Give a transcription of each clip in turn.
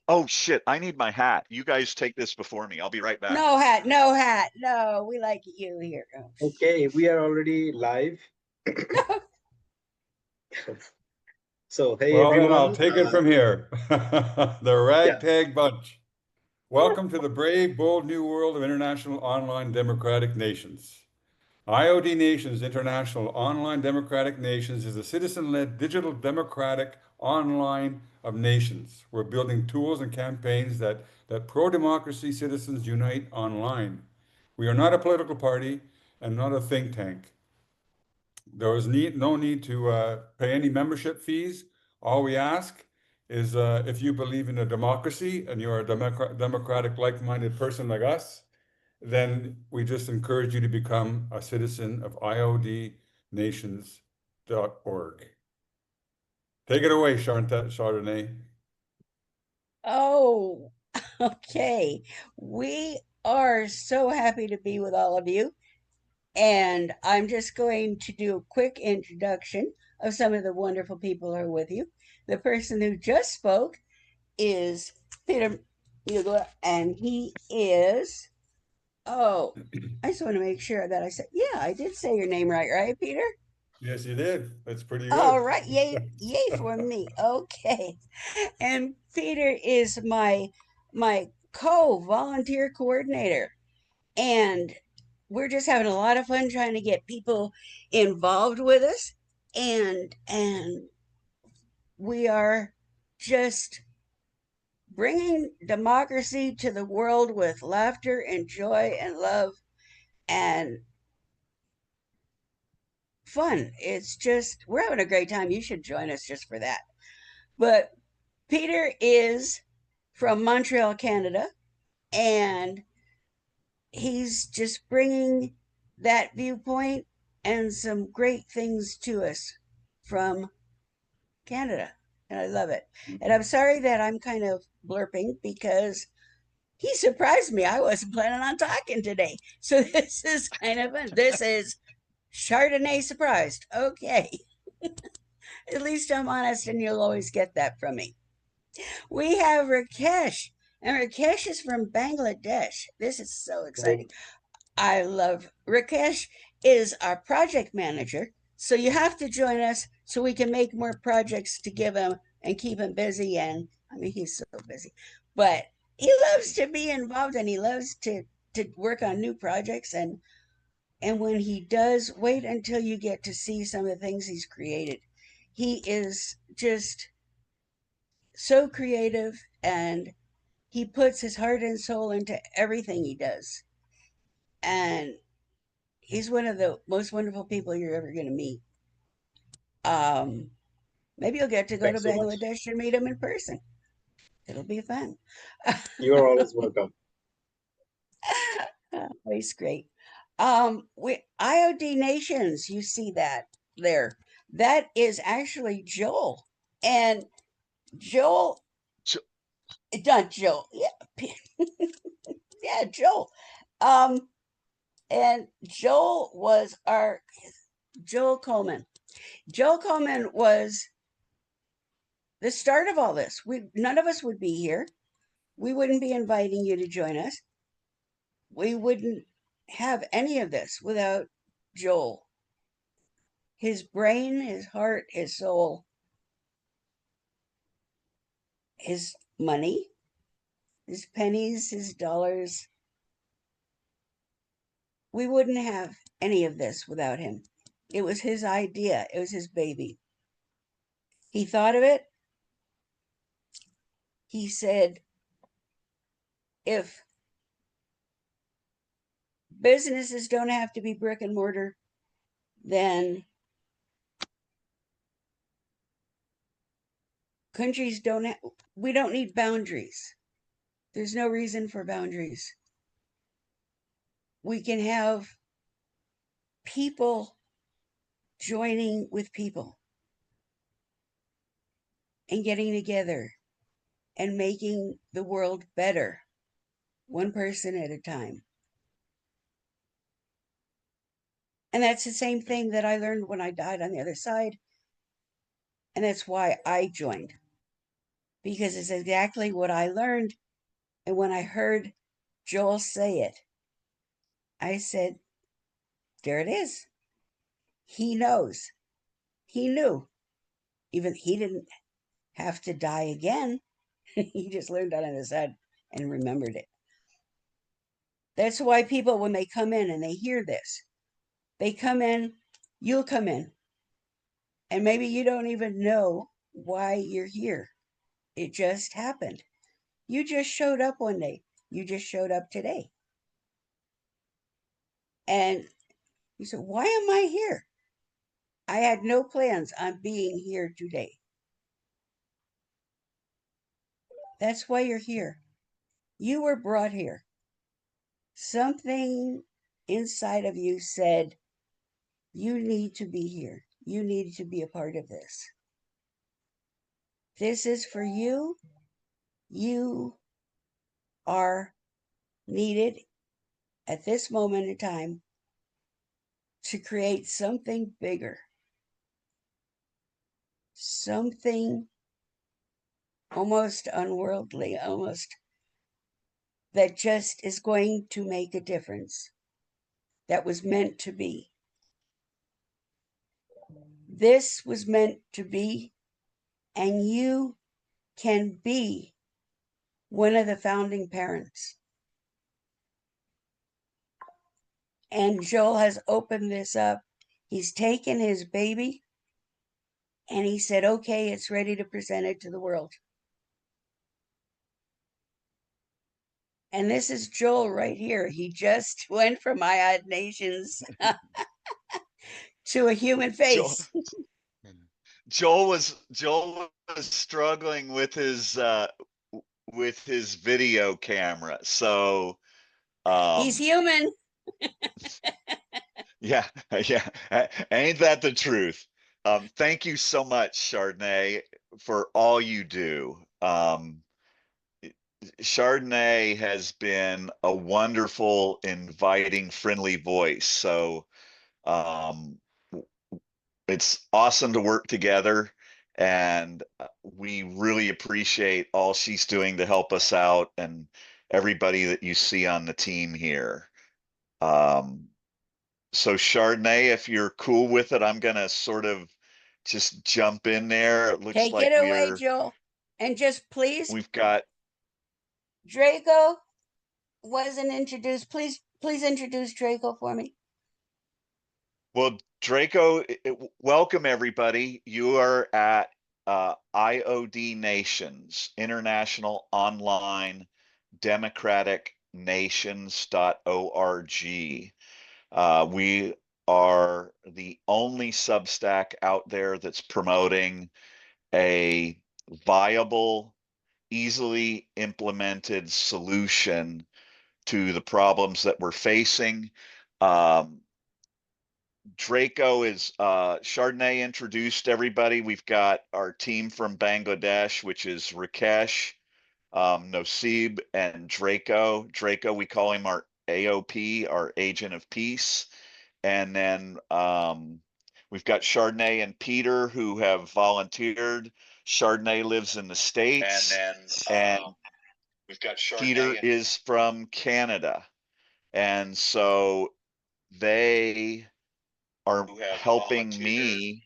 Oh shit, I need my hat. You guys take this before me. I'll be right back. No hat, no hat. No, we like you here. Oh, Okay, we are already live. no. So, hey Well, then I'll everyone. take it from here. The Yeah, Ragtag Bunch. Welcome to the brave, bold new world of international online democratic nations. IOD Nations, International Online Democratic Nations, is a citizen-led digital democratic online of nations. We're building tools and campaigns that pro-democracy citizens unite online. We are not a political party and not a think tank. There is no need to pay any membership fees. All we ask is if you believe in a democracy and you're a democratic, like-minded person like us, then we just encourage you to become a citizen of iodnations.org. Take it away, Chardonnay. Oh, okay. We are so happy to be with all of you. And I'm just going to do a quick introduction of some of the wonderful people who are with you. The person who just spoke is Peter Mugler, and he is, oh, I just want to make sure that I said, yeah, I did say your name right, Peter? Yes, you did. That's pretty All good. right, yay for me. Okay. And Peter is my co-volunteer coordinator. And we're just having a lot of fun trying to get people involved with us. And we are just bringing democracy to the world with laughter and joy and love and fun. It's just, we're having a great time. You should join us just for that. But Peter is from Montreal, Canada, and he's just bringing that viewpoint and some great things to us from Canada. And I love it. And I'm sorry that I'm kind of blurping because he surprised me. I wasn't planning on talking today. So this is kind of fun. This is Chardonnay surprised. Okay. At least I'm honest, and you'll always get that from me. We have Rakesh, and Rakesh is from Bangladesh. This is so right. exciting. I love Rakesh is our project manager. So you have to join us so we can make more projects to give him and keep him busy. And I mean, he's so busy, but he loves to be involved and he loves to work on new projects. And when he does, wait until you get to see some of the things he's created. He is just so creative and he puts his heart and soul into everything he does. And he's one of the most wonderful people you're ever going to meet. Um, Maybe you'll get to go to Thanks so much. Bangladesh and meet him in person. It'll be fun. You are always welcome. He's great. We IOD Nations, you see that there. That is actually Joel. And Joel, So, not Joel. Yeah, yeah, Joel. Um, and Joel was our Joel Coleman. Joel Coleman was the start of all this. We none of us would be here. We wouldn't be inviting you to join us. We wouldn't have any of this without Joel. His brain, his heart, his soul, his money, his pennies, his dollars. We wouldn't have any of this without him. It was his idea, it was his baby. He thought of it. He said, if businesses don't have to be brick and mortar, then countries don't have, we don't need boundaries. There's no reason for boundaries. We can have people joining with people and getting together and making the world better, one person at a time. And that's the same thing that I learned when I died on the other side. And that's why I joined. because it's exactly what I learned. And when I heard Joel say it, I said, there it is. He knows. He knew. Even he didn't have to die again. He just learned that in his head and remembered it. That's why people, when they come in and they hear this, they come in, you'll come in, and maybe you don't even know why you're here. It just happened. You just showed up one day. You just showed up today. And you said, why am I here? I had no plans on being here today. That's why you're here. You were brought here. Something inside of you said, you need to be here. You need to be a part of this. This is for you. You are needed at this moment in time to create something bigger, something almost unworldly, almost that just is going to make a difference, that was meant to be. This was meant to be, and you can be one of the founding parents. And Joel has opened this up. He's taken his baby and he said, okay, it's ready to present it to the world. And this is Joel right here. He just went from iOD Nations to a human face. Joel was struggling with his video camera. So He's human. yeah, yeah. Ain't that the truth? Thank you so much, Chardonnay, for all you do. Chardonnay has been a wonderful, inviting, friendly voice. So it's awesome to work together, and we really appreciate all she's doing to help us out and everybody that you see on the team here. So Chardonnay, if you're cool with it, I'm gonna sort of just jump in there. It looks Take like it away, Joel. And just please, we've got Draco wasn't introduced. Please introduce Draco for me. Well, Draco, welcome everybody. You are at IOD Nations, International Online Democratic Nations.org. We are the only Substack out there that's promoting a viable, easily implemented solution to the problems that we're facing. Draco is Chardonnay introduced everybody. We've got our team from Bangladesh, which is Rakesh, Nosib, and Draco. Draco, we call him our AOP, our Agent of Peace. And then we've got Chardonnay and Peter who have volunteered. Chardonnay lives in the States. And we've got Chardonnay. Peter is from Canada. And so they are helping me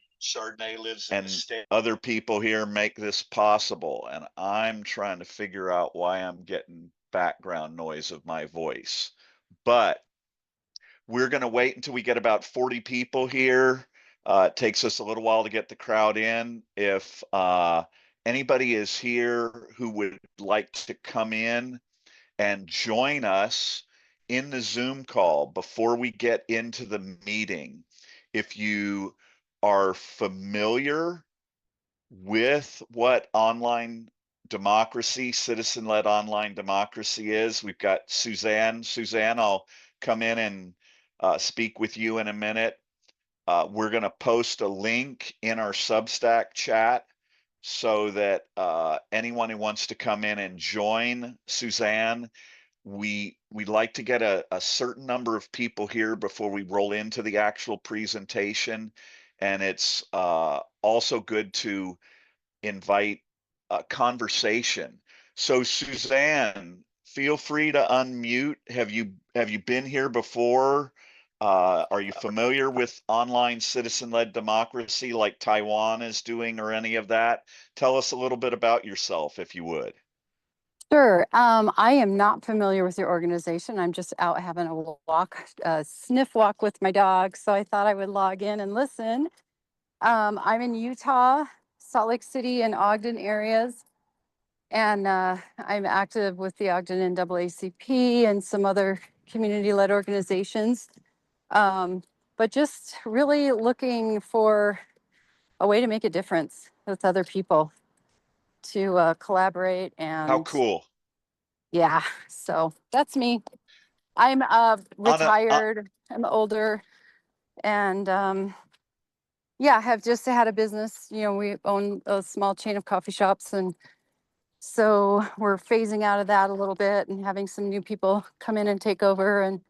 and other people here make this possible. And I'm trying to figure out why I'm getting background noise of my voice. But we're going to wait until we get about 40 people here. It takes us a little while to get the crowd in. If anybody is here who would like to come in and join us in the Zoom call before we get into the meeting, if you are familiar with what online democracy, citizen-led online democracy is, we've got Suzanne. Suzanne, I'll come in and speak with you in a minute. We're going to post a link in our Substack chat so that anyone who wants to come in and join Suzanne, we'd like to get a certain number of people here before we roll into the actual presentation. And it's also good to invite conversation. So Suzanne, feel free to unmute. Have you been here before? Are you familiar with online citizen-led democracy like Taiwan is doing or any of that? Tell us a little bit about yourself, if you would. Sure. I am not familiar with your organization. I'm just out having a walk, sniff walk with my dog. So I thought I would log in and listen. I'm in Utah, Salt Lake City, and Ogden areas. And I'm active with the Ogden NAACP and some other community-led organizations. But just really looking for a way to make a difference with other people, to collaborate How and cool. yeah, so that's me. I'm retired, I'm older, and yeah, have just had a business. You know, we own a small chain of coffee shops, and so we're phasing out of that a little bit and having some new people come in and take over, and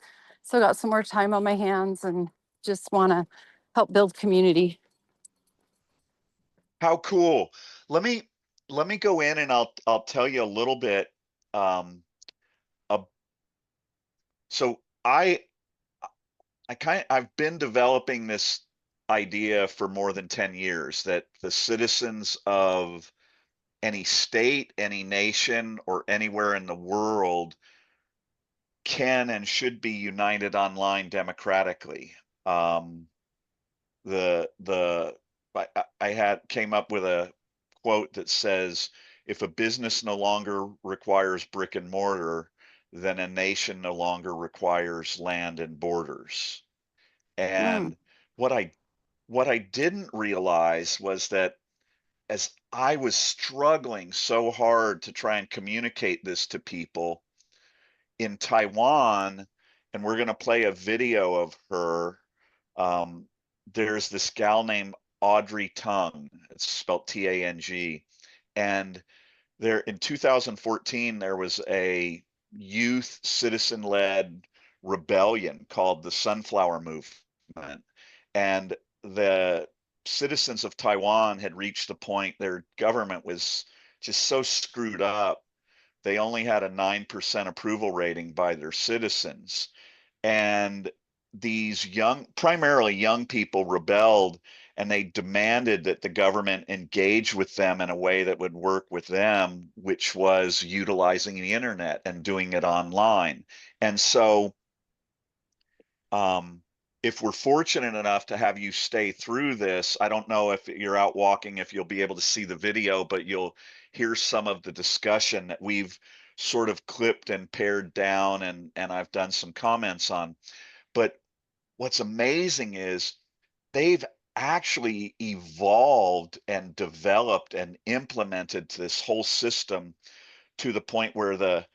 so got some more time on my hands and just want to help build community. How cool. Let me go in and I'll tell you a little bit. So I've been developing this idea for more than 10 years that the citizens of any state, any nation, or anywhere in the world can and should be united online democratically. I came up with a quote that says, if a business no longer requires brick and mortar, then a nation no longer requires land and borders. Mm. And what I didn't realize was that as I was struggling so hard to try and communicate this to people in Taiwan, and we're going to play a video of her. There's this gal named Audrey Tang. It's spelled Tang. And there in 2014, there was a youth citizen-led rebellion called the Sunflower Movement. And the citizens of Taiwan had reached the point their government was just so screwed up. They only had a 9% approval rating by their citizens. And these primarily young people rebelled, and they demanded that the government engage with them in a way that would work with them, which was utilizing the internet and doing it online. And so if we're fortunate enough to have you stay through this, I don't know if you're out walking, if you'll be able to see the video, but you'll hear some of the discussion that we've sort of clipped and pared down, and I've done some comments on. But what's amazing is they've actually evolved and developed and implemented this whole system to the point where the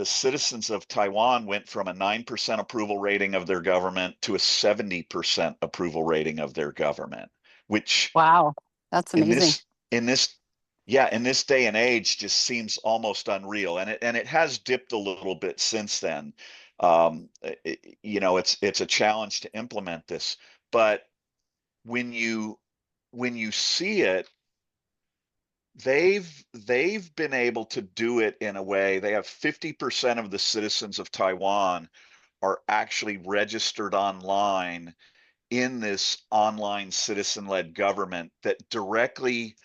citizens of Taiwan went from a 9% approval rating of their government to a 70% approval rating of their government, which Wow, that's in amazing. this day and age just seems almost unreal. And it has dipped a little bit since then. It's a challenge to implement this, but when you see it, they've been able to do it in a way. They have 50% of the citizens of Taiwan are actually registered online in this online citizen-led government that directly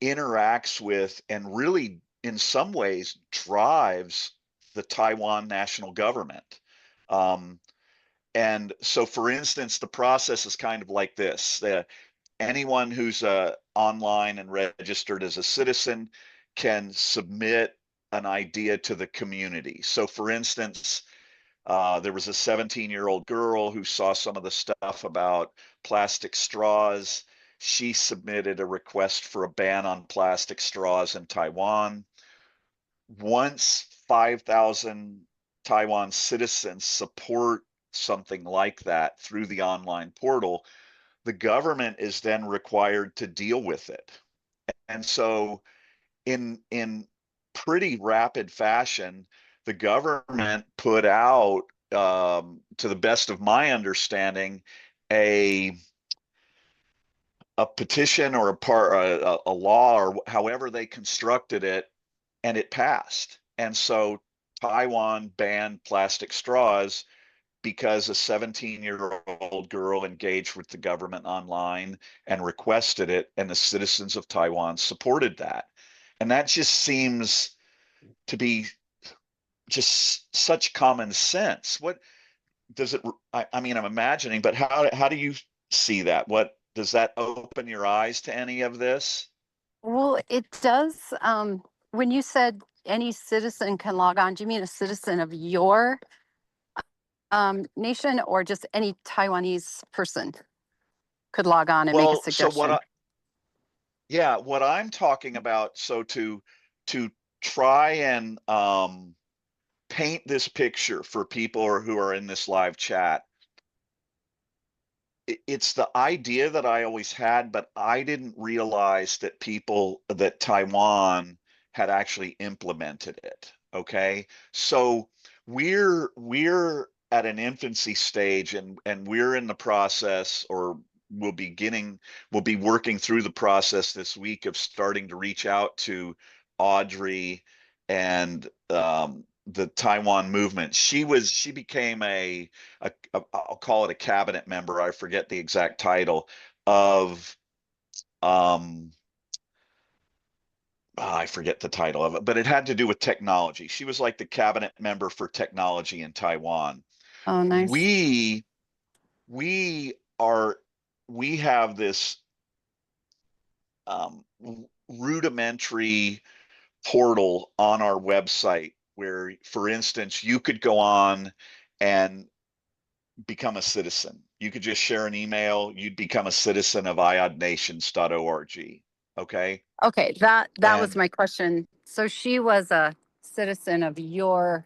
interacts with and really in some ways drives the Taiwan national government. And so, for instance, the process is kind of like this. Anyone who's online and registered as a citizen can submit an idea to the community. So, for instance, there was a 17-year-old girl who saw some of the stuff about plastic straws. She submitted a request for a ban on plastic straws in Taiwan. Once 5,000 Taiwan citizens support something like that through the online portal, the government is then required to deal with it. And so in pretty rapid fashion, the government put out, to the best of my understanding, a a petition or a law or however they constructed it, and it passed. And so Taiwan banned plastic straws because a 17-year-old girl engaged with the government online and requested it, and the citizens of Taiwan supported that. And that just seems to be just such common sense. What does it, I mean, I'm imagining, but how do you see that? What does that open your eyes to any of this? Well, it does. When you said any citizen can log on, do you mean a citizen of your nation, or just any Taiwanese person could log on and make a Well, so suggestion? yeah, what I'm talking about, so to try and paint this picture for people who are in this live chat, it's the idea that I always had, but I didn't realize that Taiwan had actually implemented it. Okay. So we're at an infancy stage, and we're in the process, or we'll be working through the process this week of starting to reach out to Audrey and the Taiwan movement. She became I'll call it a cabinet member. I forget the exact title of I forget the title of it, but it had to do with technology. She was like the cabinet member for technology in Taiwan. Oh, nice. We are we have this um, rudimentary portal on our website where, for instance, you could go on and become a citizen. You could just share an email, you'd become a citizen of iodnations.org. Okay. Okay, that was And my question. So she was a citizen of your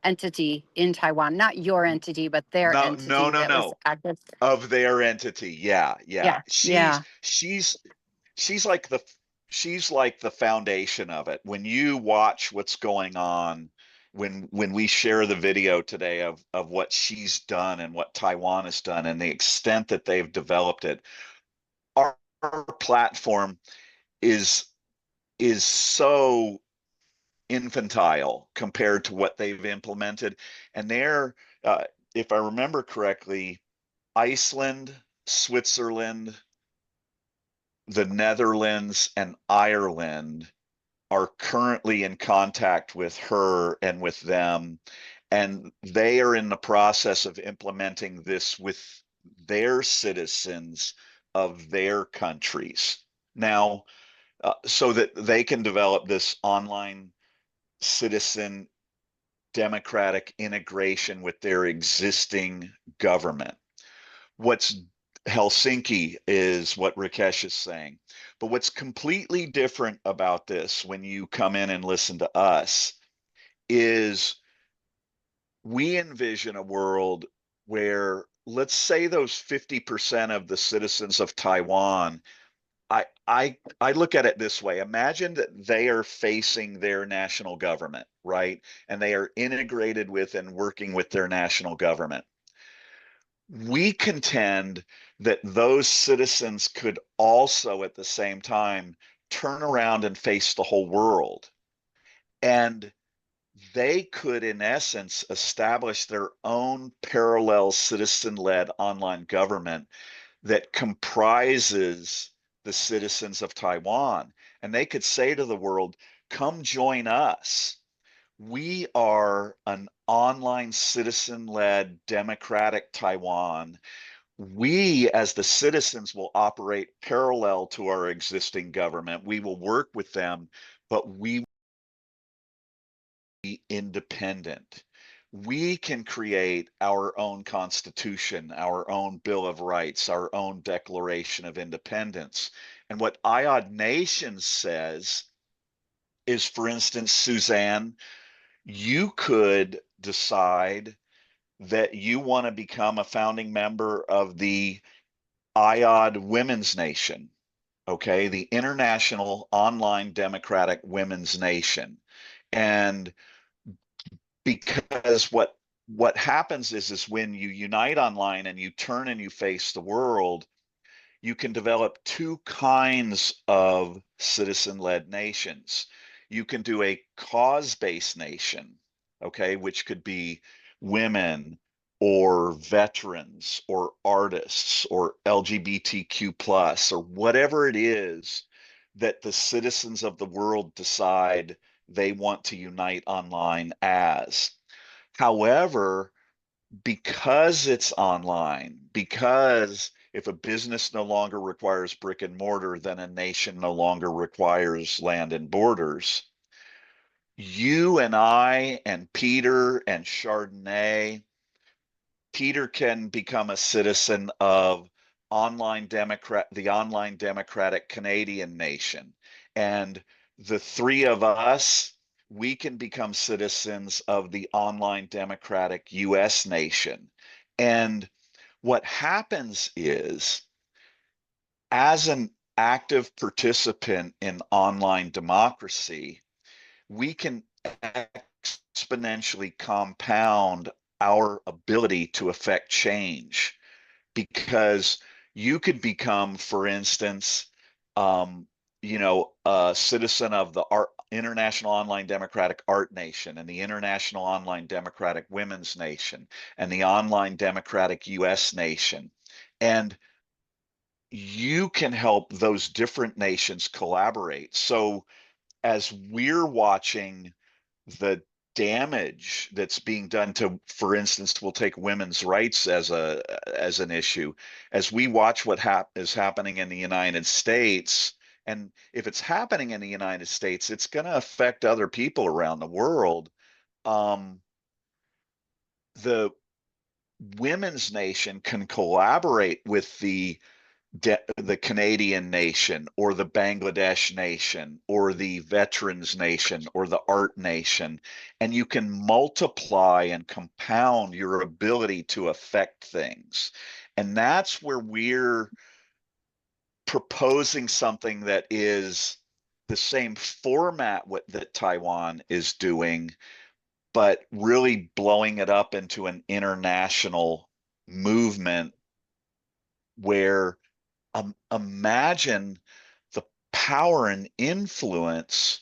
entity in Taiwan, not your entity, but their no, no, entity no, that was no. active. Of their entity. Yeah, yeah. Yeah, yeah. She's like the foundation of it. When you watch what's going on, when we share the video today of what she's done and what Taiwan has done and the extent that they've developed it, our platform is so infantile compared to what they've implemented. And if I remember correctly, Iceland, Switzerland, the Netherlands, and Ireland are currently in contact with her and with them. And they are in the process of implementing this with their citizens of their countries. Now, so that they can develop this online citizen democratic integration with their existing government. What's Helsinki is what Rakesh is saying. But what's completely different about this when you come in and listen to us is we envision a world where, let's say, those 50% of the citizens of Taiwan, I look at it this way. Imagine that they are facing their national government, right? And they are integrated with and working with their national government. We contend that those citizens could also at the same time turn around and face the whole world. And they could, in essence, establish their own parallel citizen-led online government that comprises the citizens of Taiwan. And they could say to the world, come join us. We are an online citizen-led democratic Taiwan. We, as the citizens, will operate parallel to our existing government. We will work with them, but we will be independent. We can create our own constitution, our own Bill of Rights, our own Declaration of Independence. And what IOD Nations says is, for instance, Suzanne, you could decide that you want to become a founding member of the IOD Women's Nation, okay, the International Online Democratic Women's Nation. And because what happens is when you unite online and you turn and you face the world, you can develop two kinds of citizen-led nations. You can do a cause-based nation, okay, which could be women or veterans or artists or LGBTQ plus or whatever it is that the citizens of the world decide they want to unite online as. However, because it's online, because if a business no longer requires brick and mortar, then a nation no longer requires land and borders. You and I and Peter and Chardonnay, Peter can become a citizen of the online democratic Canadian nation. And the three of us, we can become citizens of the online democratic US nation. And what happens is, as an active participant in online democracy, we can exponentially compound our ability to affect change, because you could become, for instance, a citizen of the International Online Democratic Art Nation and the International Online Democratic Women's Nation and the Online Democratic US Nation. And you can help those different nations collaborate. So as we're watching the damage that's being done to, for instance, we'll take women's rights as an issue, as we watch what is happening in the United States. And if it's happening in the United States, it's going to affect other people around the world. The women's nation can collaborate with the Canadian nation or the Bangladesh nation or the veterans nation or the art nation, and you can multiply and compound your ability to affect things. And that's where we're proposing something that is the same format that Taiwan is doing, but really blowing it up into an international movement where imagine the power and influence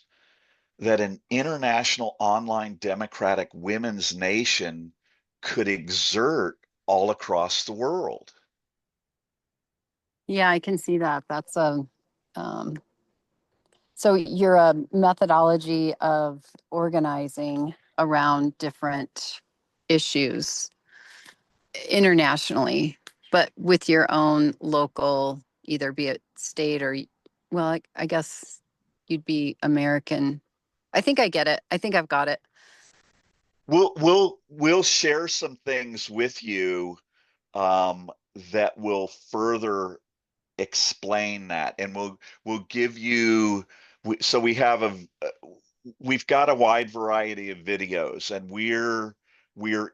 that an international online democratic women's nation could exert all across the world. Yeah, I can see that. That's so you're a methodology of organizing around different issues internationally, but with your own local, either be it state or, well, I guess you'd be American. I think I get it. I think I've got it. We'll share some things with you that will further explain that, and we'll give you. So we've got a wide variety of videos, and we're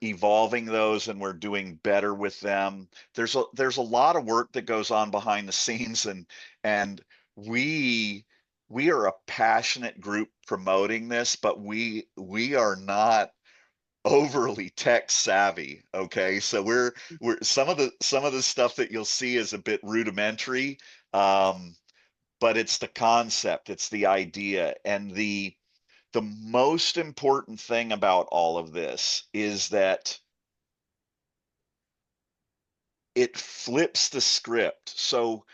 evolving those, and we're doing better with them. There's a lot of work that goes on behind the scenes, and we are a passionate group promoting this, but we are not overly tech savvy. Okay, so we're some of the stuff that you'll see is a bit rudimentary, but it's the concept, it's the idea, and the most important thing about all of this is that it flips the script. So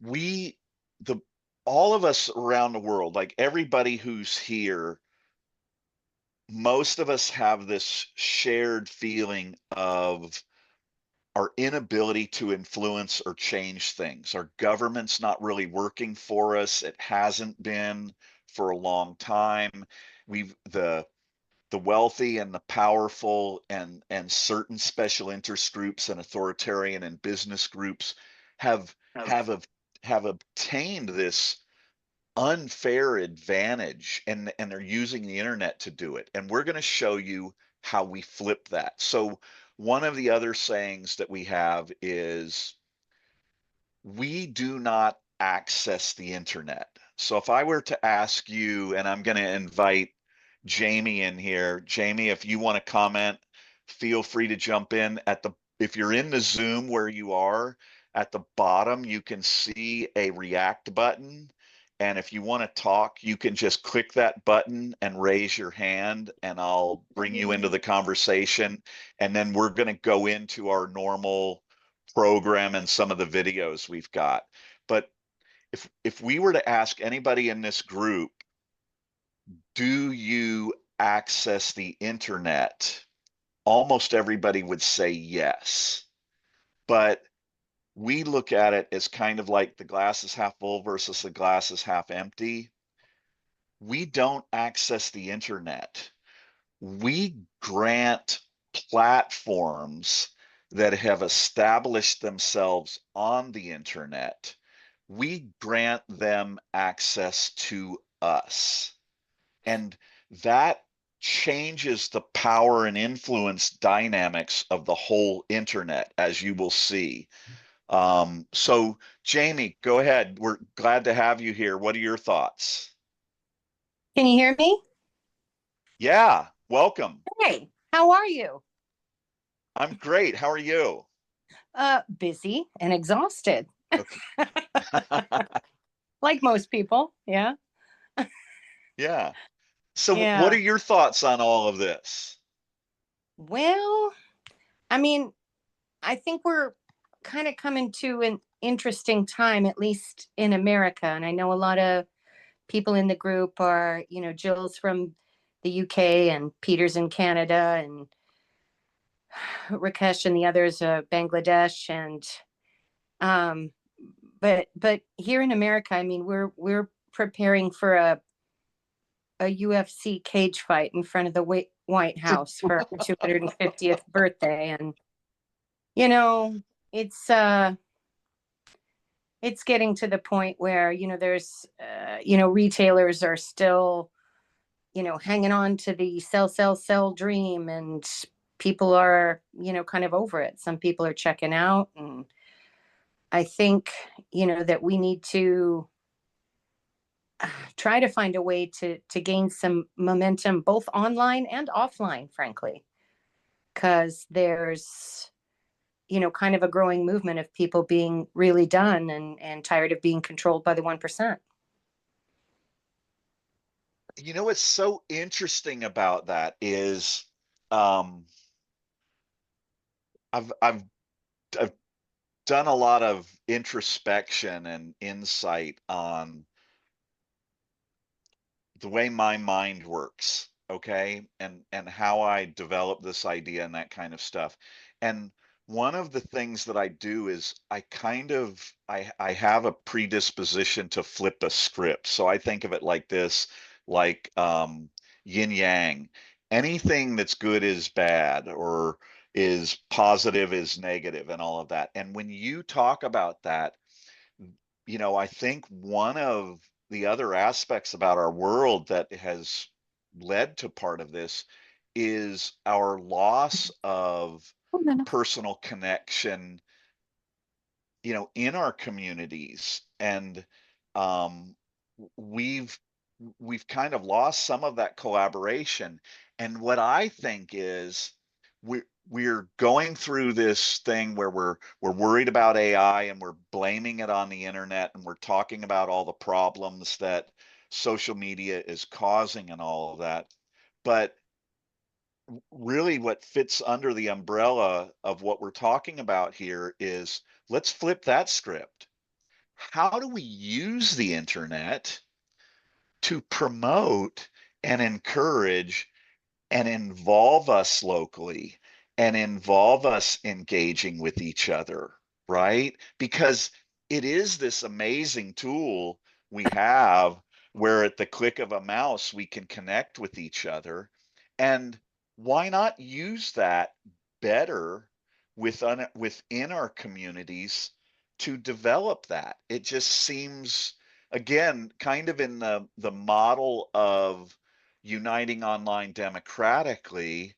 we the all of us around the world, like everybody who's here, most of us have this shared feeling of our inability to influence or change things. Our government's not really working for us. It hasn't been for a long time. The wealthy and the powerful and certain special interest groups and authoritarian and business groups have obtained this unfair advantage, and they're using the internet to do it. And we're going to show you how we flip that. So one of the other sayings that we have is, we do not access the internet. So if I were to ask you, and I'm going to invite Jamie in here. Jamie, if you want to comment, feel free to jump in if you're in the Zoom where you are, at the bottom, you can see a react button. And if you want to talk, you can just click that button and raise your hand, and I'll bring you into the conversation. And then we're going to go into our normal program and some of the videos we've got. But if we were to ask anybody in this group, do you access the internet? Almost everybody would say yes. But we look at it as kind of like the glass is half full versus the glass is half empty. We don't access the internet. We grant platforms that have established themselves on the internet. We grant them access to us. And that changes the power and influence dynamics of the whole internet, as you will see. So Jamie, go ahead. We're glad to have you here. What are your thoughts? Can you hear me? Yeah, welcome. Hey, how are you? I'm great. How are you? Busy and exhausted, Okay. like most people. Yeah. Yeah. So what Yeah. are your thoughts on all of this? Well, I mean, I think we're kind of coming to an interesting time, at least in America. And I know a lot of people in the group are, Jill's from the UK and Peter's in Canada and Rakesh and the others, Bangladesh. And, but here in America, I mean, we're preparing for a UFC cage fight in front of the White House for our 250th birthday. And, you know, it's, uh, it's getting to the point where, there's, retailers are still, hanging on to the sell dream, and people are, kind of over it. Some people are checking out. And I think, that we need to try to find a way to gain some momentum, both online and offline, frankly, because there's, kind of a growing movement of people being really done and tired of being controlled by the 1%. You know what's so interesting about that is um, I've done a lot of introspection and insight on the way my mind works, okay, and how I develop this idea and that kind of stuff. And one of the things that I do is I have a predisposition to flip a script. So I think of it like this, like yin yang. Anything that's good is bad, or is positive is negative, and all of that. And when you talk about that, I think one of the other aspects about our world that has led to part of this is our loss of Oh, no, no. personal connection, in our communities. And um, we've we've kind of lost some of that collaboration. And what I think is we're going through this thing where we're worried about AI, and we're blaming it on the internet, and we're talking about all the problems that social media is causing and all of that. But really what fits under the umbrella of what we're talking about here is, let's flip that script. How do we use the internet to promote and encourage and involve us locally, and involve us engaging with each other, right? Because it is this amazing tool we have, where at the click of a mouse we can connect with each other. And why not use that better within our communities to develop that? It just seems, again, kind of in the model of uniting online democratically.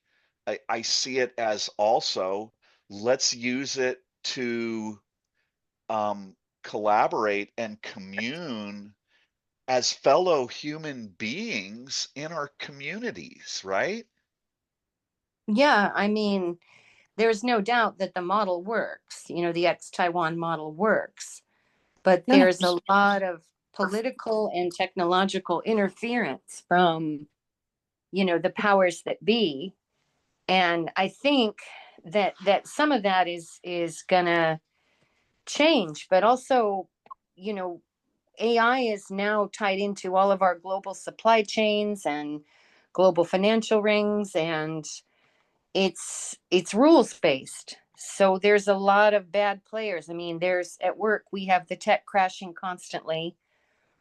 I see it as also, let's use it to collaborate and commune as fellow human beings in our communities, right? Yeah, I mean, there's no doubt that the model works, you know, the ex-Taiwan model works, but No. there's a lot of political and technological interference from, you know, the powers that be. And I think that some of that is gonna change, but also, you know, AI is now tied into all of our global supply chains and global financial rings, and it's rules based. So there's a lot of bad players. I mean, there's at work, we have the tech crashing constantly.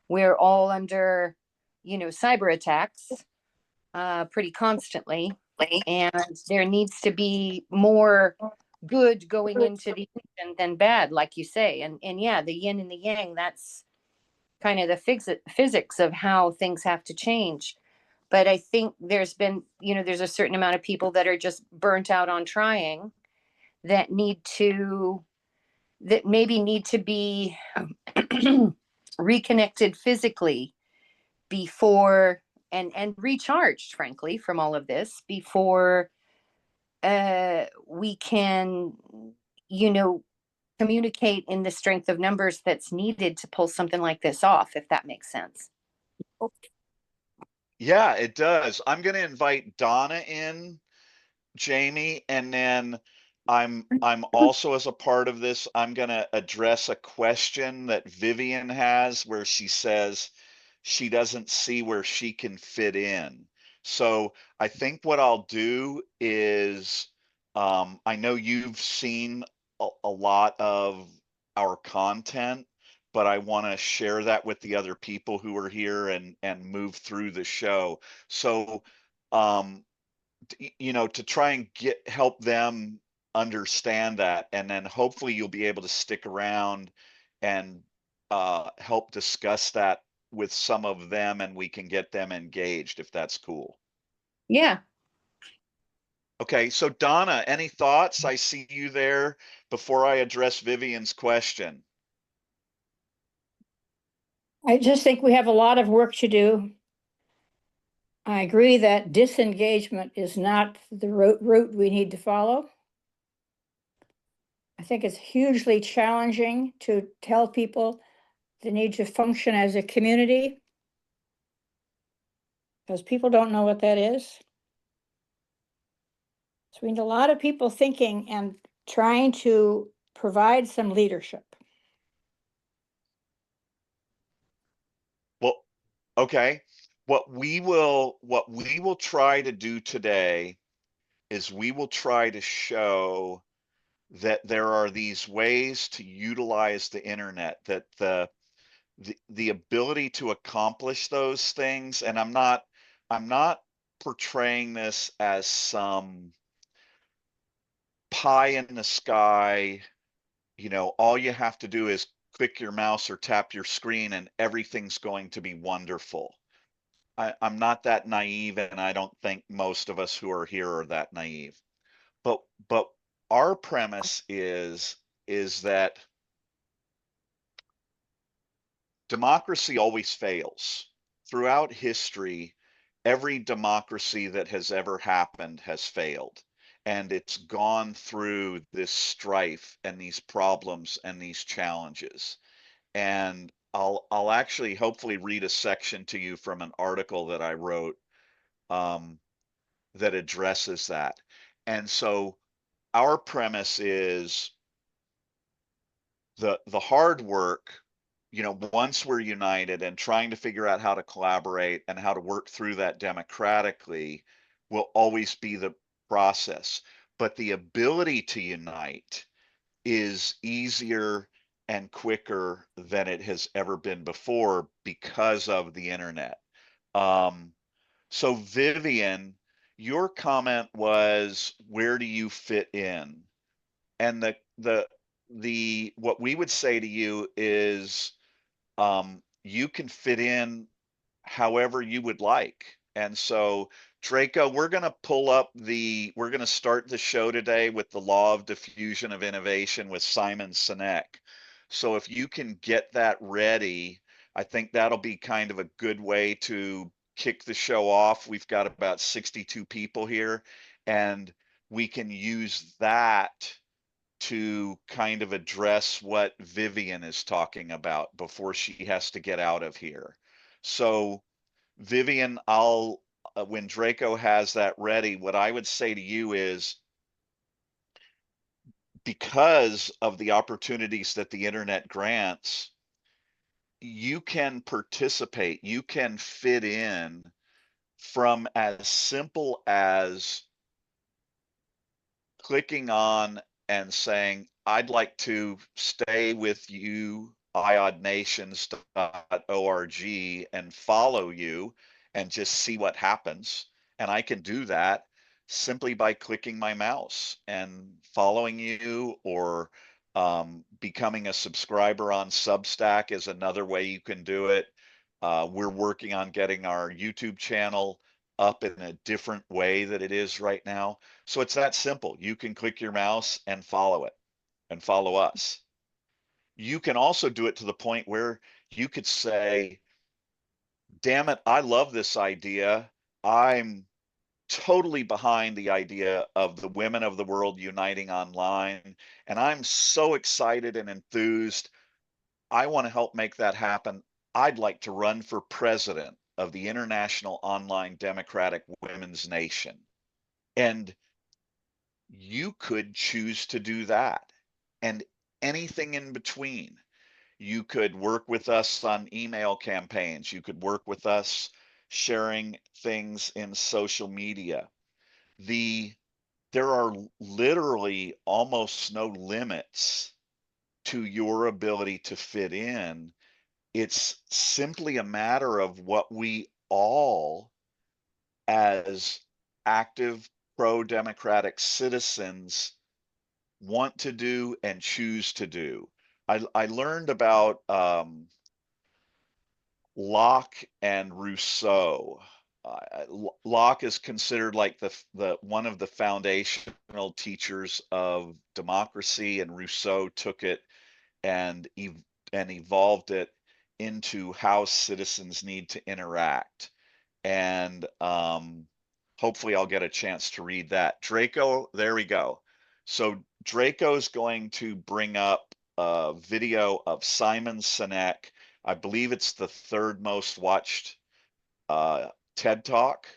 We're all under, you know, cyber attacks pretty constantly. And there needs to be more good going into the ocean than bad, like you say. And yeah, the yin and the yang, that's kind of the physics of how things have to change. But I think there's been, you know, there's a certain amount of people that are just burnt out on trying, that maybe need to be reconnected physically before, and recharged, frankly, from all of this before we can, you know, communicate in the strength of numbers that's needed to pull something like this off, if that makes sense. Yeah, it does. I'm going to invite Donna in, Jamie, and then I'm also, as a part of this, I'm going to address a question that Vivian has where she says she doesn't see where she can fit in. So I think what I'll do is, I know you've seen a lot of our content, but I want to share that with the other people who are here and move through the show. So, you know, to try and help them understand that, and then hopefully you'll be able to stick around and help discuss that with some of them, and we can get them engaged, if that's cool. Yeah. Okay, so Donna, any thoughts? I see you there before I address Vivian's question. I just think we have a lot of work to do. I agree that disengagement is not the route we need to follow. I think it's hugely challenging to tell people the need to function as a community, because people don't know what that is. So we need a lot of people thinking and trying to provide some leadership. Well, okay. What we will try to do today is we will try to show that there are these ways to utilize the internet, that the ability to accomplish those things. And I'm not portraying this as some pie in the sky, you know, all you have to do is click your mouse or tap your screen and everything's going to be wonderful. I'm not that naive, and I don't think most of us who are here are that naive. But our premise is that democracy always fails. Throughout history, every democracy that has ever happened has failed. And it's gone through this strife and these problems and these challenges. And I'll actually hopefully read a section to you from an article that I wrote that addresses that. And so our premise is the hard work, you know, once we're united and trying to figure out how to collaborate and how to work through that democratically, will always be the process. But the ability to unite is easier and quicker than it has ever been before because of the internet. So Vivian, your comment was, where do you fit in? And the what we would say to you is, you can fit in however you would like. And so, Draco, we're going to start the show today with the law of diffusion of innovation with Simon Sinek. So if you can get that ready, I think that'll be kind of a good way to kick the show off. We've got about 62 people here, and we can use that to kind of address what Vivian is talking about before she has to get out of here. So Vivian, I'll when Draco has that ready, what I would say to you is, because of the opportunities that the internet grants, you can participate, you can fit in from as simple as clicking on and saying, I'd like to stay with you, iodnations.org, and follow you and just see what happens. And I can do that simply by clicking my mouse and following you, or becoming a subscriber on Substack is another way you can do it. We're working on getting our YouTube channel up in a different way that it is right now. So it's that simple. You can click your mouse and follow it and follow us. You can also do it to the point where you could say, damn it, I love this idea. I'm totally behind the idea of the women of the world uniting online, and I'm so excited and enthused. I want to help make that happen. I'd like to run for president of the International Online Democratic Women's Nation. And you could choose to do that, and anything in between. You could work with us on email campaigns. You could work with us sharing things in social media. There are literally almost no limits to your ability to fit in. It's simply a matter of what we all, as active pro-democratic citizens, want to do and choose to do. I learned about Locke and Rousseau. Locke is considered like the one of the foundational teachers of democracy, and Rousseau took it and evolved it into how citizens need to interact. And hopefully I'll get a chance to read that. Draco, there we go. So Draco's going to bring up a video of Simon Sinek. I believe it's the third most watched TED Talk,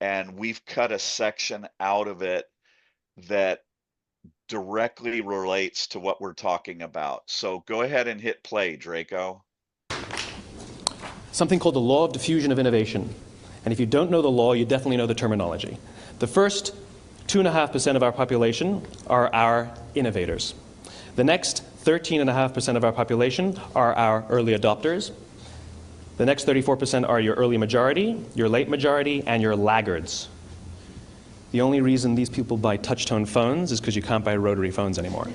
and we've cut a section out of it that directly relates to what we're talking about. So go ahead and hit play, Draco. Something called the law of diffusion of innovation. And if you don't know the law, you definitely know the terminology. The first 2.5% of our population are our innovators. The next 13.5% of our population are our early adopters. The next 34% are your early majority, your late majority, and your laggards. The only reason these people buy touch-tone phones is because you can't buy rotary phones anymore.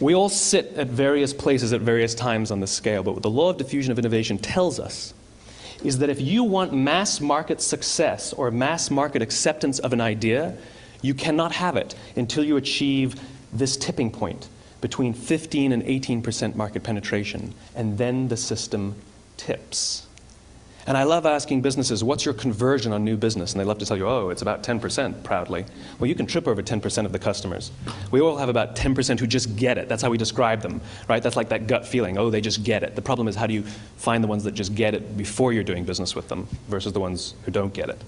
We all sit at various places at various times on the scale, but what the law of diffusion of innovation tells us is that if you want mass market success or mass market acceptance of an idea, you cannot have it until you achieve this tipping point between 15 and 18% market penetration, and then the system tips. And I love asking businesses, what's your conversion on new business? And they love to tell you, oh, it's about 10%, proudly. Well, you can trip over 10% of the customers. We all have about 10% who just get it. That's how we describe them, right? That's like that gut feeling, oh, they just get it. The problem is, how do you find the ones that just get it before you're doing business with them versus the ones who don't get it?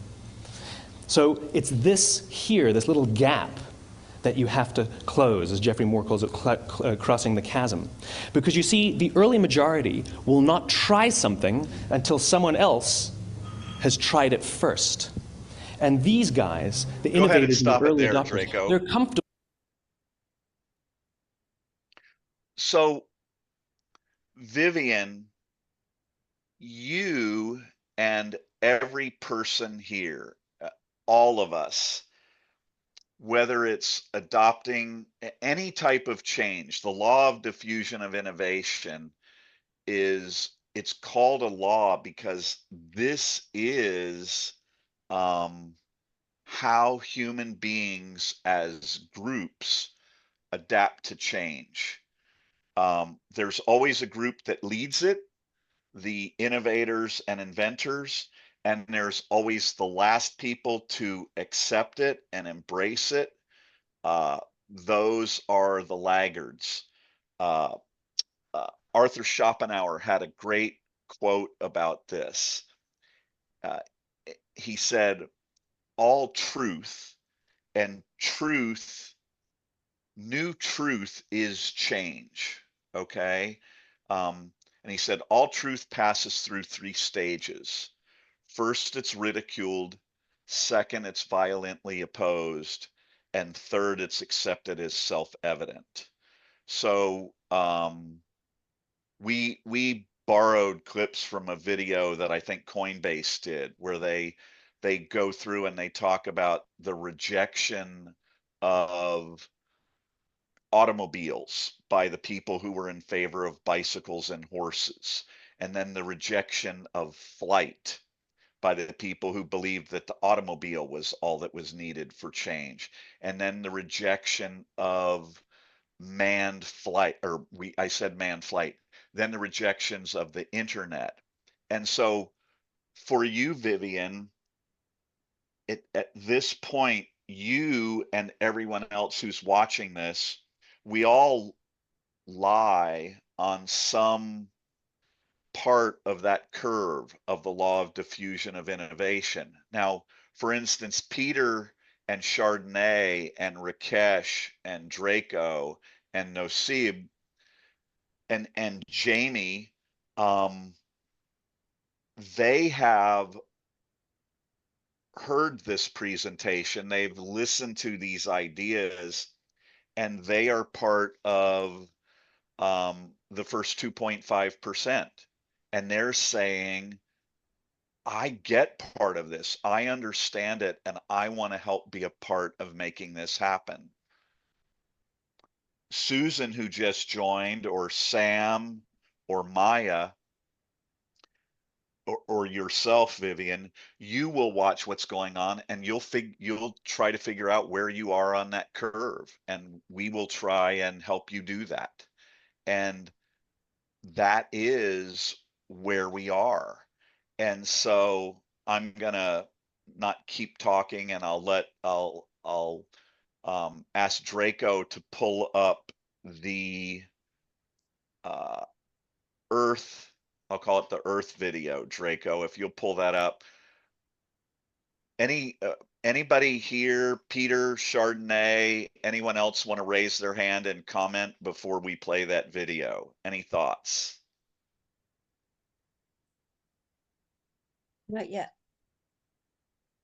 So it's this here, this little gap, that you have to close, as Geoffrey Moore calls it, crossing the chasm. Because you see, the early majority will not try something until someone else has tried it first. And these guys, the innovators and the early adopters, they're comfortable. So, Vivian, you and every person here, all of us, whether it's adopting any type of change, the law of diffusion of innovation it's called a law because this is how human beings as groups adapt to change. There's always a group that leads it, the innovators and inventors, and there's always the last people to accept it and embrace it. Those are the laggards. Uh, Arthur Schopenhauer had a great quote about this. Uh, he said, all truth, and truth, new truth is change. Okay. And he said, all truth passes through 3 stages. First, it's ridiculed. Second, it's violently opposed. And third, it's accepted as self-evident. So we borrowed clips from a video that I think Coinbase did, where they go through and they talk about the rejection of automobiles by the people who were in favor of bicycles and horses, and then the rejection of flight by the people who believed that the automobile was all that was needed for change, and then the rejection of manned flight, or I said manned flight, then the rejections of the internet. And so for you, Vivian, at this point, you and everyone else who's watching this, we all lie on some part of that curve of the law of diffusion of innovation. Now, for instance, Peter and Chardonnay and Rakesh and Draco and Nosib and Jamie, they have heard this presentation, they've listened to these ideas, and they are part of the first 2.5%. And they're saying, I get part of this, I understand it, and I want to help be a part of making this happen. Susan, who just joined, or Sam, or Maya, or yourself, Vivian, you will watch what's going on, and you'll try to figure out where you are on that curve, and we will try and help you do that. And that is where we are. And so I'm gonna not keep talking, and I'll ask Draco to pull up the Earth, I'll call it the Earth video. Draco, if you'll pull that up. Anybody here, Peter, Chardonnay, anyone else want to raise their hand and comment before we play that video? Any thoughts? Not yet.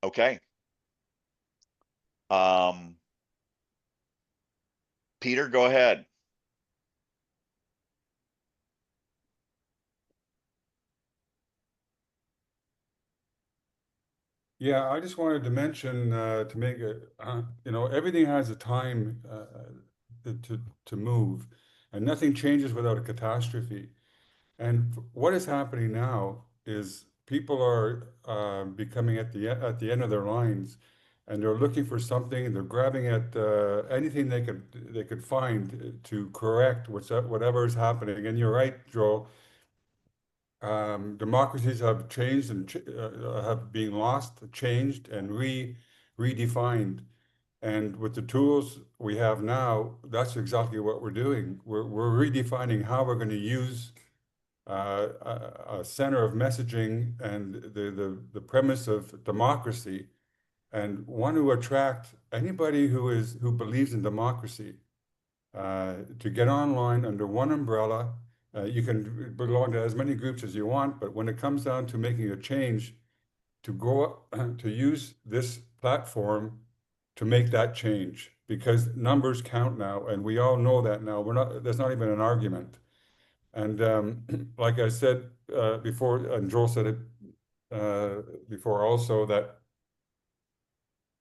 Okay. Peter, go ahead. Yeah, I just wanted to mention to make it, everything has a time to move, and nothing changes without a catastrophe. And what is happening now is people are becoming at the end of their lines, and they're looking for something. They're grabbing at anything they could find to correct whatever is happening. And you're right, Joel. Democracies have changed and have been lost, changed, and redefined. And with the tools we have now, that's exactly what we're doing. We're redefining how we're going to use a center of messaging and the premise of democracy, and want to attract anybody who believes in democracy to get online under one umbrella. You can belong to as many groups as you want, but when it comes down to making a change, to go to use this platform to make that change, because numbers count now, and we all know that now. There's not even an argument. And like I said before, and Joel said it before also, that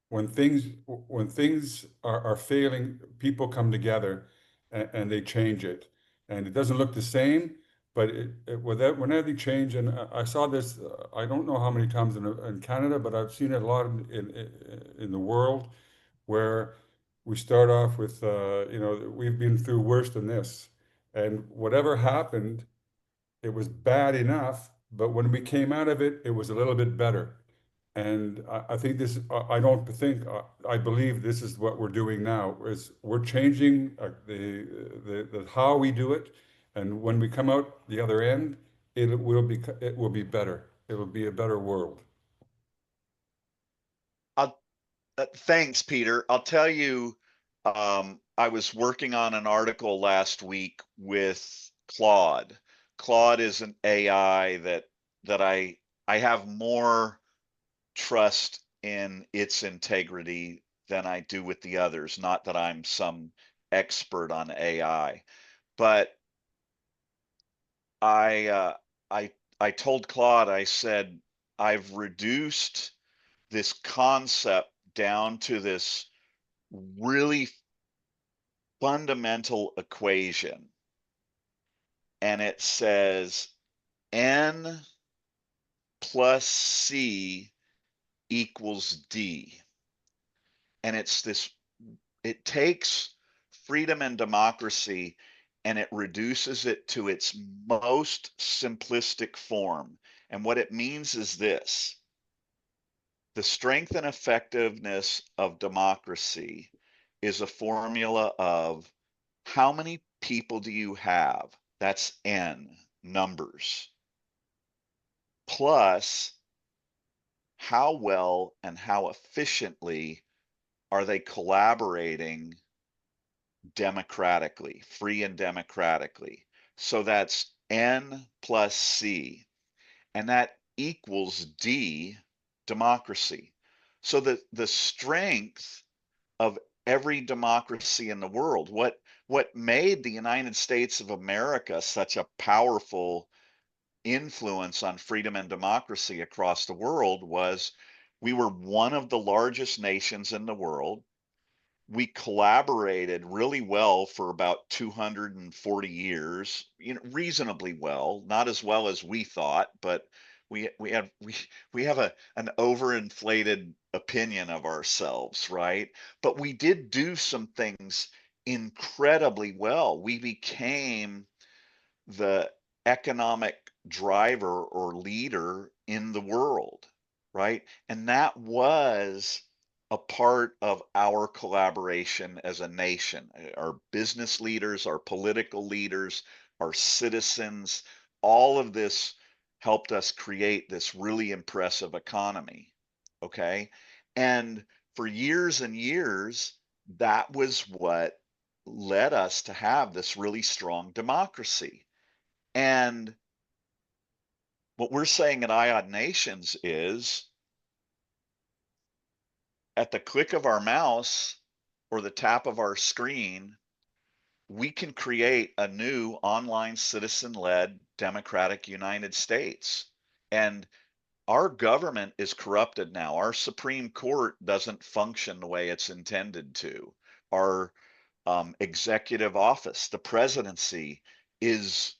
when things are failing, people come together and they change it. And it doesn't look the same, but whenever they change, and I saw this, I don't know how many times in Canada, but I've seen it a lot in the world, where we start off with, we've been through worse than this. And whatever happened, it was bad enough but when we came out of it, it was a little bit better. And I think this, I don't think, I believe this is what we're doing now, is we're changing the how we do it. And when we come out the other end, it will be better. It will be a better world. Thanks, Peter. I'll tell you, I was working on an article last week with Claude. Claude is an AI that I have more trust in its integrity than I do with the others. Not that I'm some expert on AI, but I told Claude, I said, I've reduced this concept down to this really fundamental equation. And it says N plus C equals D. And it's this, it takes freedom and democracy and it reduces it to its most simplistic form. And what it means is this: the strength and effectiveness of democracy is a formula of how many people do you have? That's N, numbers, plus how well and how efficiently are they collaborating democratically, free and democratically. So that's N plus C, and that equals D, democracy. So the strength of every democracy in the world, what made the United States of America such a powerful influence on freedom and democracy across the world was we were one of the largest nations in the world. We collaborated really well for about 240 years, reasonably well, not as well as we thought, but we have an overinflated opinion of ourselves, right? But we did do some things incredibly well. We became the economic driver or leader in the world, right? And that was a part of our collaboration as a nation. Our business leaders, our political leaders, our citizens, all of this helped us create this really impressive economy. Okay. And for years and years, that was what led us to have this really strong democracy. And what we're saying at IOD Nations is, at the click of our mouse or the tap of our screen, we can create a new online citizen-led democratic United States. And our government is corrupted now. Our Supreme Court doesn't function the way it's intended to. Our executive office, the presidency, is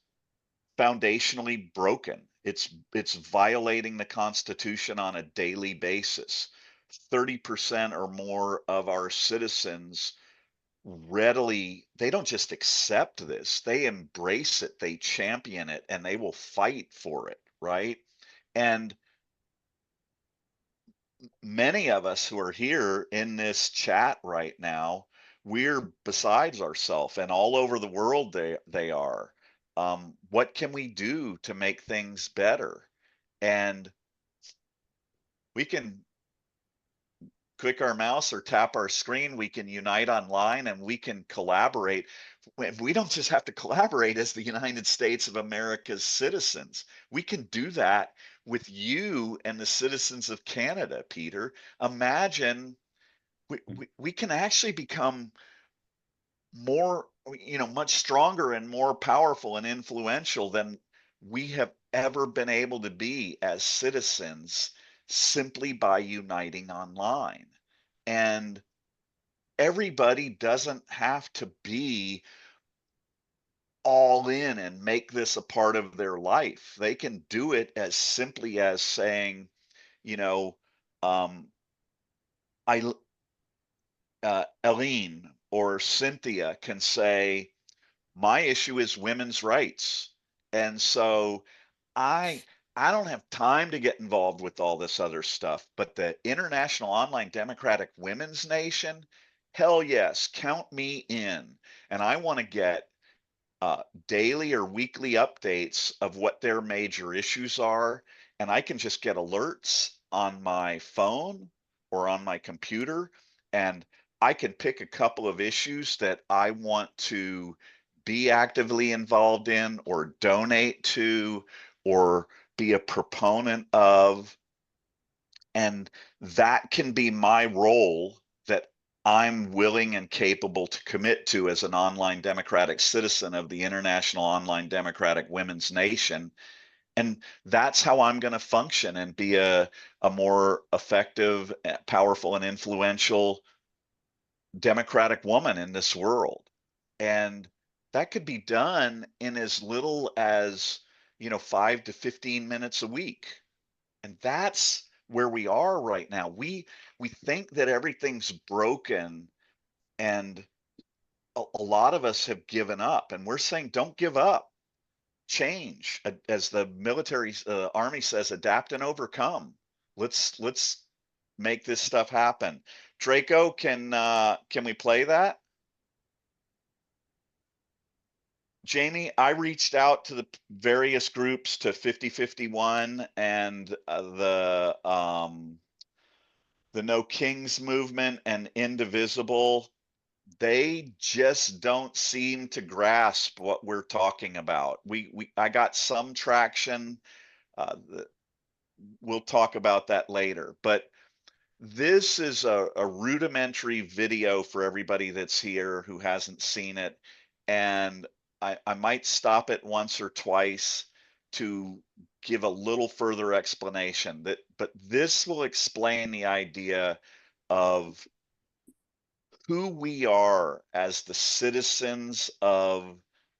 foundationally broken. It's violating the Constitution on a daily basis. 30% or more of our citizens readily, they don't just accept this, they embrace it, they champion it, and they will fight for it, right? And many of us who are here in this chat right now, we're besides ourselves, and all over the world they are. What can we do to make things better? And we can click our mouse or tap our screen, we can unite online and we can collaborate. We don't just have to collaborate as the United States of America's citizens. We can do that with you and the citizens of Canada, Peter. Imagine we can actually become more, much stronger and more powerful and influential than we have ever been able to be as citizens simply by uniting online. And everybody doesn't have to be all in and make this a part of their life. They can do it as simply as saying, um, Eileen or Cynthia can say, my issue is women's rights. And so I I don't have time to get involved with all this other stuff, but the International Online Democratic Women's Nation, hell yes, count me in. And I want to get daily or weekly updates of what their major issues are. And I can just get alerts on my phone or on my computer. And I can pick a couple of issues that I want to be actively involved in or donate to or be a proponent of. And that can be my role that I'm willing and capable to commit to as an online democratic citizen of the International Online Democratic Women's Nation. And that's how I'm going to function and be a more effective, powerful, and influential democratic woman in this world. And that could be done in as little as, 5 to 15 minutes a week. And that's where we are right now. We think that everything's broken, and a lot of us have given up, and we're saying don't give up. Change, as the military army says, adapt and overcome. Let's make this stuff happen. Draco, can we play that? Jamie, I reached out to the various groups, to 5051 and the No Kings movement and Indivisible. They just don't seem to grasp what we're talking about. I got some traction. We'll talk about that later, but this is a rudimentary video for everybody that's here who hasn't seen it. And I might stop it once or twice to give a little further explanation, but this will explain the idea of who we are as the citizens of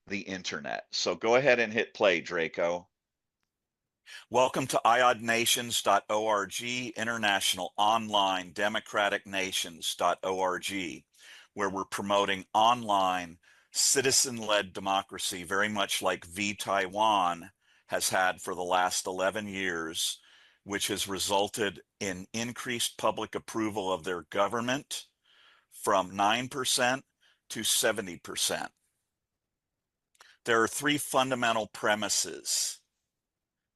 the internet. So go ahead and hit play, Draco. Welcome to iodnations.org, International Online Democratic Nations.org, where we're promoting online citizen-led democracy, very much like Taiwan has had for the last 11 years, which has resulted in increased public approval of their government from 9% to 70%. There are three fundamental premises.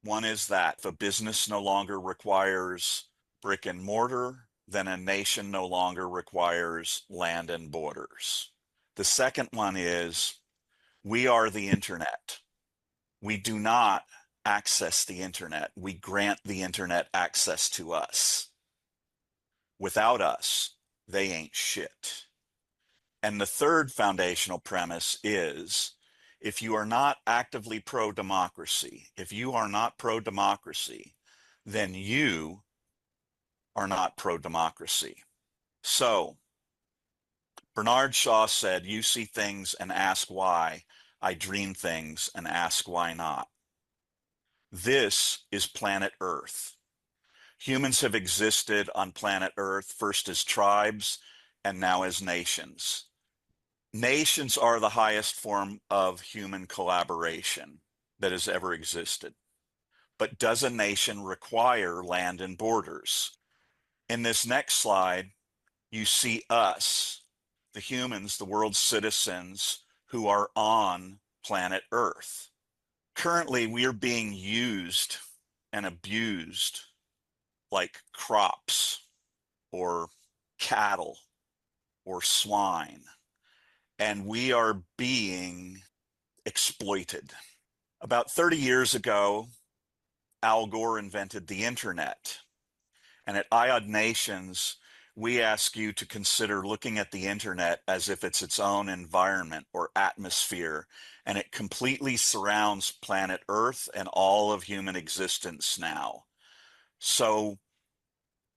One is that if a business no longer requires brick and mortar, then a nation no longer requires land and borders. The second one is we are the internet. We do not access the internet. We grant the internet access to us. Without us, they ain't shit. And the third foundational premise is if you are not actively pro-democracy, if you are not pro-democracy, then you are not pro-democracy. So Bernard Shaw said, you see things and ask why. I dream things and ask why not. This is planet Earth. Humans have existed on planet Earth first as tribes and now as nations. Nations are the highest form of human collaboration that has ever existed. But does a nation require land and borders? In this next slide, you see us, the humans, the world's citizens who are on planet Earth. Currently, we are being used and abused like crops or cattle or swine. And we are being exploited. About 30 years ago, Al Gore invented the internet. And at IOD Nations, we ask you to consider looking at the internet as if it's its own environment or atmosphere, and it completely surrounds planet Earth and all of human existence now. So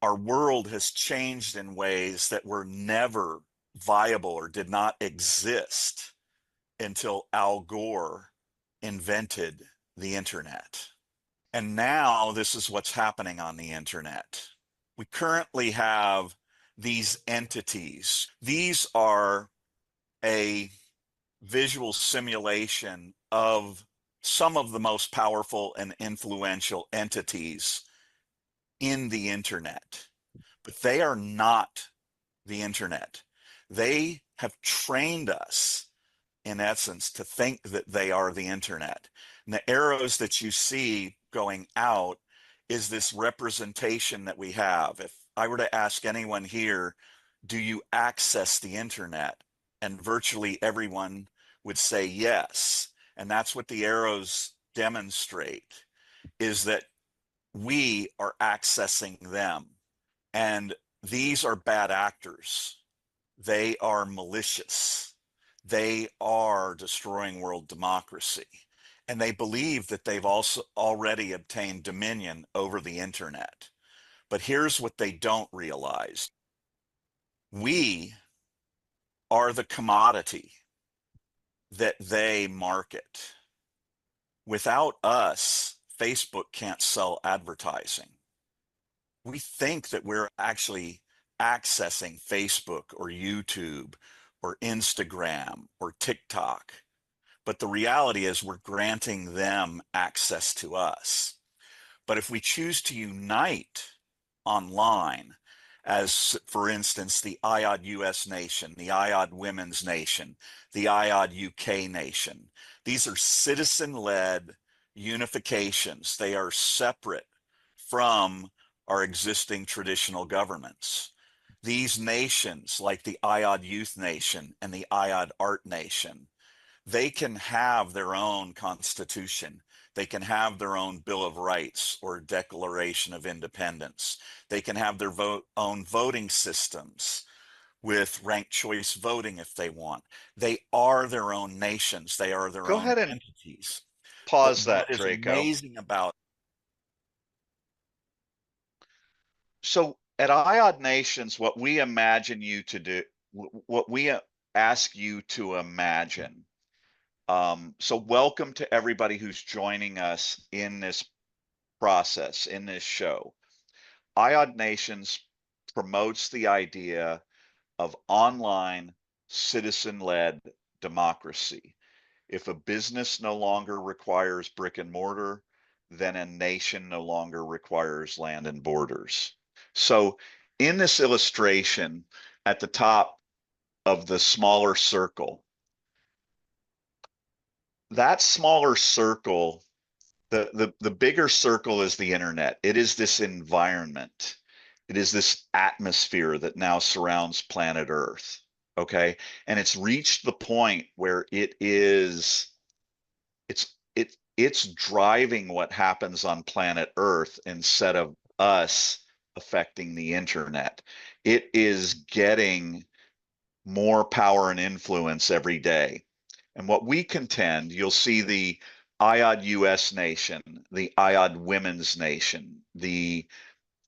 our world has changed in ways that were never viable or did not exist until Al Gore invented the internet. And now this is what's happening on the internet. We currently have these entities. These are a visual simulation of some of the most powerful and influential entities in the internet, but they are not the internet. They have trained us, in essence, to think that they are the internet. And the arrows that you see going out is this representation that we have. If I were to ask anyone here, do you access the internet? And virtually everyone would say yes. And that's what the arrows demonstrate, is that we are accessing them. And these are bad actors. They are malicious. They are destroying world democracy. And they believe that they've also already obtained dominion over the internet. But here's what they don't realize. We are the commodity that they market. Without us, Facebook can't sell advertising. We think that we're actually accessing Facebook or YouTube or Instagram or TikTok. But the reality is we're granting them access to us. But if we choose to unite online, as for instance, the IOD US Nation, the IOD Women's Nation, the IOD UK Nation, these are citizen-led unifications. They are separate from our existing traditional governments. These nations, like the IOD Youth Nation and the IOD Art Nation, they can have their own constitution. They can have their own Bill of Rights or Declaration of Independence. They can have their own voting systems with ranked choice voting if they want. They are their own nations. They are their Go own ahead and entities. Pause But that, what is Draco. amazing about So at IOD Nations, what we imagine you to do, what we ask you to imagine. So welcome to everybody who's joining us in this process, in this show. IOD Nations promotes the idea of online citizen-led democracy. If a business no longer requires brick and mortar, then a nation no longer requires land and borders. So in this illustration, at the top of the smaller circle, that smaller circle, the bigger circle is the internet. It is this environment. It is this atmosphere that now surrounds planet Earth. Okay. And it's reached the point where it's driving what happens on planet Earth instead of us affecting the internet. It is getting more power and influence every day. And what we contend, you'll see the IOD US Nation, the IOD Women's Nation, the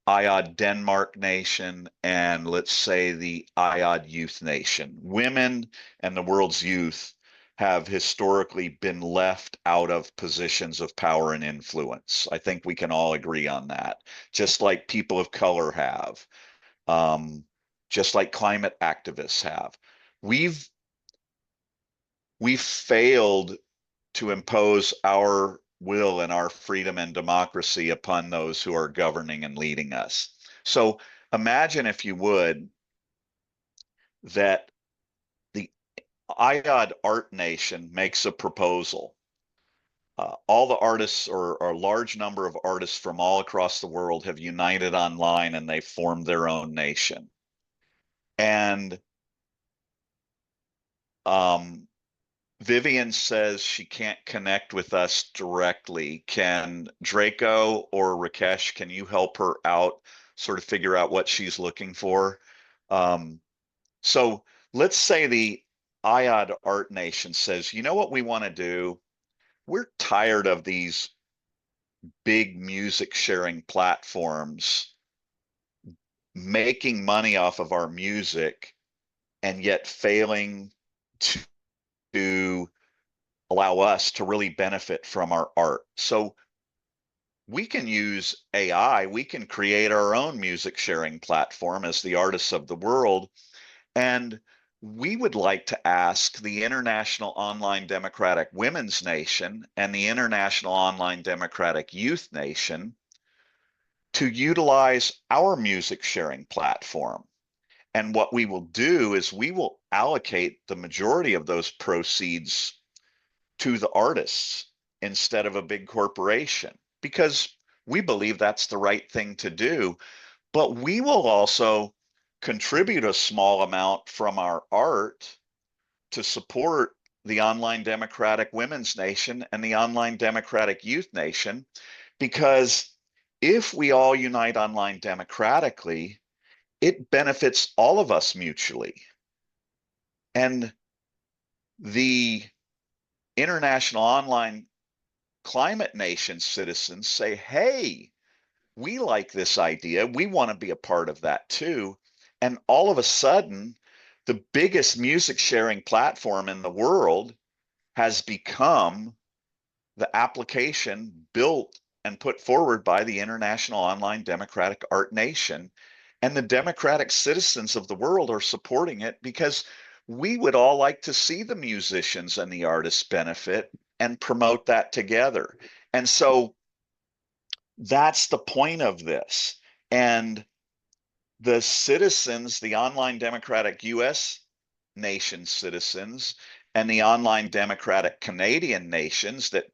IOD Denmark Nation, and let's say the IOD Youth Nation. Women and the world's youth have historically been left out of positions of power and influence. I think we can all agree on that, just like people of color have, just like climate activists have. We've failed to impose our will and our freedom and democracy upon those who are governing and leading us. So imagine, if you would, that the IOD Art Nation makes a proposal. All the artists, or a large number of artists from all across the world, have united online and they formed their own nation. And Vivian says she can't connect with us directly. Can Draco or Rakesh, can you help her out, sort of figure out what she's looking for? So let's say the IOD Art Nation says, you know what we want to do? We're tired of these big music sharing platforms making money off of our music and yet failing to allow us to really benefit from our art. So we can use AI, we can create our own music sharing platform as the artists of the world, and we would like to ask the International Online Democratic Women's Nation and the International Online Democratic Youth Nation to utilize our music sharing platform. And what we will do is we will allocate the majority of those proceeds to the artists instead of a big corporation, because we believe that's the right thing to do. But we will also contribute a small amount from our art to support the Online Democratic Women's Nation and the Online Democratic Youth Nation, because if we all unite online democratically, it benefits all of us mutually. And the International Online Climate Nation citizens say, hey, we like this idea. We want to be a part of that too. And all of a sudden, the biggest music sharing platform in the world has become the application built and put forward by the International Online Democratic Art Nation. And the democratic citizens of the world are supporting it because we would all like to see the musicians and the artists benefit and promote that together. And so that's the point of this. And the citizens, the Online Democratic US nation citizens, and the Online Democratic Canadian nations that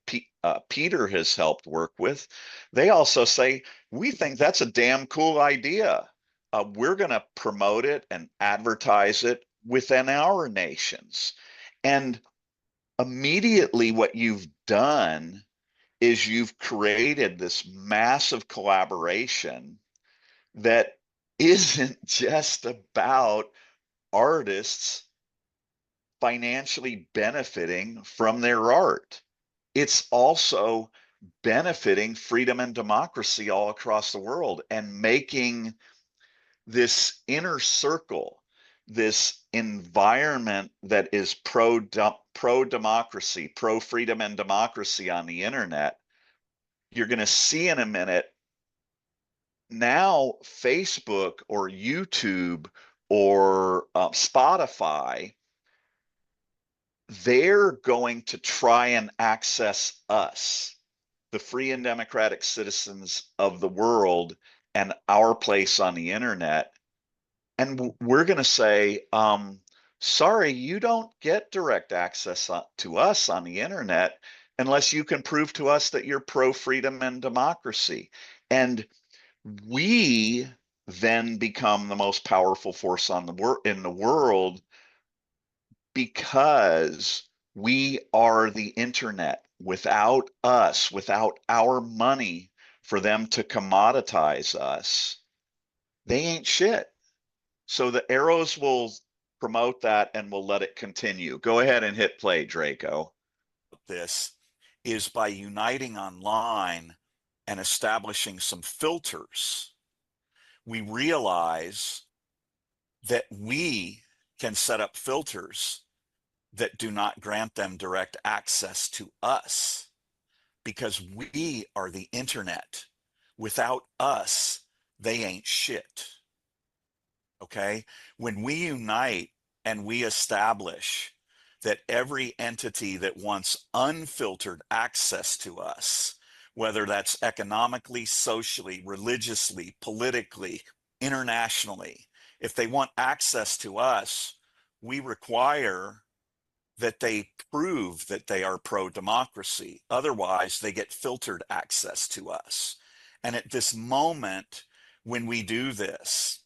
Peter has helped work with, they also say, we think that's a damn cool idea. We're going to promote it and advertise it within our nations. And immediately what you've done is you've created this massive collaboration that isn't just about artists financially benefiting from their art. It's also benefiting freedom and democracy all across the world and making this inner circle, this environment that is pro-democracy, pro-freedom and democracy on the internet. You're going to see in a minute now Facebook or YouTube or Spotify, they're going to try and access us, the free and democratic citizens of the world, and our place on the internet. And we're going to say, sorry, you don't get direct access to us on the internet unless you can prove to us that you're pro-freedom and democracy. And we then become the most powerful force on in the world, because we are the internet. Without us, without our money for them to commoditize us, they ain't shit. So the arrows will promote that and we'll let it continue. Go ahead and hit play, Draco. This is by uniting online and establishing some filters. We realize that we can set up filters that do not grant them direct access to us, because we are the internet. Without us, they ain't shit. Okay? When we unite and we establish that every entity that wants unfiltered access to us, whether that's economically, socially, religiously, politically, internationally, if they want access to us, we require that they prove that they are pro-democracy. Otherwise, they get filtered access to us. And at this moment, when we do this,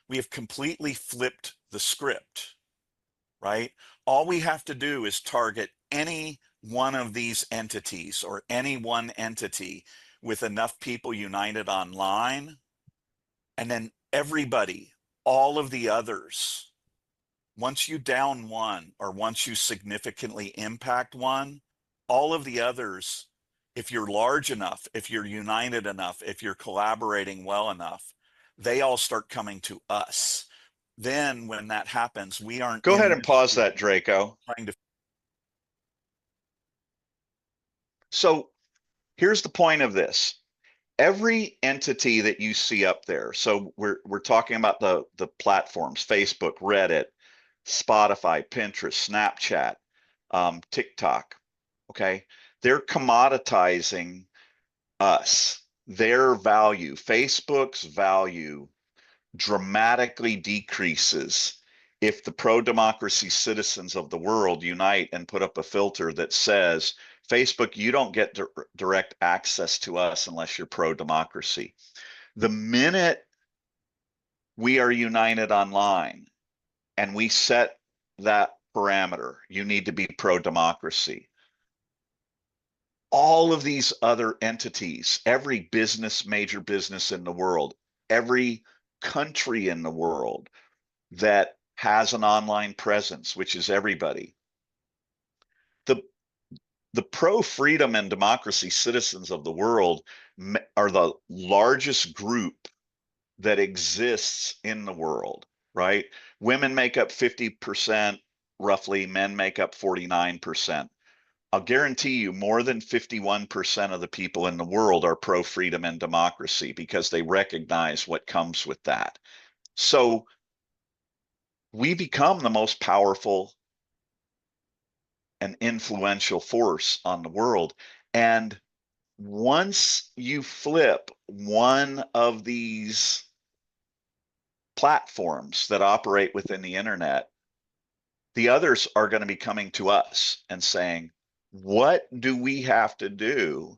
we have completely flipped the script, right? All we have to do is target any one of these entities or any one entity with enough people united online, and then everybody, all of the others, once you down one or once you significantly impact one, all of the others, if you're large enough, if you're united enough, if you're collaborating well enough, they all start coming to us. Then when that happens, we aren't— Go ahead and pause that, Draco. So here's the point of this. Every entity that you see up there, so we're talking about the platforms, Facebook, Reddit, Spotify, Pinterest, Snapchat, TikTok. Okay. They're commoditizing us, their value. Facebook's value dramatically decreases if the pro-democracy citizens of the world unite and put up a filter that says, Facebook, you don't get direct access to us unless you're pro-democracy. The minute we are united online and we set that parameter, you need to be pro-democracy, all of these other entities, every business, major business in the world, every country in the world that has an online presence, which is everybody, the pro-freedom and democracy citizens of the world are the largest group that exists in the world, right? Women make up 50%, roughly, men make up 49%. I'll guarantee you more than 51% of the people in the world are pro-freedom and democracy because they recognize what comes with that. So we become the most powerful and influential force on the world. And once you flip one of these platforms that operate within the internet, the others are going to be coming to us and saying, what do we have to do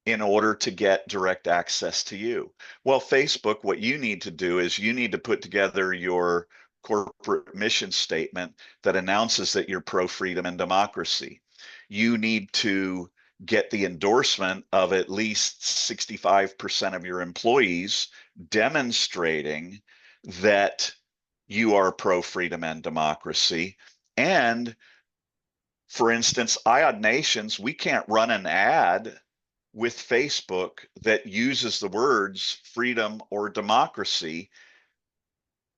in order to get direct access to you? Well, Facebook, what you need to do is you need to put together your corporate mission statement that announces that you're pro-freedom and democracy. You need to get the endorsement of at least 65% of your employees demonstrating that you are pro-freedom and democracy. And for instance, IOD Nations, we can't run an ad with Facebook that uses the words freedom or democracy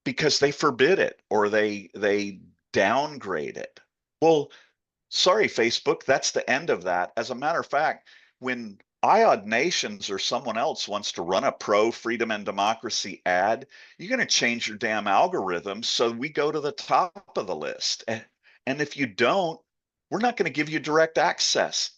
because they forbid it or they downgrade it. Well, sorry, Facebook, that's the end of that. As a matter of fact, when IOD Nations or someone else wants to run a pro-freedom and democracy ad, you're going to change your damn algorithm so we go to the top of the list. And if you don't, we're not going to give you direct access.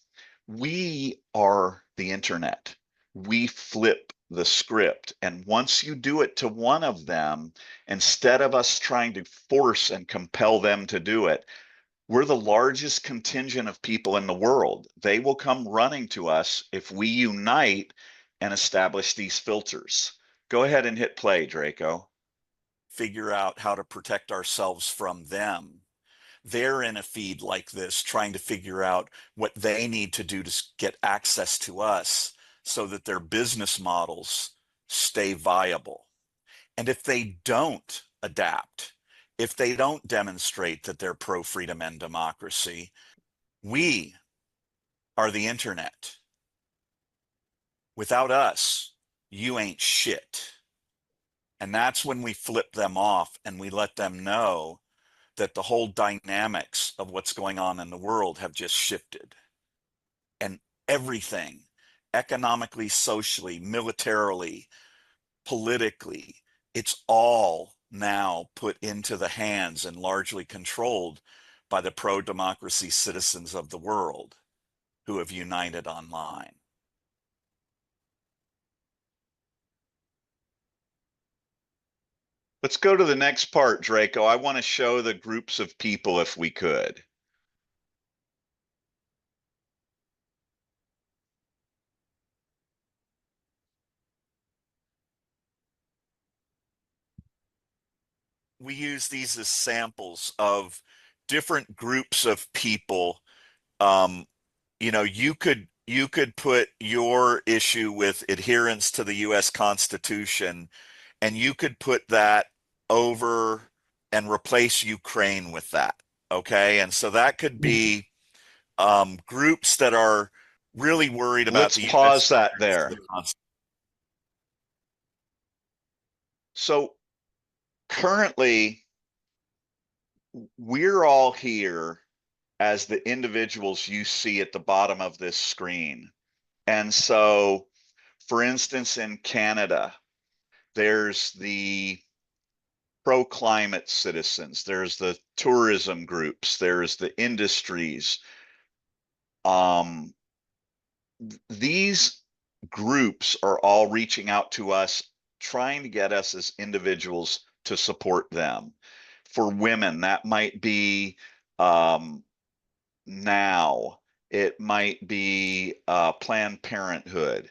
We are the internet. We flip the script. And once you do it to one of them, instead of us trying to force and compel them to do it, we're the largest contingent of people in the world. They will come running to us if we unite and establish these filters. Go ahead and hit play, Draco. Figure out how to protect ourselves from them. They're in a feed like this, trying to figure out what they need to do to get access to us so that their business models stay viable. And if they don't adapt, if they don't demonstrate that they're pro-freedom and democracy, we are the internet. Without us, you ain't shit. And that's when we flip them off and we let them know that the whole dynamics of what's going on in the world have just shifted. And everything, economically, socially, militarily, politically, it's all now put into the hands and largely controlled by the pro-democracy citizens of the world who have united online. Let's go to the next part, Draco. I want to show the groups of people if we could. We use these as samples of different groups of people. You know, you could put your issue with adherence to the US Constitution, and you could put that over and replace Ukraine with that. Okay. And so that could be groups that are really worried about the US. Let's pause that there. So currently, we're all here as the individuals you see at the bottom of this screen. And so, for instance, in Canada, there's the pro-climate citizens, there's the tourism groups, there's the industries. These groups are all reaching out to us, trying to get us as individuals to support them. For women, that might be Now, it might be Planned Parenthood.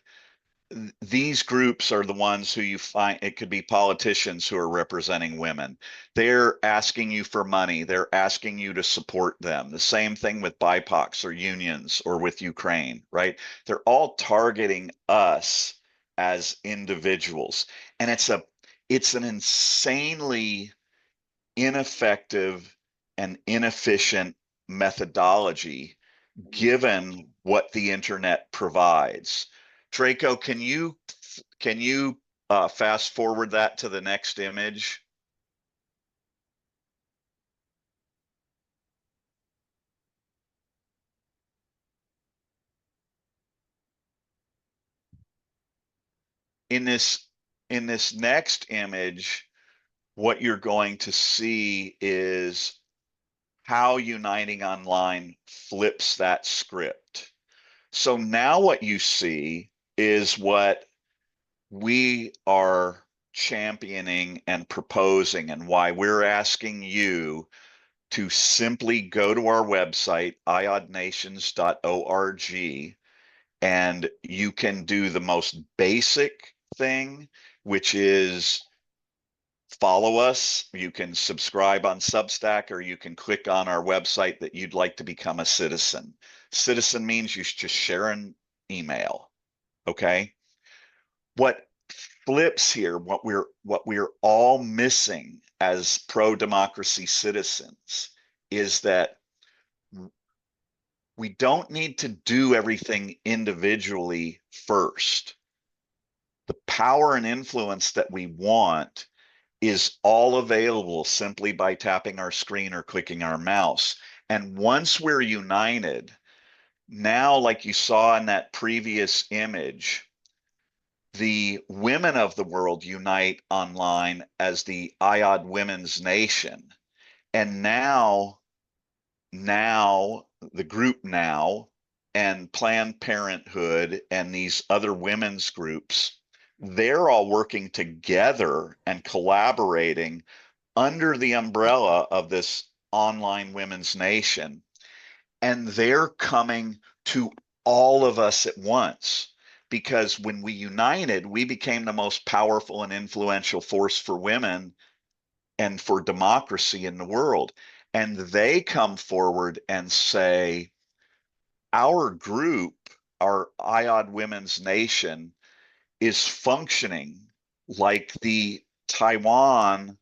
These groups are the ones who you find, it could be politicians who are representing women. They're asking you for money. They're asking you to support them. The same thing with BIPOCs or unions or with Ukraine, right? They're all targeting us as individuals. And it's an insanely ineffective and inefficient methodology given what the internet provides. Draco, can you fast forward that to the next image? In this next image, what you're going to see is how Uniting Online flips that script. So now what you see is what we are championing and proposing, and why we're asking you to simply go to our website, iodnations.org, and you can do the most basic thing, which is follow us. You can subscribe on Substack, or you can click on our website that you'd like to become a citizen. Citizen means you just share an email. Okay. What flips here, what we're all missing as pro-democracy citizens, is that we don't need to do everything individually first. The power and influence that we want is all available simply by tapping our screen or clicking our mouse. And once we're united, now, like you saw in that previous image, the women of the world unite online as the IOD Women's Nation. And now the group Now and Planned Parenthood and these other women's groups, they're all working together and collaborating under the umbrella of this online women's nation. And they're coming to all of us at once, because when we united, we became the most powerful and influential force for women and for democracy in the world. And they come forward and say, our group, our IOD Women's Nation, is functioning like the Taiwan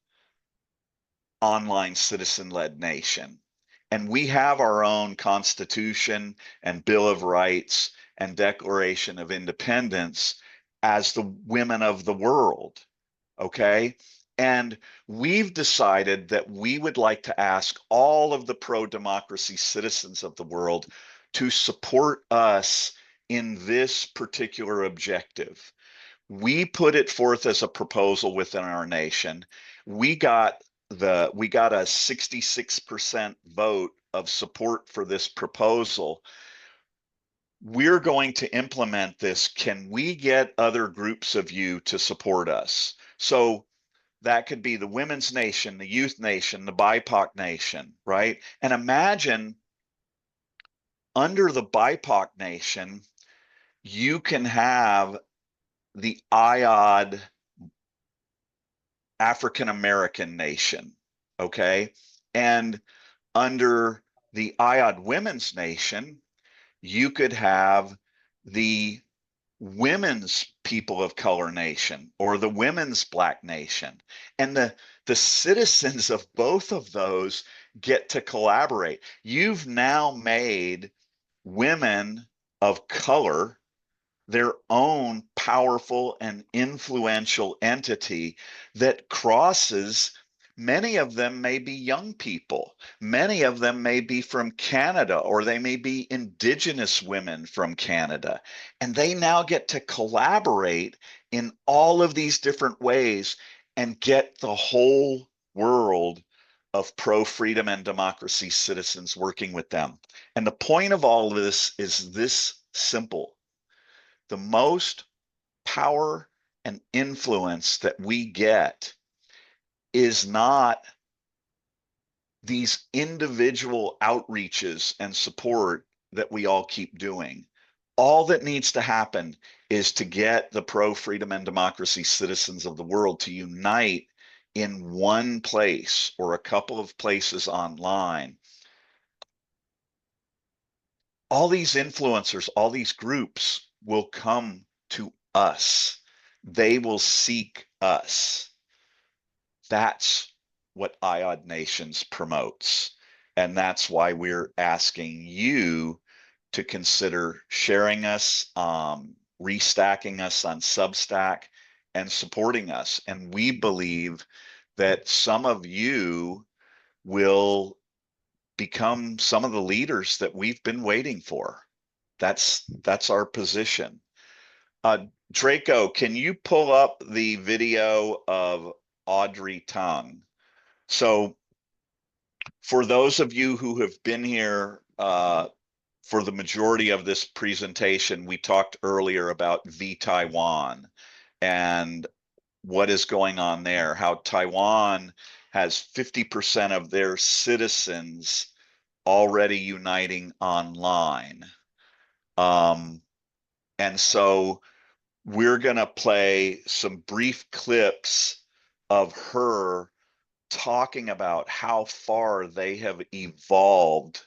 online citizen-led nation. And we have our own Constitution and Bill of Rights and Declaration of Independence as the women of the world, okay? And we've decided that we would like to ask all of the pro-democracy citizens of the world to support us in this particular objective. We put it forth as a proposal within our nation. We got a 66% vote of support for this proposal. We're going to implement this. Can we get other groups of you to support us? So that could be the Women's Nation, the Youth Nation, the BIPOC Nation, right? And imagine under the BIPOC Nation, you can have the IOD African American Nation, okay? And under the IOD Women's Nation, you could have the Women's People of Color Nation or the Women's Black Nation. And the citizens of both of those get to collaborate. You've now made women of color their own powerful and influential entity that crosses. Many of them may be young people. Many of them may be from Canada, or they may be Indigenous women from Canada. And they now get to collaborate in all of these different ways and get the whole world of pro-freedom and democracy citizens working with them. And the point of all of this is this simple. The most power and influence that we get is not these individual outreaches and support that we all keep doing. All that needs to happen is to get the pro-freedom and democracy citizens of the world to unite in one place or a couple of places online. All these influencers, all these groups will come to us. They will seek us. That's what IOD Nations promotes. And that's why we're asking you to consider sharing us, restacking us on Substack, and supporting us. And we believe that some of you will become some of the leaders that we've been waiting for. That's our position. Draco, can you pull up the video of Audrey Tang? So for those of you who have been here for the majority of this presentation, we talked earlier about VTaiwan and what is going on there, how Taiwan has 50% of their citizens already uniting online. And so we're going to play some brief clips of her talking about how far they have evolved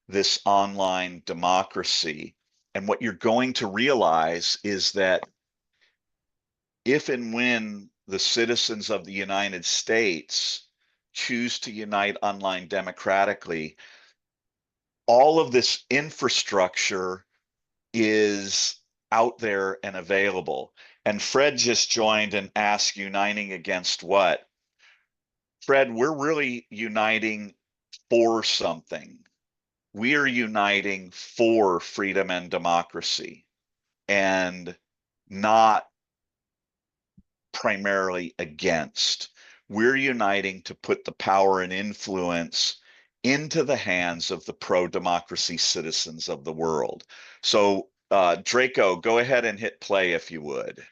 this online democracy. And what you're going to realize is that if and when the citizens of the United States choose to unite online democratically, all of this infrastructure is out there and available. And Fred just joined and asked, uniting against what? Fred, we're really uniting for something. We are uniting for freedom and democracy, and not primarily against. We're uniting to put the power and influence into the hands of the pro-democracy citizens of the world. So Draco, go ahead and hit play if you would.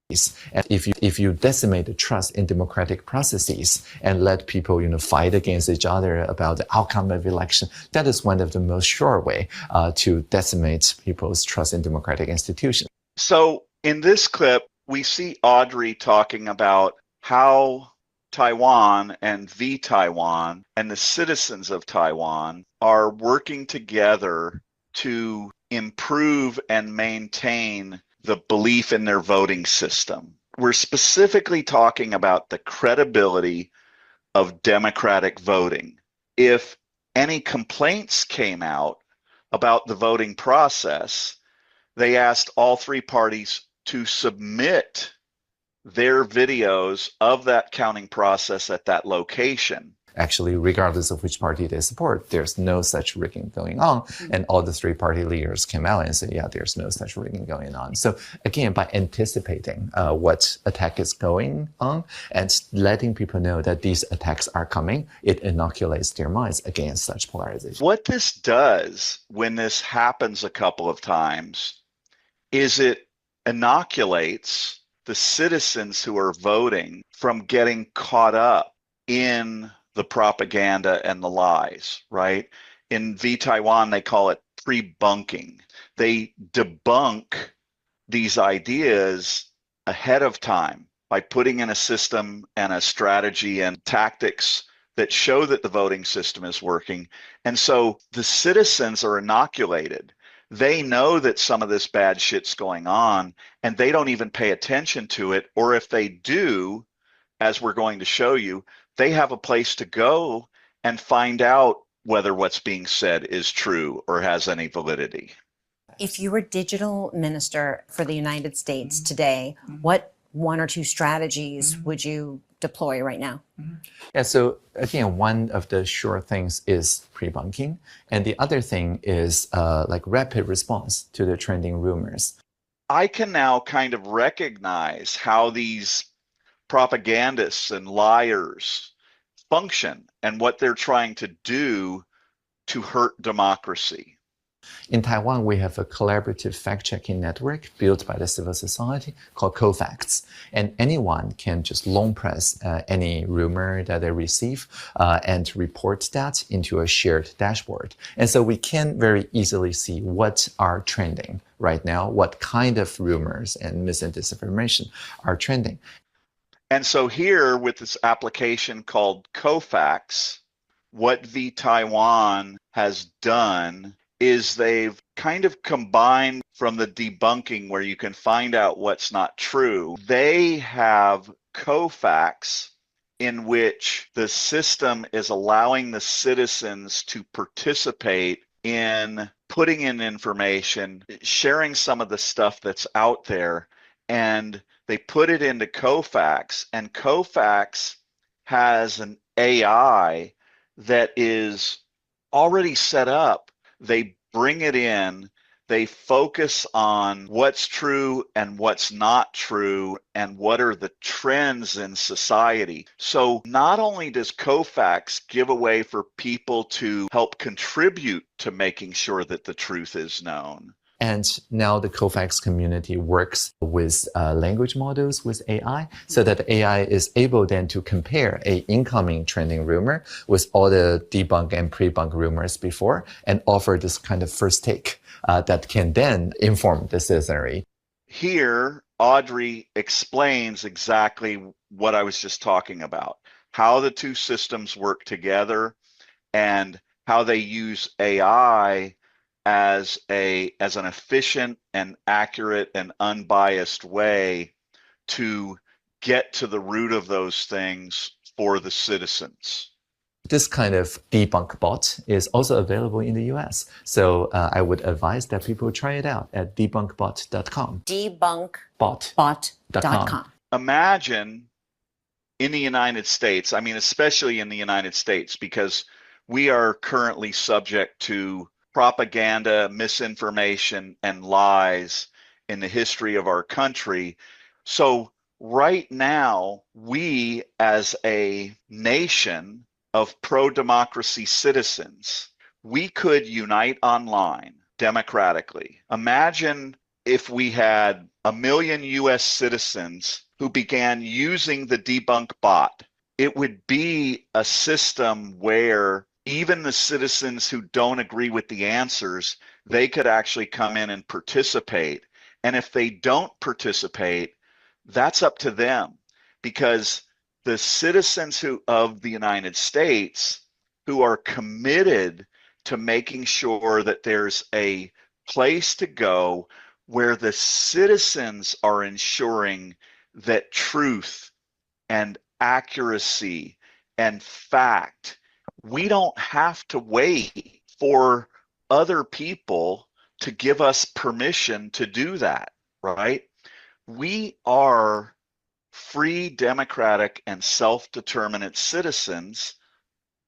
And if you decimate the trust in democratic processes and let people fight against each other about the outcome of election, that is one of the most sure way to decimate people's trust in democratic institutions. So in this clip, we see Audrey talking about how Taiwan and VTaiwan and the citizens of Taiwan are working together to improve and maintain the belief in their voting system. We're specifically talking about the credibility of democratic voting. If any complaints came out about the voting process, they asked all three parties to submit their videos of that counting process at that location. Actually, regardless of which party they support, there's no such rigging going on. And all the three party leaders came out and said, yeah, there's no such rigging going on. So again, by anticipating what attack is going on and letting people know that these attacks are coming, it inoculates their minds against such polarization. What this does when this happens a couple of times is it inoculates the citizens who are voting from getting caught up in the propaganda and the lies, right? In VTaiwan, they call it pre-bunking. They debunk these ideas ahead of time by putting in a system and a strategy and tactics that show that the voting system is working. And so the citizens are inoculated. They know that some of this bad shit's going on, and they don't even pay attention to it. Or if they do, as we're going to show you, they have a place to go and find out whether what's being said is true or has any validity. If you were digital minister for the United States today, what one or two strategies would you deploy right now? Yeah, so again, one of the sure things is pre-bunking, and the other thing is like rapid response to the trending rumors. I can now kind of recognize how these propagandists and liars function and what they're trying to do to hurt democracy. In Taiwan, we have a collaborative fact-checking network built by the civil society called CoFacts. And anyone can just long press any rumor that they receive and report that into a shared dashboard. And so we can very easily see what are trending right now, what kind of rumors and mis and disinformation are trending. And so here with this application called CoFacts, what vTaiwan has done is they've kind of combined from the debunking where you can find out what's not true. They have CoFacts in which the system is allowing the citizens to participate in putting in information, sharing some of the stuff that's out there, and they put it into CoFacts, and CoFacts has an AI that is already set up. They bring it in, they focus on what's true and what's not true and what are the trends in society. So not only does CoFacts give a way for people to help contribute to making sure that the truth is known. And now the CoFacts community works with language models with AI so that AI is able then to compare a incoming trending rumor with all the debunk and pre-bunk rumors before and offer this kind of first take that can then inform the citizenry. Here, Audrey explains exactly what I was just talking about, how the two systems work together and how they use AI as an efficient and accurate and unbiased way to get to the root of those things for the citizens. This kind of debunk bot is also available in the US. So I would advise that people try it out at debunkbot.com. Debunkbot.com. Imagine in the United States, I mean, especially in the United States, because we are currently subject to propaganda, misinformation, and lies in the history of our country. So right now, we as a nation of pro-democracy citizens, we could unite online democratically. Imagine if we had 1 million US citizens who began using the debunk bot. It would be a system where even the citizens who don't agree with the answers, they could actually come in and participate. And if they don't participate, that's up to them, because the citizens of the United States who are committed to making sure that there's a place to go where the citizens are ensuring that truth and accuracy and fact, we don't have to wait for other people to give us permission to do that, right? We are free, democratic, and self-determinate citizens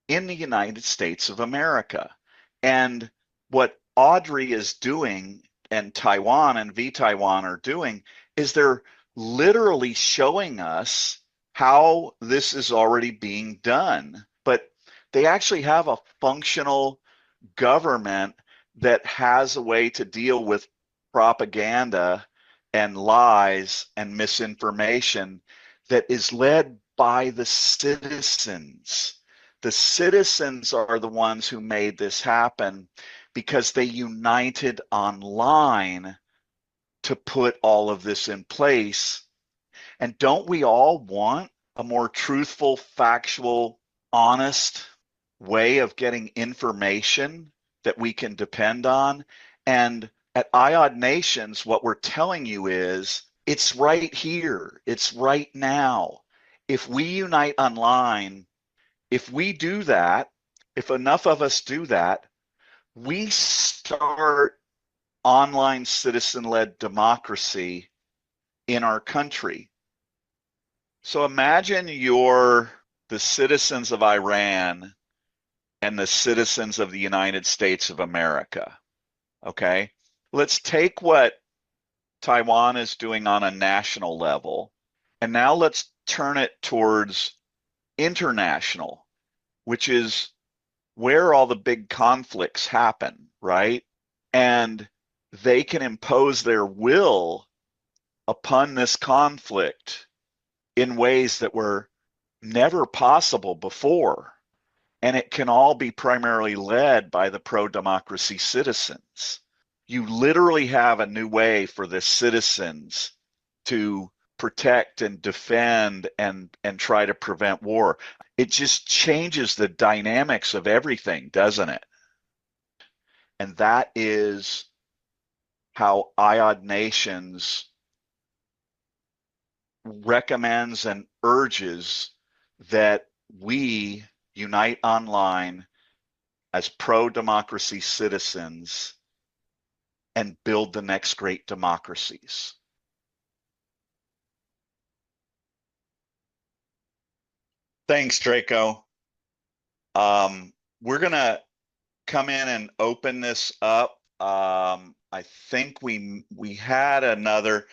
in the United States of America. And what Audrey is doing and Taiwan and vTaiwan are doing is they're literally showing us how this is already being done. But they actually have a functional government that has a way to deal with propaganda and lies and misinformation that is led by the citizens. The citizens are the ones who made this happen because they united online to put all of this in place. And don't we all want a more truthful, factual, honest way of getting information that we can depend on? And at IOD Nations, what we're telling you is it's right here. It's right now. If we unite online, if we do that, if enough of us do that, we start online citizen-led democracy in our country. So imagine you're the citizens of Iran and the citizens of the United States of America, okay? Let's take what Taiwan is doing on a national level And now let's turn it towards international, which is where all the big conflicts happen, right? And they can impose their will upon this conflict in ways that were never possible before. And it can all be primarily led by the pro-democracy citizens. You literally have a new way for the citizens to protect and defend and try to prevent war. It just changes the dynamics of everything, doesn't it? And that is how IOD Nations recommends and urges that we unite online as pro-democracy citizens and build the next great democracies. Thanks, Draco. We're going to come in and open this up. I think we had another,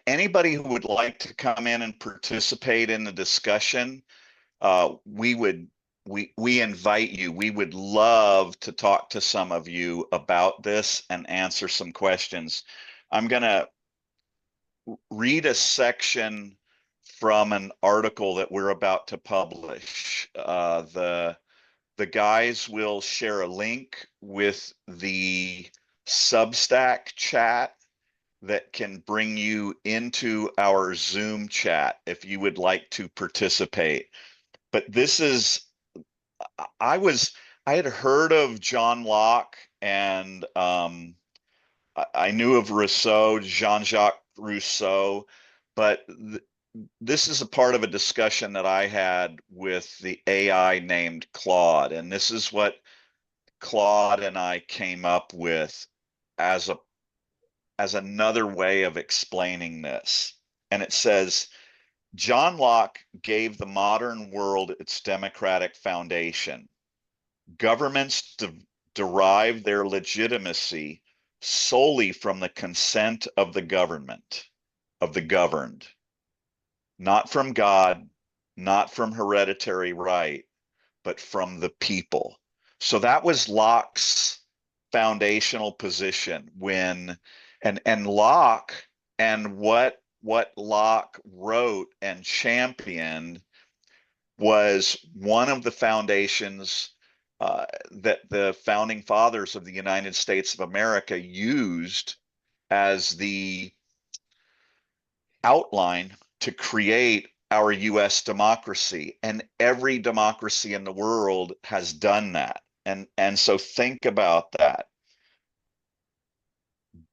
anybody who would like to come in and participate in the discussion, we invite you. We would love to talk to some of you about this and answer some questions. I'm going to read a section from an article that we're about to publish. The guys will share a link with the Substack chat that can bring you into our Zoom chat if you would like to participate. But this is, I had heard of John Locke, and I knew of Rousseau, Jean-Jacques Rousseau, but this is a part of a discussion that I had with the AI named Claude, and this is what Claude and I came up with as another way of explaining this. And it says, John Locke gave the modern world its democratic foundation. Governments derive their legitimacy solely from the consent of the government, of the governed. Not from God, not from hereditary right, but from the people. So that was Locke's foundational position when, and Locke, and what Locke wrote and championed was one of the foundations that the founding fathers of the United States of America used as the outline to create our US democracy, and every democracy in the world has done that. And so think about that.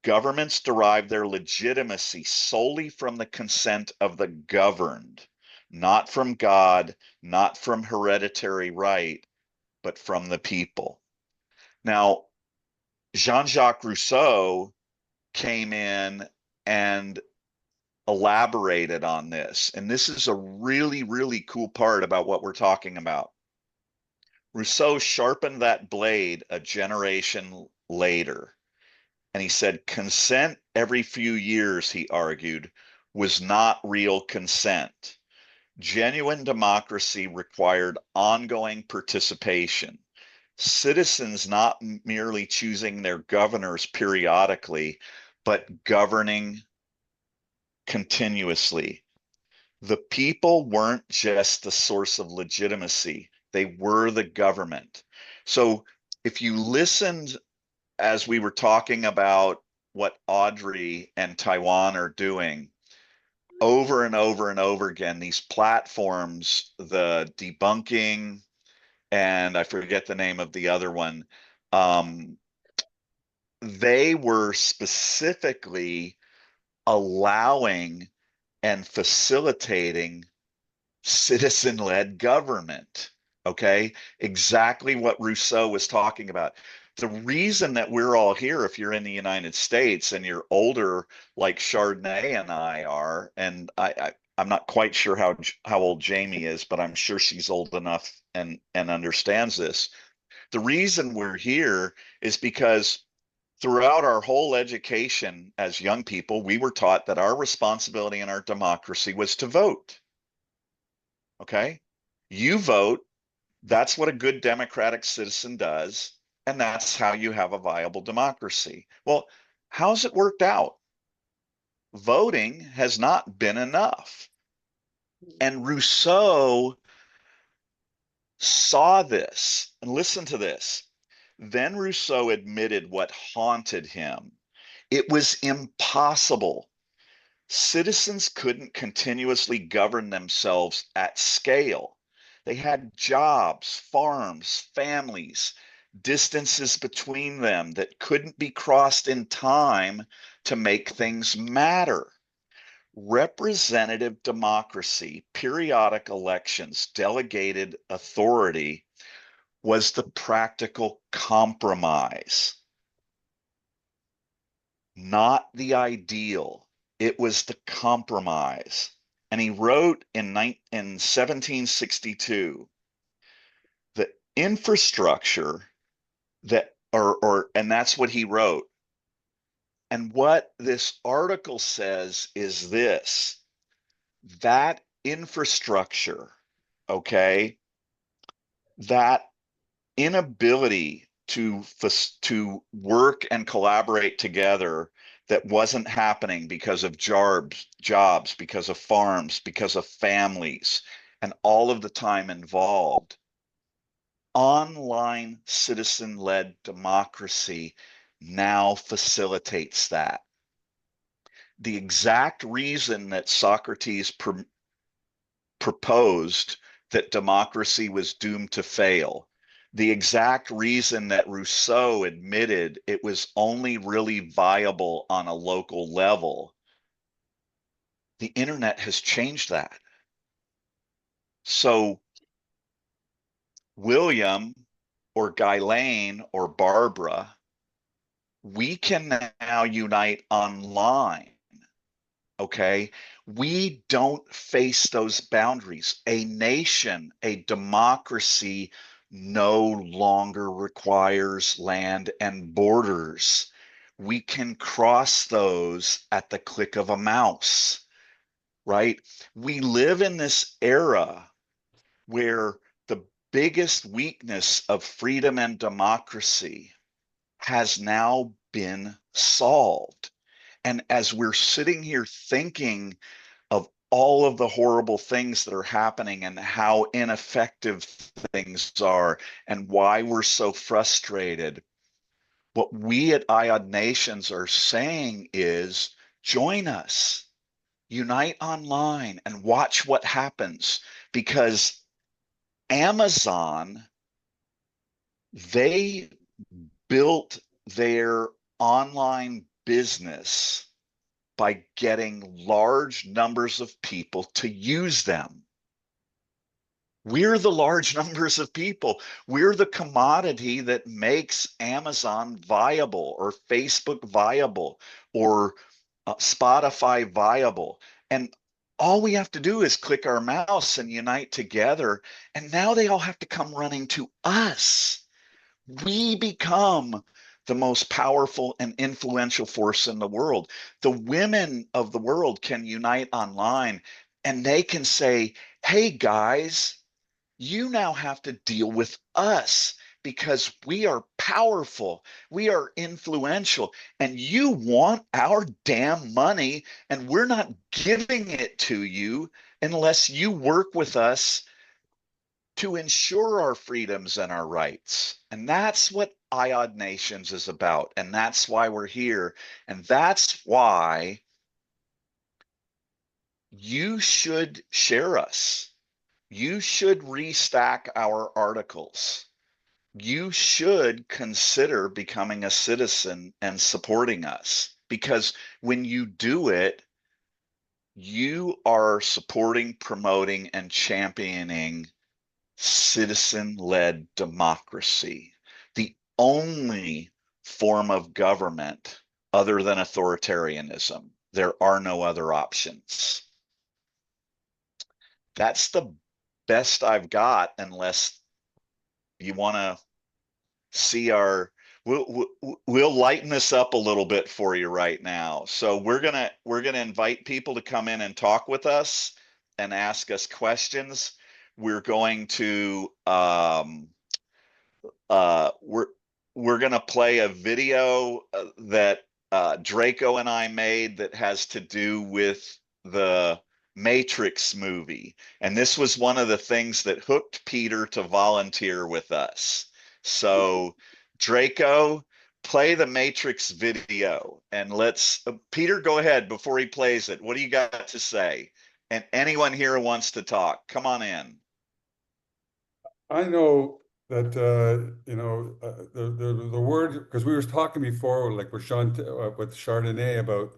Governments derive their legitimacy solely from the consent of the governed, not from God, not from hereditary right, but from the people. Now, Jean-Jacques Rousseau came in and elaborated on this. And this is a really, really cool part about what we're talking about. Rousseau sharpened that blade a generation later. And he said, consent every few years, he argued, was not real consent. Genuine democracy required ongoing participation. Citizens not merely choosing their governors periodically, but governing continuously. The people weren't just the source of legitimacy, they were the government. So if you listened as we were talking about what Audrey and Taiwan are doing, over and over and over again, these platforms, the debunking, and I forget the name of the other one, they were specifically allowing and facilitating citizen-led government. Okay, exactly what Rousseau was talking about. The reason that we're all here, if you're in the United States and you're older, like Chardonnay and I are, and I'm not quite sure how old Jamie is, but I'm sure she's old enough and understands this. The reason we're here is because throughout our whole education as young people, we were taught that our responsibility in our democracy was to vote. Okay? You vote, that's what a good democratic citizen does, and that's how you have a viable democracy. Well, how's it worked out? Voting has not been enough. And Rousseau saw this, and listen to this. Then Rousseau admitted what haunted him. It was impossible. Citizens couldn't continuously govern themselves at scale. They had jobs, farms, families, distances between them that couldn't be crossed in time to make things matter. Representative democracy, periodic elections, delegated authority was the practical compromise, not the ideal. It was the compromise. And he wrote in 1762, the infrastructure that, and that's what he wrote. And what this article says is this, that infrastructure, okay, that inability to work and collaborate together that wasn't happening because of jobs, because of farms, because of families, and all of the time involved. Online citizen-led democracy now facilitates that. The exact reason that Socrates proposed that democracy was doomed to fail, the exact reason that Rousseau admitted it was only really viable on a local level, the internet has changed that. So William or Ghislaine or Barbara, we can now unite online. Okay, we don't face those boundaries. A nation, a democracy no longer requires land and borders. We can cross those at the click of a mouse, right? We live in this era where the biggest weakness of freedom and democracy has now been solved. And as we're sitting here thinking of all of the horrible things that are happening and how ineffective things are and why we're so frustrated, what we at IOD Nations are saying is join us, unite online and watch what happens, because Amazon, they built their online business by getting large numbers of people to use them. We're the large numbers of people. We're the commodity that makes Amazon viable, or Facebook viable, or Spotify viable. And all we have to do is click our mouse and unite together. And now they all have to come running to us. We become the most powerful and influential force in the world. The women of the world can unite online and they can say, hey guys, you now have to deal with us because we are powerful, we are influential, and you want our damn money, and we're not giving it to you unless you work with us to ensure our freedoms and our rights. And that's what IOD Nations is about. And that's why we're here. And that's why you should share us. You should restack our articles. You should consider becoming a citizen and supporting us. Because when you do it, you are supporting, promoting, and championing citizen-led democracy, the only form of government other than authoritarianism. There are no other options. That's the best I've got, unless you want to see our we'll lighten this up a little bit for you right now. So we're gonna invite people to come in and talk with us and ask us questions. We're going to we're gonna play a video that Draco and I made that has to do with the Matrix movie. And this was one of the things that hooked Peter to volunteer with us. So Draco, play the Matrix video and let's, Peter, go ahead before he plays it. What do you got to say? And anyone here who wants to talk, come on in. I know that the word, because we were talking before, like with with Chardonnay about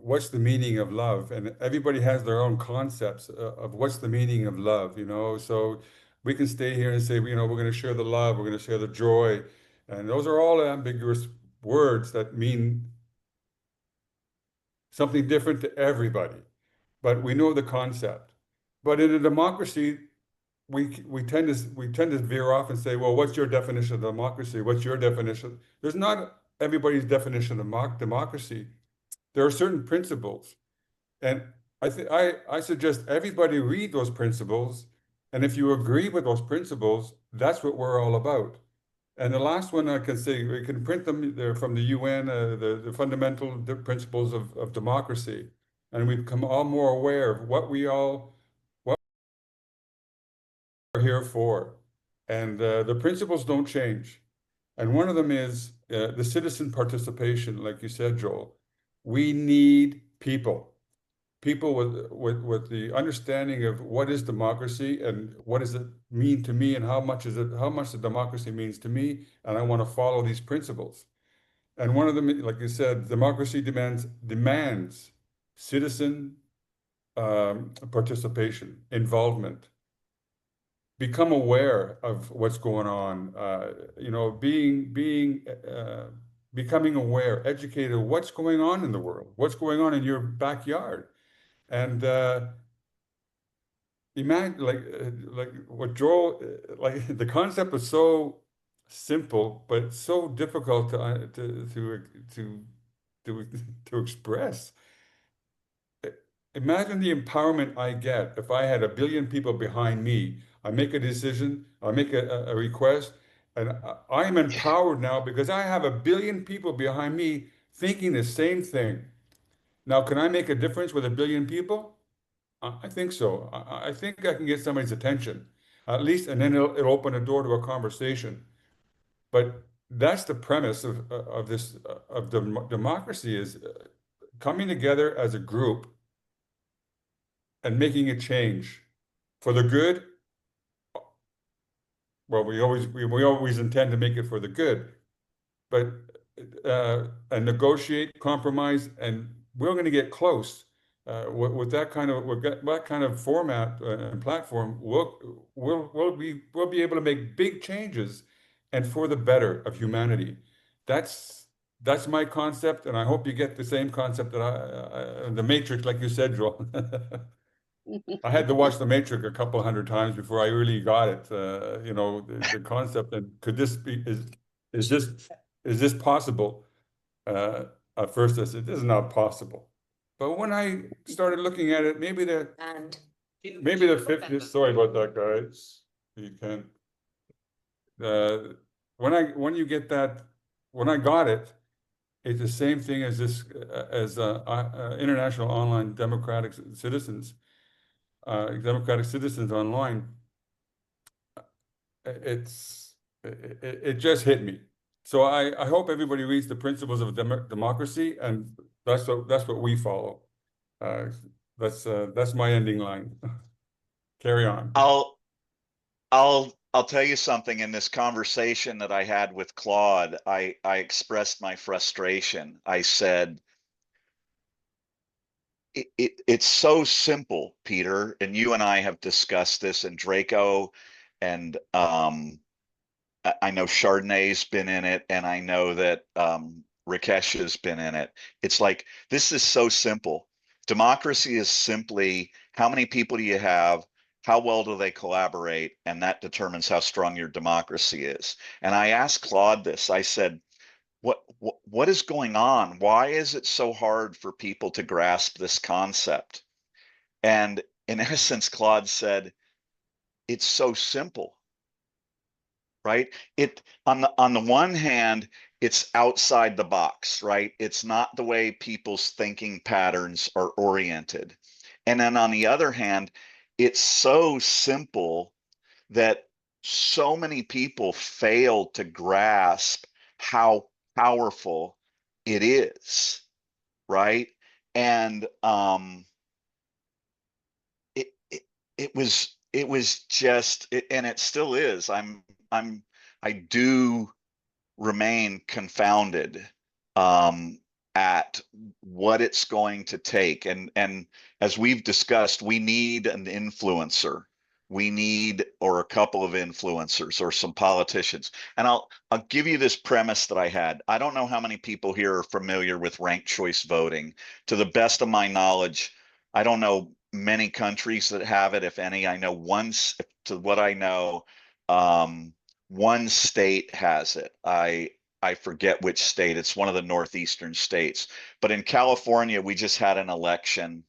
what's the meaning of love, and everybody has their own concepts of what's the meaning of love. So we can stay here and say, we're going to share the love, we're going to share the joy, and those are all ambiguous words that mean something different to everybody, but we know the concept. But in a democracy, we tend to veer off and say, well, what's your definition of democracy? What's your definition? There's not everybody's definition of democracy. There are certain principles, and I suggest everybody read those principles, and if you agree with those principles, that's what we're all about. And the last one I can say, we can print them. They're from the UN, the fundamental principles of democracy, and we become all more aware of what we're here for. And the principles don't change. And one of them is the citizen participation, like you said, Joel. We need people with the understanding of what is democracy and what does it mean to me and how much the democracy means to me, and I want to follow these principles. And one of them, like you said, democracy demands citizen participation, involvement. Become aware of what's going on, becoming aware, educated of what's going on in the world, what's going on in your backyard. And imagine, like what Joel, like the concept was so simple, but it's so difficult to express. Imagine the empowerment I get if I had 1 billion people behind me. I make a decision, I make a request, and I'm empowered now because I have 1 billion people behind me thinking the same thing. Now, can I make a difference with 1 billion people? I think so. I think I can get somebody's attention, at least, and then it'll open a door to a conversation. But that's the premise of democracy, is coming together as a group and making a change for the good. Well, we always intend to make it for the good, but and negotiate, compromise, and we're going to get close with that kind of format and platform. We'll be able to make big changes, and for the better of humanity. That's my concept, and I hope you get the same concept that the Matrix, like you said, Joel. I had to watch The Matrix a couple 100 times before I really got it. The concept, and could this be, is this possible? At first I said, this is not possible. But when I started looking at it, maybe the 50th, sorry about that, guys. You can, when you get that, when I got it, it's the same thing as this, International Online Democratic Citizens. Democratic Citizens Online, it just hit me. So I hope everybody reads the principles of democracy, and that's what we follow. That's my ending line. Carry on. I'll tell you something. In this conversation that I had with Claude, I expressed my frustration. I said, it's so simple, Peter, and you and I have discussed this, and Draco, and I know Chardonnay's been in it, and I know that Rakesh has been in it. It's like, this is so simple. Democracy is simply how many people do you have, how well do they collaborate, and that determines how strong your democracy is. And I asked Claude this. I said, what is going on? Why is it so hard for people to grasp this concept? And in essence, Claude said, it's so simple, right? It on the one hand, it's outside the box, right? It's not the way people's thinking patterns are oriented. And then on the other hand, it's so simple that so many people fail to grasp how powerful it is, right? And it was just, and it still is. I do remain confounded at what it's going to take. And as we've discussed, we need an influencer. We need, or a couple of influencers or some politicians. And I'll give you this premise that I had. I don't know how many people here are familiar with ranked choice voting. To the best of my knowledge, I don't know many countries that have it, if any. I know once, to what I know, one state has it. I forget which state. It's one of the northeastern states. But in California, we just had an election,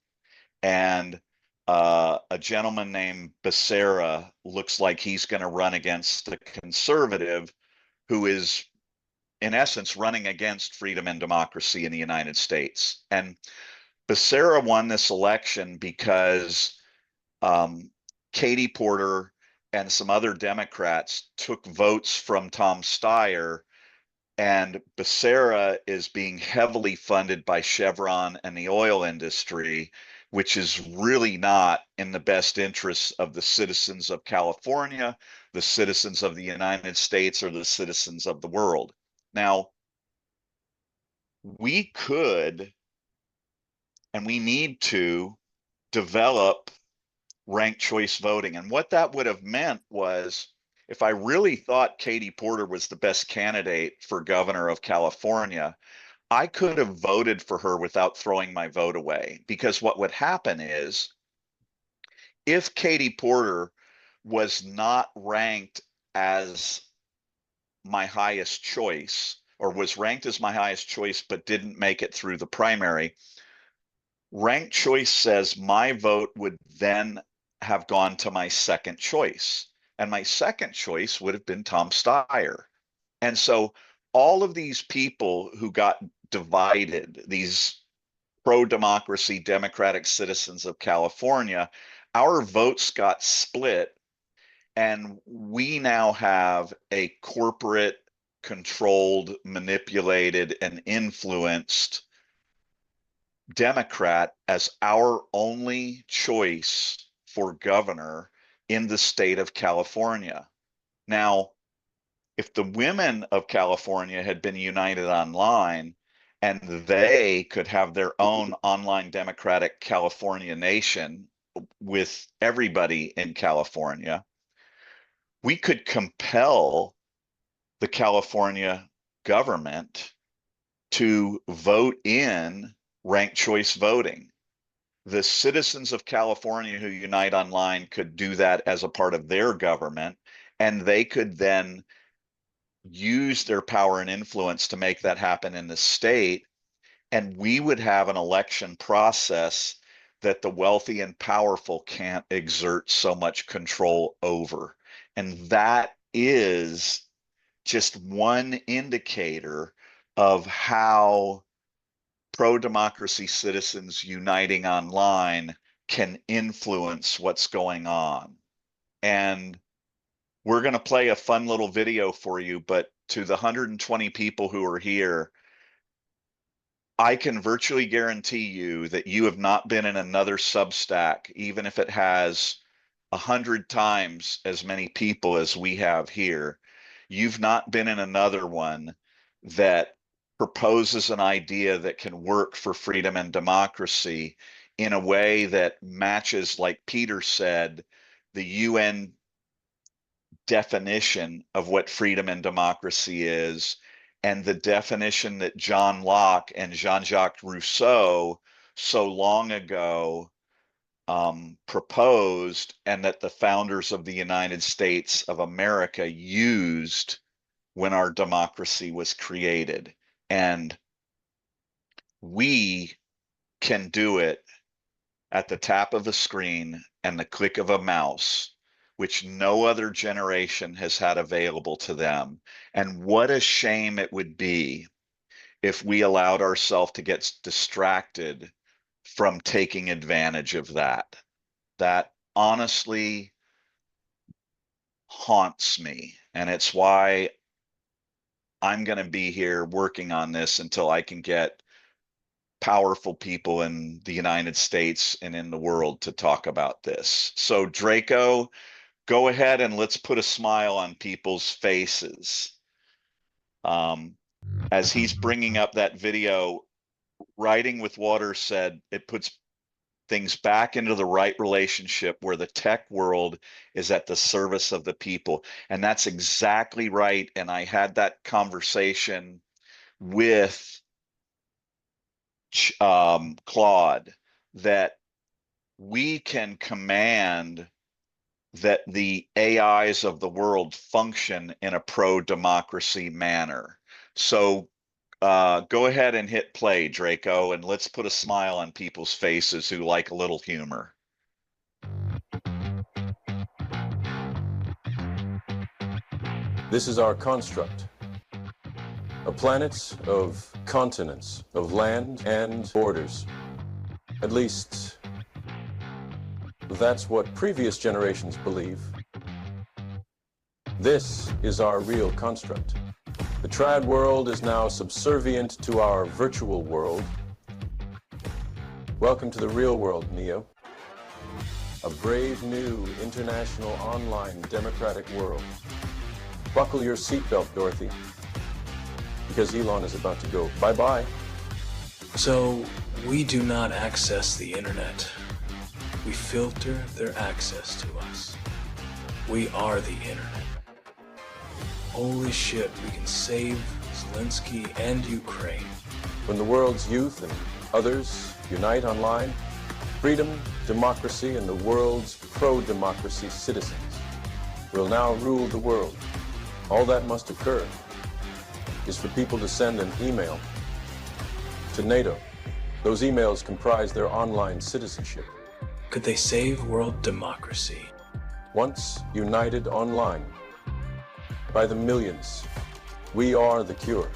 and a gentleman named Becerra looks like he's going to run against a conservative who is, in essence, running against freedom and democracy in the United States. And Becerra won this election because Katie Porter and some other Democrats took votes from Tom Steyer, and Becerra is being heavily funded by Chevron and the oil industry, which is really not in the best interests of the citizens of California, the citizens of the United States, or the citizens of the world. Now, we could, and we need to, develop ranked choice voting. And what that would have meant was, if I really thought Katie Porter was the best candidate for governor of California, I could have voted for her without throwing my vote away. Because what would happen is, if Katie Porter was not ranked as my highest choice, or was ranked as my highest choice but didn't make it through the primary, ranked choice says my vote would then have gone to my second choice. And my second choice would have been Tom Steyer. And so all of these people who got divided, these pro-democracy Democratic citizens of California, our votes got split. And we now have a corporate controlled, manipulated, and influenced Democrat as our only choice for governor in the state of California. Now, if the women of California had been united online and they could have their own online Democratic California nation with everybody in California, we could compel the California government to vote in ranked choice voting. The citizens of California who unite online could do that as a part of their government, and they could then use their power and influence to make that happen in the state. And we would have an election process that the wealthy and powerful can't exert so much control over. And that is just one indicator of how pro-democracy citizens uniting online can influence what's going on. And we're going to play a fun little video for you, but to the 120 people who are here, I can virtually guarantee you that you have not been in another Substack, even if it has 100 times as many people as we have here. You've not been in another one that proposes an idea that can work for freedom and democracy in a way that matches, like Peter said, the UN definition of what freedom and democracy is, and the definition that John Locke and Jean-Jacques Rousseau so long ago proposed, and that the founders of the United States of America used when our democracy was created. And we can do it at the tap of a screen and the click of a mouse, which no other generation has had available to them. And what a shame it would be if we allowed ourselves to get distracted from taking advantage of that. That honestly haunts me. And it's why I'm going to be here working on this until I can get powerful people in the United States and in the world to talk about this. So Draco, go ahead and let's put a smile on people's faces. As he's bringing up that video, Writing with Water said it puts things back into the right relationship where the tech world is at the service of the people. And that's exactly right. And I had that conversation with Claude, that we can command that the AIs of the world function in a pro-democracy manner. So go ahead and hit play, Draco, and let's put a smile on people's faces who like a little humor. This is our construct. A planet of continents, of land and borders. At least, that's what previous generations believe. This is our real construct. The trad world is now subservient to our virtual world. Welcome to the real world, Neo. A brave new international online democratic world. Buckle your seatbelt, Dorothy, because Elon is about to go bye-bye. So, we do not access the internet. We filter their access to us. We are the internet. Holy shit, we can save Zelensky and Ukraine. When the world's youth and others unite online, freedom, democracy, and the world's pro-democracy citizens will now rule the world. All that must occur is for people to send an email to NATO. Those emails comprise their online citizenship. Could they save world democracy? Once united online, by the millions, we are the cure.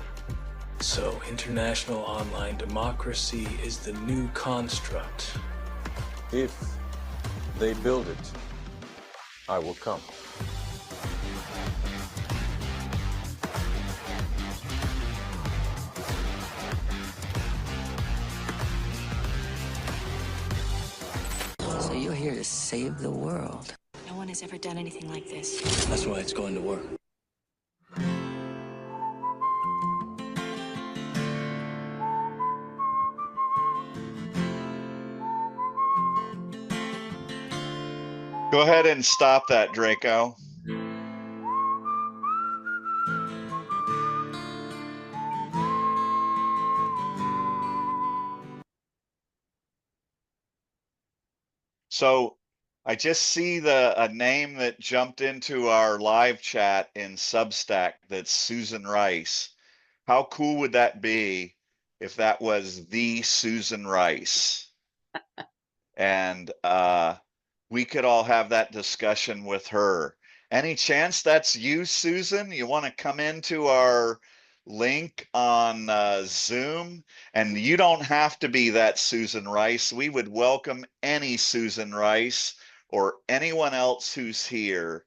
So international online democracy is the new construct. If they build it, I will come. So you're here to save the world. No one has ever done anything like this. That's why it's going to work. Go ahead and stop that, Draco. So I just see a name that jumped into our live chat in Substack. That's Susan Rice. How cool would that be if that was the Susan Rice? And we could all have that discussion with her. Any chance that's you, Susan? You want to come into our link on Zoom? And you don't have to be that Susan Rice. We would welcome any Susan Rice or anyone else who's here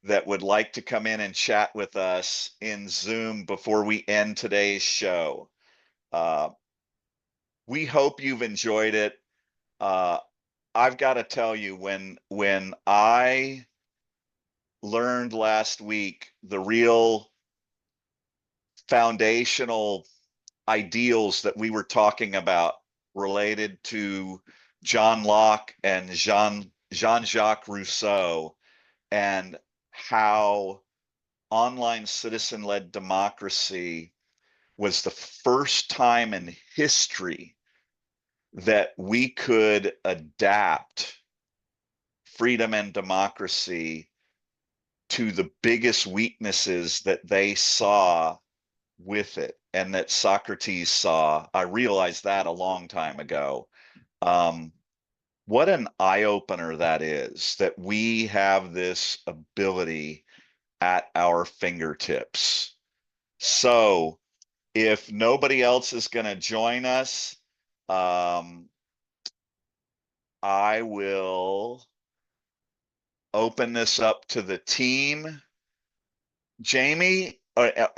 that would like to come in and chat with us in Zoom before we end today's show. We hope you've enjoyed it. I've got to tell you, when I learned last week the real foundational ideals that we were talking about related to John Locke and Jean-Jacques Rousseau, and how online citizen-led democracy was the first time in history that we could adapt freedom and democracy to the biggest weaknesses that they saw with it, and that Socrates saw. I realized that a long time ago. What an eye-opener that is, that we have this ability at our fingertips. So if nobody else is going to join us, I will open this up to the team. Jamie,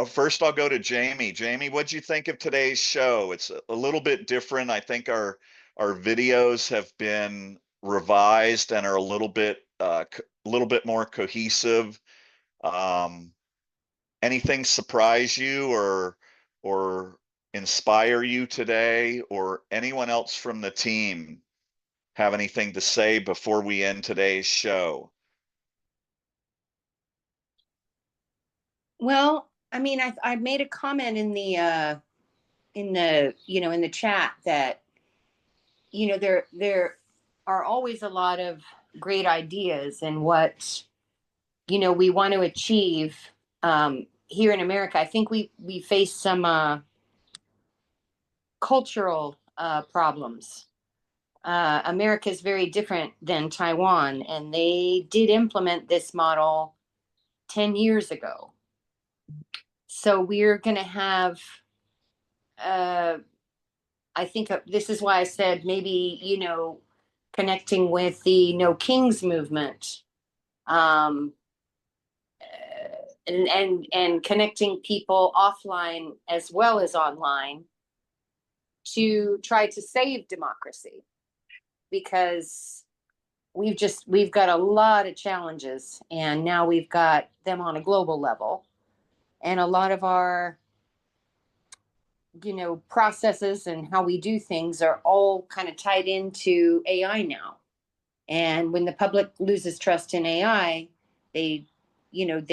first I'll go to Jamie. Jamie, what'd you think of today's show? It's a little bit different. I think our videos have been revised and are a little bit more cohesive. Anything surprise you or inspire you today, or anyone else from the team have anything to say before we end today's show? Well, I mean, I made a comment in the in the chat that, there are always a lot of great ideas and what, we want to achieve here in America. I think we face some cultural problems. America is very different than Taiwan, and they did implement this model 10 years ago. So we're going to have, I think this is why I said maybe, connecting with the No Kings movement, and connecting people offline as well as online to try to save democracy, because we've got a lot of challenges, and now we've got them on a global level, and a lot of our processes and how we do things are all kind of tied into AI now. And when the public loses trust in AI, they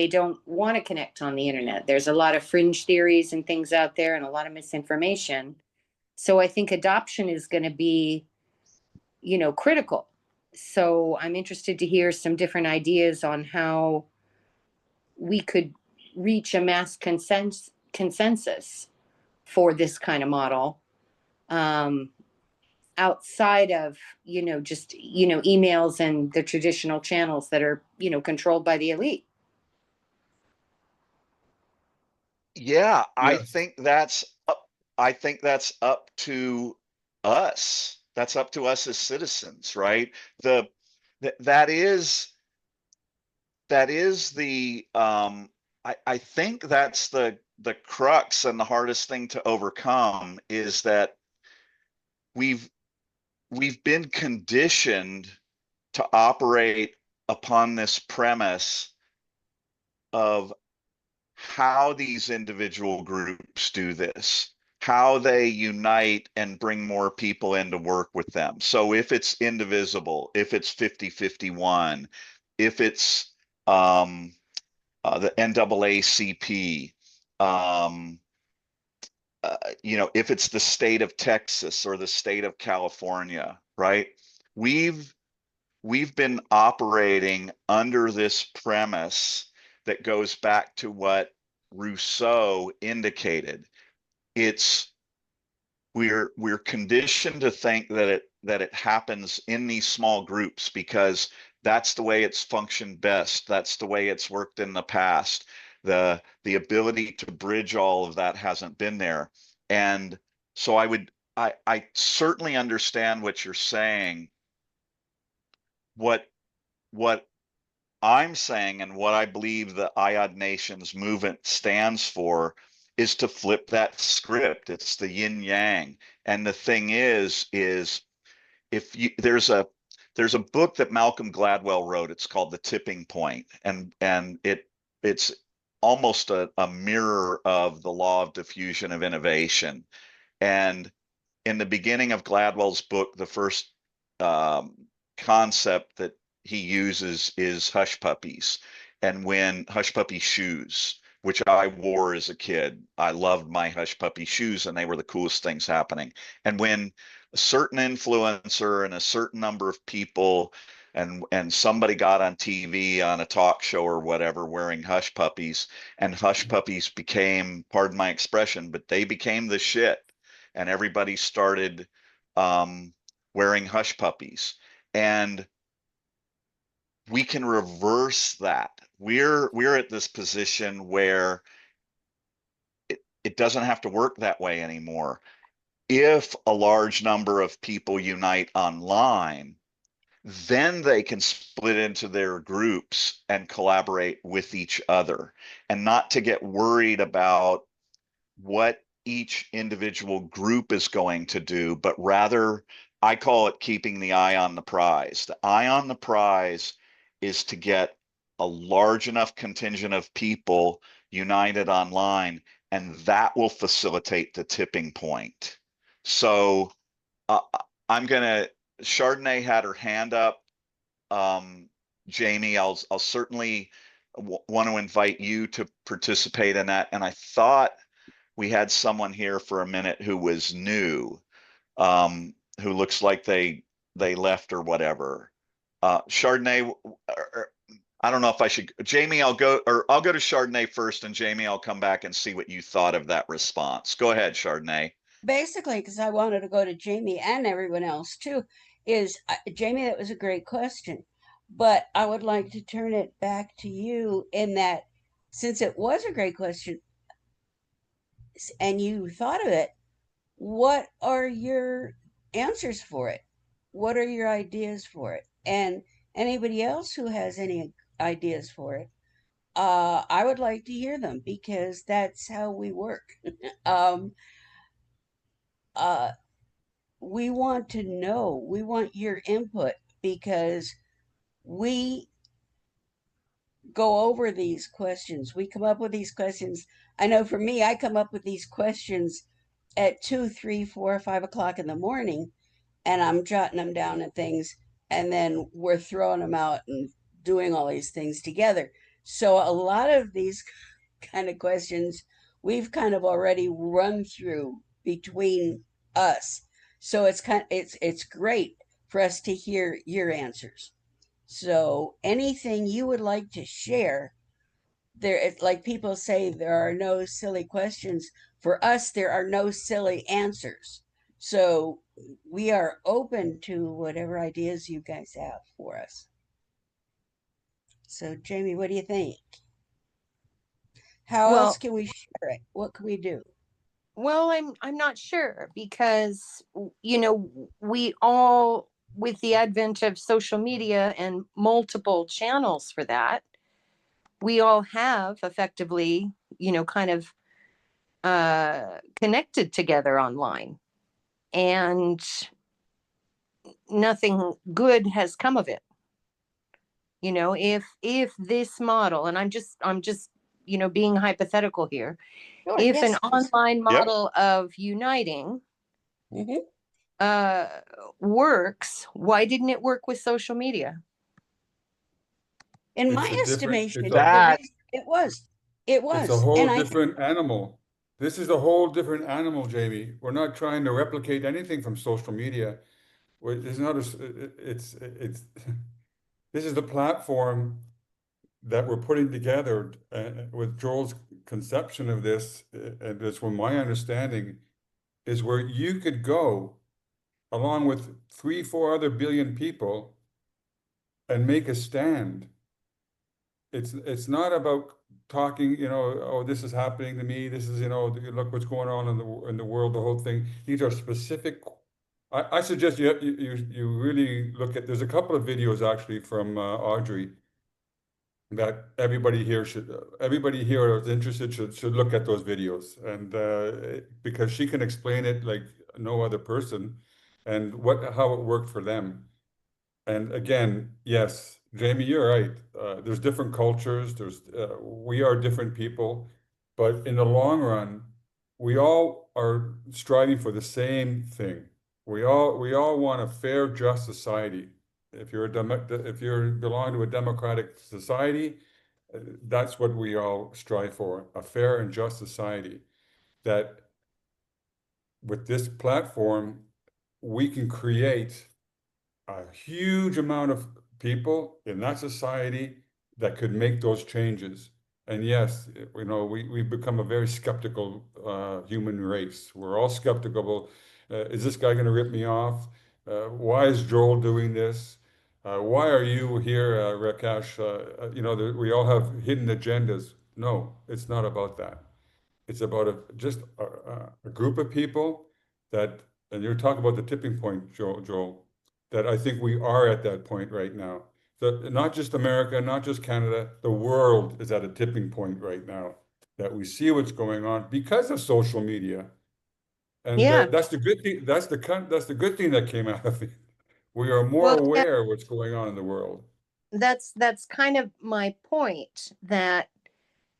don't want to connect on the internet. There's a lot of fringe theories and things out there, and a lot of misinformation. So I think adoption is going to be, critical. So I'm interested to hear some different ideas on how we could reach a mass consensus for this kind of model, outside of, just, emails and the traditional channels that are, controlled by the elite. Yeah, I Yes. think that's up to us. That's up to us as citizens, right? That is the I think that's the crux and the hardest thing to overcome, is that we've been conditioned to operate upon this premise of how these individual groups do this, how they unite and bring more people in to work with them. So if it's indivisible, if it's 50-51, if it's the NAACP, if it's the state of Texas or the state of California, right? We've been operating under this premise that goes back to what Rousseau indicated. We're conditioned to think that it happens in these small groups because that's the way it's functioned best. That's the way it's worked in the past. The ability to bridge all of that hasn't been there. And so I certainly understand what you're saying. What I'm saying, and what I believe the IOD Nations movement stands for, is to flip that script. It's the yin yang. And the thing is if you, there's a book that Malcolm Gladwell wrote. It's called The Tipping Point, and it's almost a mirror of the law of diffusion of innovation. And in the beginning of Gladwell's book, the first concept that he uses is hush puppies, and when hush puppy shoes, which I wore as a kid. I loved my hush puppy shoes, and they were the coolest things happening. And when a certain influencer and a certain number of people and somebody got on TV on a talk show or whatever wearing hush puppies, and hush puppies became, pardon my expression, but they became the shit, and everybody started wearing hush puppies. And we can reverse that. We're at this position where it doesn't have to work that way anymore. If a large number of people unite online, then they can split into their groups and collaborate with each other, and not to get worried about what each individual group is going to do, but rather, I call it keeping the eye on the prize. The eye on the prize is to get a large enough contingent of people united online, and that will facilitate the tipping point. So I'm gonna, Chardonnay had her hand up. Jamie, I'll certainly want to invite you to participate in that. And I thought we had someone here for a minute who was new, who looks like they left or whatever. Chardonnay, I don't know if I should, Jamie, I'll go to Chardonnay first, and Jamie, I'll come back and see what you thought of that response. Go ahead, Chardonnay. Basically, because I wanted to go to Jamie and everyone else too, is Jamie, that was a great question. But I would like to turn it back to you in that, since it was a great question and you thought of it, what are your answers for it? What are your ideas for it? And anybody else who has any ideas for it, I would like to hear them, because that's how we work. We want to know, we want your input, because we go over these questions. We come up with these questions. I know for me, I come up with these questions at 2, 3, 4, 5 o'clock in the morning, and I'm jotting them down and things, and then we're throwing them out and doing all these things together. So a lot of these kind of questions we've kind of already run through between us. So it's great for us to hear your answers. So anything you would like to share, there, it's like people say, there are no silly questions. For us, there are no silly answers. So we are open to whatever ideas you guys have for us. So Jamie, what do you think? How else can we share it? What can we do? Well, I'm not sure, because you know, we all, with the advent of social media and multiple channels for that, we all have effectively, you know, kind of connected together online, and nothing good has come of it. You know, if this model, and I'm just you know, being hypothetical here, Sure, if yes, an please. online model of uniting works, why didn't it work with social media? In It's my a different, estimation, it's a, it was. it's a whole different animal. This is a whole different animal, Jamie. We're not trying to replicate anything from social media. It's not it's this is the platform that we're putting together with Joel's conception of this, and that's from my understanding, is where you could go along with 3-4 other billion people and make a stand. It's not about talking, you know, oh, this is happening to me, this is, you know, look what's going on in the world, the whole thing. These are specific. I suggest you really look at, there's a couple of videos actually from Audrey that everybody here that's interested should look at those videos, and because she can explain it like no other person, and how it worked for them. And again, yes, Jamie, you're right. There's different cultures. We are different people, but in the long run, we all are striving for the same thing. We all want a fair, just society. If you belong to a democratic society, that's what we all strive for: a fair and just society. That with this platform, we can create a huge amount of people in that society that could make those changes. And yes, you know, we've become a very skeptical human race. We're all skeptical. Is this guy going to rip me off? Why is Joel doing this? Why are you here, Rakesh? You know, we all have hidden agendas. No, it's not about that. It's about just a group of people that, and you're talking about the tipping point, Joel, that I think we are at that point right now. That not just America, not just Canada, the world is at a tipping point right now, that we see what's going on because of social media. And Yeah. that's the good thing. That's the good thing that came out of it. We are more Well, aware of what's going on in the world. That's kind of my point, that,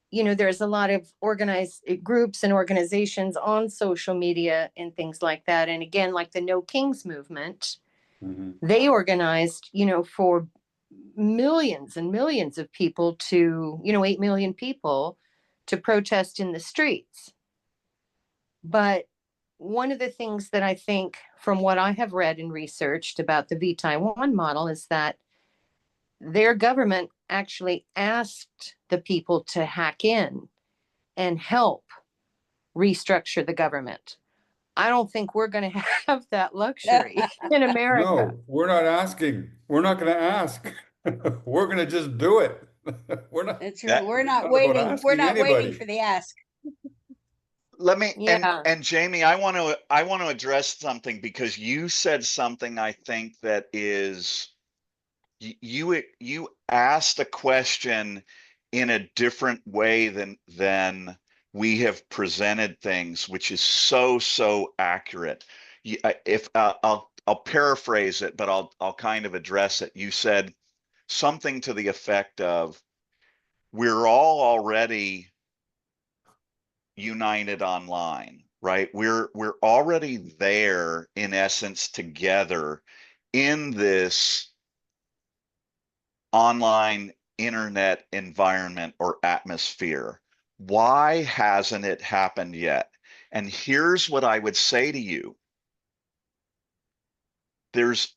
you know, there's a lot of organized groups and organizations on social media and things like that. And again, like the No Kings movement, they organized, you know, for millions and millions of people to, you know, 8 million people to protest in the streets. But one of the things that I think, from what I have read and researched about the V Taiwan model, is that their government actually asked the people to hack in and help restructure the government. I don't think we're going to have that luxury in America. No, we're not asking. We're not going to ask. We're going to just do it. We're not. That's right. We're not about waiting. We're asking not waiting anybody. for the ask. Let me Yeah. and Jamie, I want to address something, because you said something I think that is, you asked a question in a different way than we have presented things, which is so accurate. If I'll paraphrase it, but I'll kind of address it. You said something to the effect of, we're all already united online, right? We're already there, in essence, together in this online internet environment or atmosphere. Why hasn't it happened yet? And here's what I would say to you. There's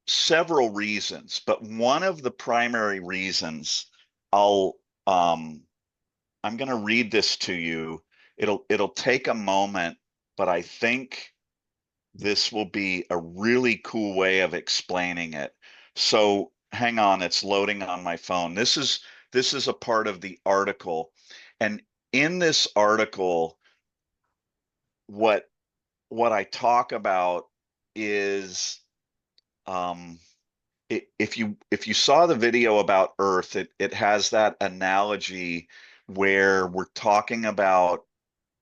several reasons, but one of the primary reasons, I'm going to read this to you. It'll take a moment, but I think this will be a really cool way of explaining it. So hang on, it's loading on my phone. This is a part of the article. And in this article, what I talk about is, if you saw the video about Earth, it has that analogy where we're talking about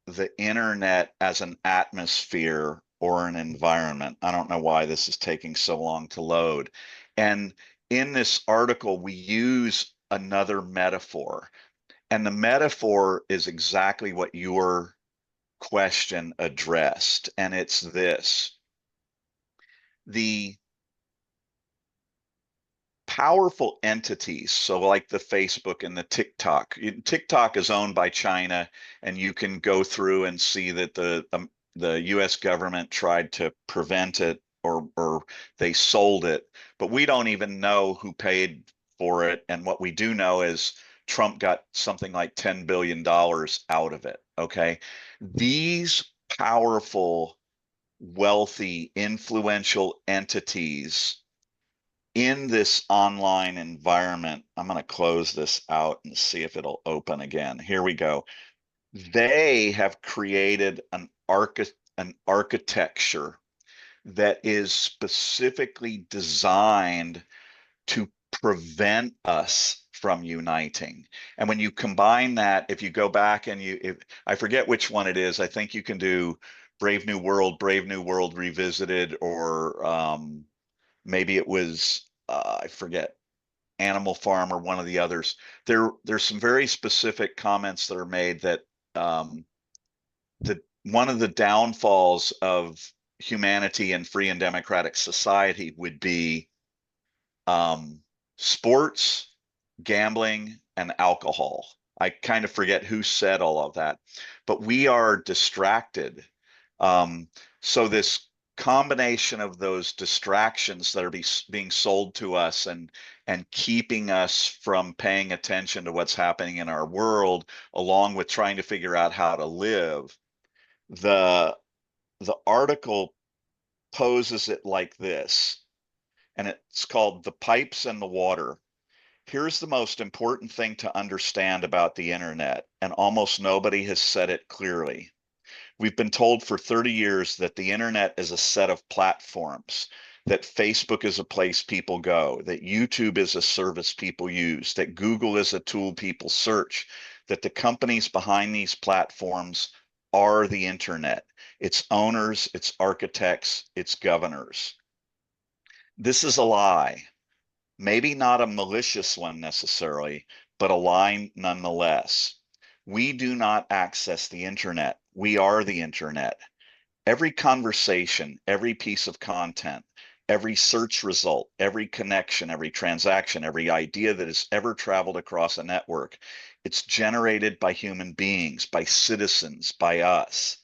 the internet as an atmosphere or an environment. I don't know why this is taking so long to load. And in this article, we use another metaphor. And the metaphor is exactly what your question addressed. And it's this: the powerful entities, so like the Facebook and the TikTok is owned by China, and you can go through and see that the US government tried to prevent it, or they sold it, but we don't even know who paid for it. And what we do know is Trump got something like $10 billion out of it. Okay, these powerful, wealthy, influential entities in this online environment, I'm going to close this out and see if it'll open again. Here we go. They have created an architecture that is specifically designed to prevent us from uniting. And when you combine that, if you go back and I forget which one it is, I think you can do Brave New World Revisited, or maybe it was, I forget, Animal Farm or one of the others. There's some very specific comments that are made that one of the downfalls of humanity and free and democratic society would be sports, gambling, and alcohol. I kind of forget who said all of that, but we are distracted. So this combination of those distractions that are being sold to us and keeping us from paying attention to what's happening in our world, along with trying to figure out how to live, the article poses it like this, and it's called The Pipes and the Water. Here's the most important thing to understand about the internet, and almost nobody has said it clearly. We've been told for 30 years that the internet is a set of platforms, that Facebook is a place people go, that YouTube is a service people use, that Google is a tool people search, that the companies behind these platforms are the internet, its owners, its architects, its governors. This is a lie. Maybe not a malicious one necessarily, but a lie nonetheless. We do not access the internet. We are the internet. Every conversation, every piece of content, every search result, every connection, every transaction, every idea that has ever traveled across a network, it's generated by human beings, by citizens, by us.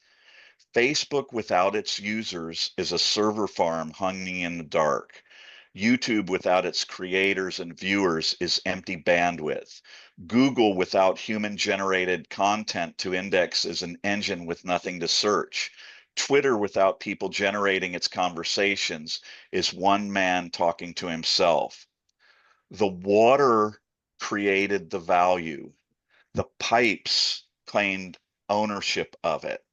Facebook without its users is a server farm hanging in the dark. YouTube without its creators and viewers is empty bandwidth. Google without human-generated content to index is an engine with nothing to search. Twitter without people generating its conversations is one man talking to himself. The water created the value. The pipes claimed ownership of it.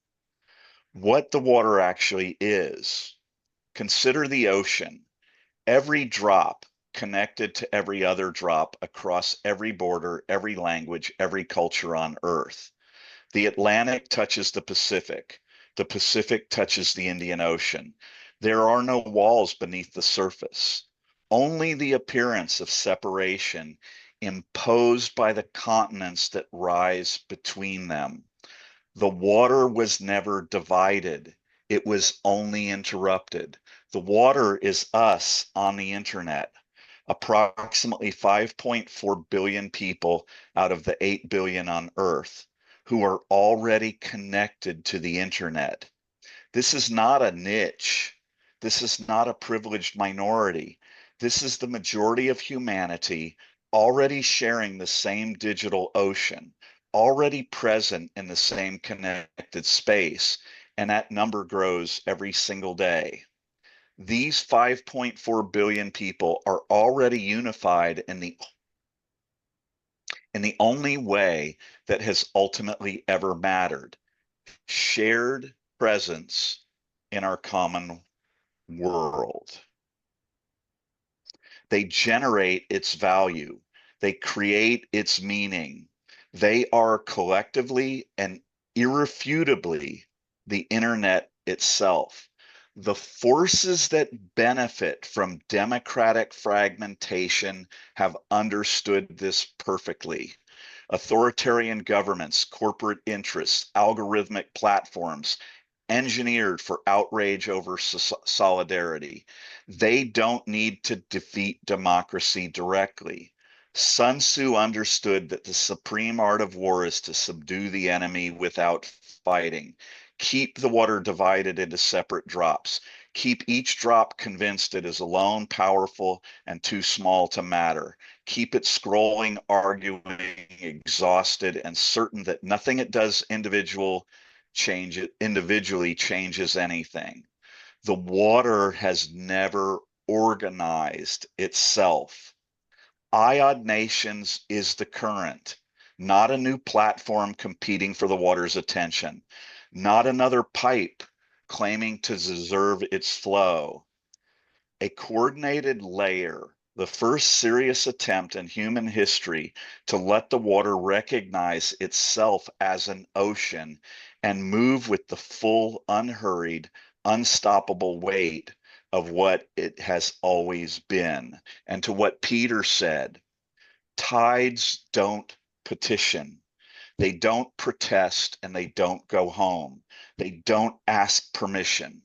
What the water actually is. Consider the ocean. Every drop connected to every other drop across every border, every language, every culture on Earth. The Atlantic touches the Pacific. The Pacific touches the Indian Ocean. There are no walls beneath the surface. Only the appearance of separation imposed by the continents that rise between them. The water was never divided. It was only interrupted. The water is us on the internet. Approximately 5.4 billion people out of the 8 billion on Earth who are already connected to the internet. This is not a niche. This is not a privileged minority. This is the majority of humanity already sharing the same digital ocean, already present in the same connected space, and that number grows every single day. These 5.4 billion people are already unified in the only way that has ultimately ever mattered: shared presence in our common world. They generate its value. They create its meaning. They are collectively and irrefutably the internet itself. The forces that benefit from democratic fragmentation have understood this perfectly. Authoritarian governments, corporate interests, algorithmic platforms, engineered for outrage over solidarity. They don't need to defeat democracy directly. Sun Tzu understood that the supreme art of war is to subdue the enemy without fighting. Keep the water divided into separate drops. Keep each drop convinced it is alone, powerful, and too small to matter. Keep it scrolling, arguing, exhausted, and certain that nothing it does individually changes anything. The water has never organized itself. IOD Nations is the current, not a new platform competing for the water's attention, not another pipe claiming to deserve its flow. A coordinated layer, the first serious attempt in human history to let the water recognize itself as an ocean and move with the full, unhurried, unstoppable weight of what it has always been. And to what Peter said, tides don't petition. They don't protest and they don't go home. They don't ask permission.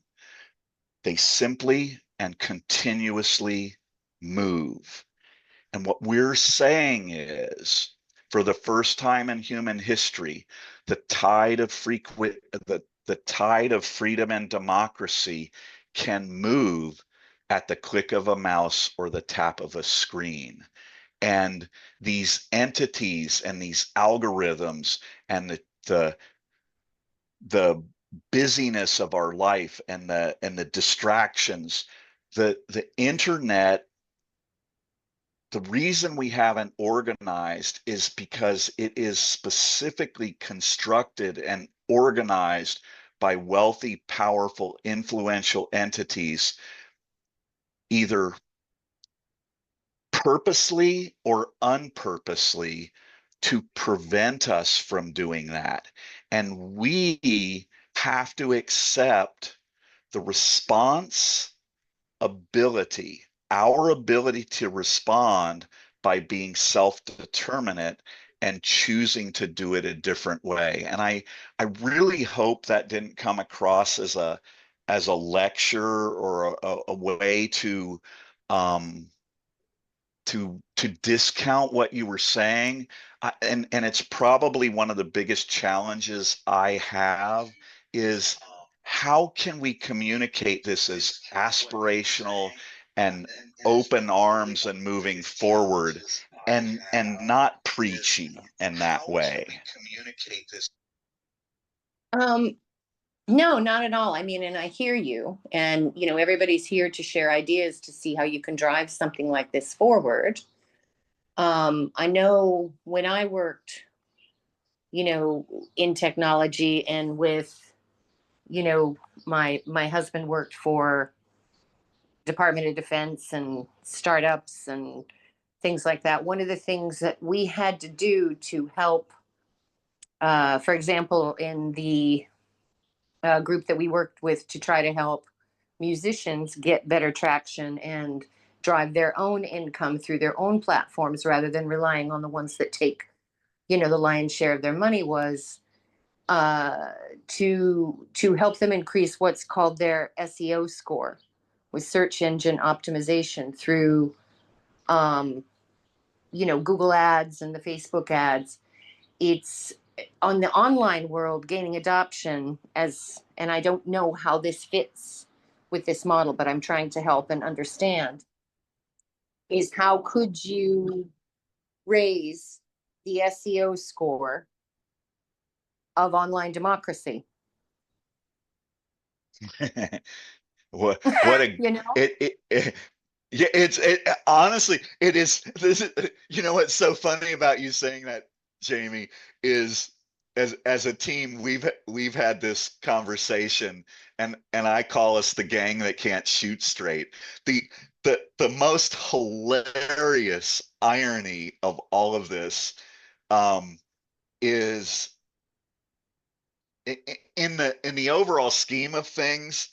They simply and continuously move. And what we're saying is, for the first time in human history, the tide of freedom and democracy can move at the click of a mouse or the tap of a screen. And these entities and these algorithms and the busyness of our life and the distractions, the internet, the reason we haven't organized is because it is specifically constructed and organized by wealthy, powerful, influential entities, either purposely or unpurposely, to prevent us from doing that. And we have to accept the responsibility, our ability to respond by being self-determinate and choosing to do it a different way. And I really hope that didn't come across as a lecture or a way to discount what you were saying. And it's probably one of the biggest challenges I have is how can we communicate this as aspirational and open arms and moving forward and not preachy in that way? No, not at all. I mean, and I hear you, and everybody's here to share ideas to see how you can drive something like this forward. I know when I worked, in technology and with, my husband worked for Department of Defense and startups and things like that. One of the things that we had to do to help, for example, in the group that we worked with to try to help musicians get better traction and drive their own income through their own platforms rather than relying on the ones that take, the lion's share of their money, was to help them increase what's called their SEO score with search engine optimization through, Google ads and the Facebook ads. It's on the online world gaining adoption and I don't know how this fits with this model, but I'm trying to help and understand, is how could you raise the SEO score of online democracy? what a yeah, honestly, it is. This is, what's so funny about you saying that, Jamie, is as a team we've had this conversation, and I call us the gang that can't shoot straight. The most hilarious irony of all of this is in the overall scheme of things,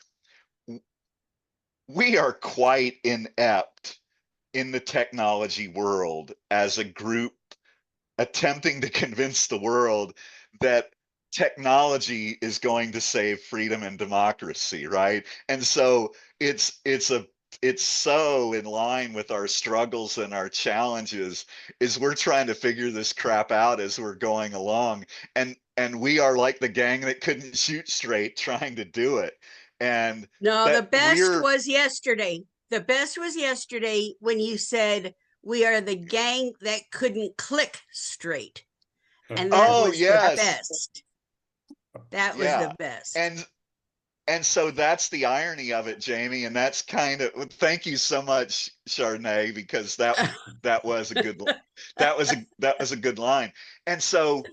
we are quite inept in the technology world as a group attempting to convince the world that technology is going to save freedom and democracy, right? And so it's so in line with our struggles and our challenges, is we're trying to figure this crap out as we're going along, and we are like the gang that couldn't shoot straight trying to do it. And no, the best was yesterday. The best was yesterday when you said we are the gang that couldn't click straight. And that was the best. That was the best. And so that's the irony of it, Jamie. And that's kind of, thank you so much, Chardonnay, because that was a good that was a good line. And so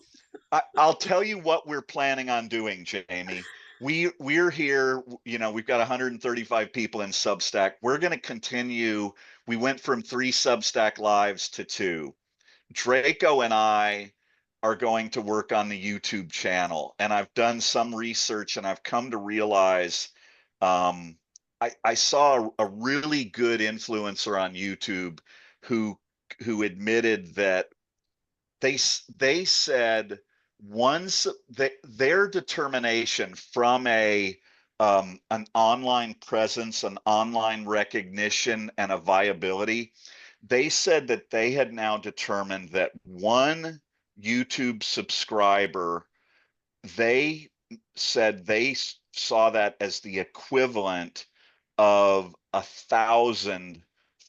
I'll tell you what we're planning on doing, Jamie. We're here, we've got 135 people in Substack. We're going to continue. We went from 3 Substack lives to 2. Draco and I are going to work on the YouTube channel, and I've done some research and I've come to realize I saw a really good influencer on YouTube who admitted that they said once their determination from an online presence, an online recognition, and a viability, they said that they had now determined that one YouTube subscriber, they said they saw that as the equivalent of 1,000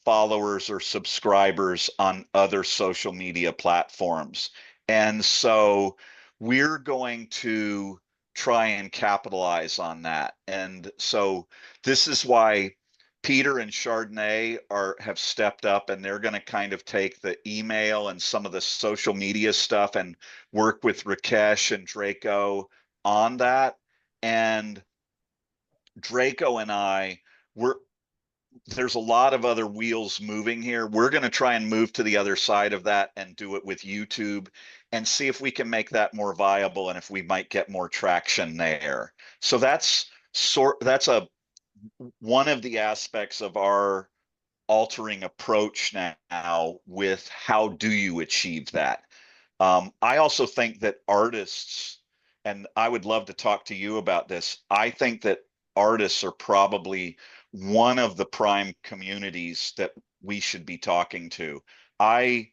followers or subscribers on other social media platforms. And so we're going to try and capitalize on that. And so this is why Peter and Chardonnay have stepped up, and they're going to kind of take the email and some of the social media stuff and work with Rakesh and Draco on that. And Draco and I, there's a lot of other wheels moving here. We're going to try and move to the other side of that and do it with YouTube and see if we can make that more viable and if we might get more traction there. So that's one of the aspects of our altering approach now with how do you achieve that. I also think that artists, and I would love to talk to you about this, I think that artists are probably one of the prime communities that we should be talking to. I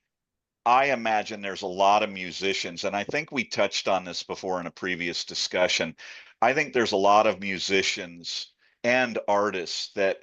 imagine there's a lot of musicians, and I think we touched on this before in a previous discussion. I think there's a lot of musicians and artists that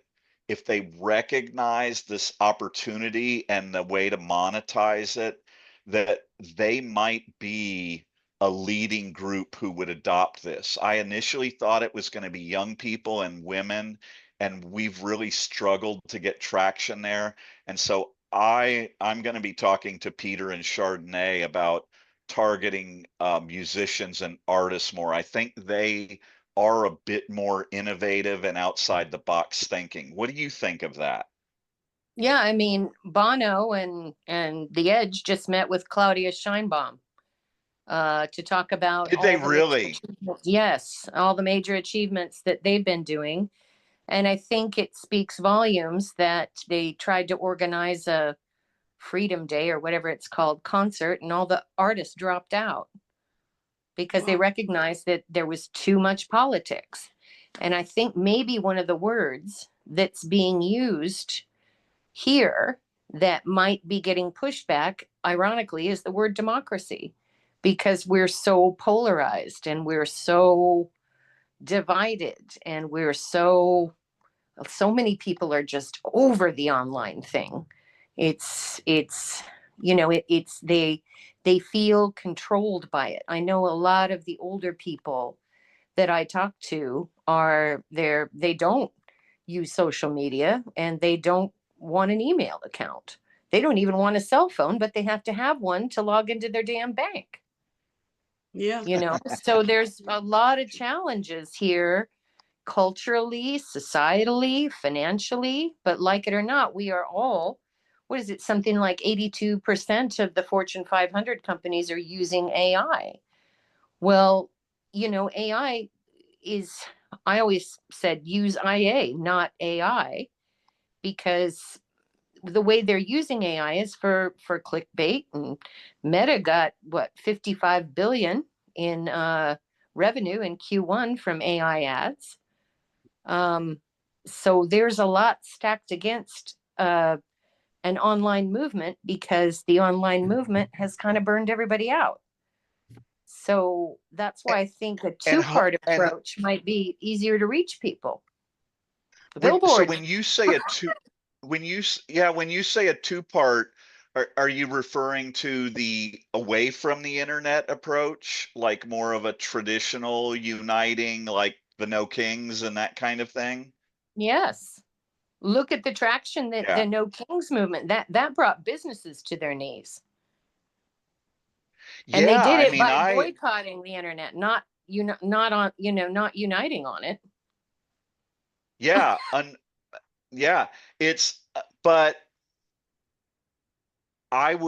if they recognize this opportunity and the way to monetize it, that they might be a leading group who would adopt this. I initially thought it was going to be young people and women, and we've really struggled to get traction there. And so I'm going to be talking to Peter and Chardonnay about targeting musicians and artists more. I think they are a bit more innovative and outside the box thinking. What do you think of that? Yeah, I mean, Bono and The Edge just met with Claudia Scheinbaum to talk about. Did they really? Yes, all the major achievements that they've been doing. And I think it speaks volumes that they tried to organize a Freedom Day or whatever it's called concert, and all the artists dropped out because they recognized that there was too much politics. And I think maybe one of the words that's being used here that might be getting pushed back, ironically, is the word democracy, because we're so polarized and we're so divided and we're so many people are just over the online thing. It's they feel controlled by it. I know a lot of the older people that I talk to they don't use social media and they don't want an email account. They don't even want a cell phone, but they have to have one to log into their damn bank. Yeah. So there's a lot of challenges here, culturally, societally, financially, but like it or not, we are all, what is it? Something like 82% of the Fortune 500 companies are using AI. Well, AI is, I always said use IA, not AI, because the way they're using AI is for clickbait, and Meta got 55 billion in revenue in Q1 from AI ads. So there's a lot stacked against an online movement because the online movement has kind of burned everybody out. So that's why I think a two-part approach might be easier to reach people. The billboard. So when you say when you say a two-part, are you referring to the away from the internet approach, like more of a traditional uniting, like the No Kings and that kind of thing? Yes. Look at the traction that the No Kings movement that brought businesses to their knees. And they did it by boycotting the internet, not uniting on it. Yeah, but I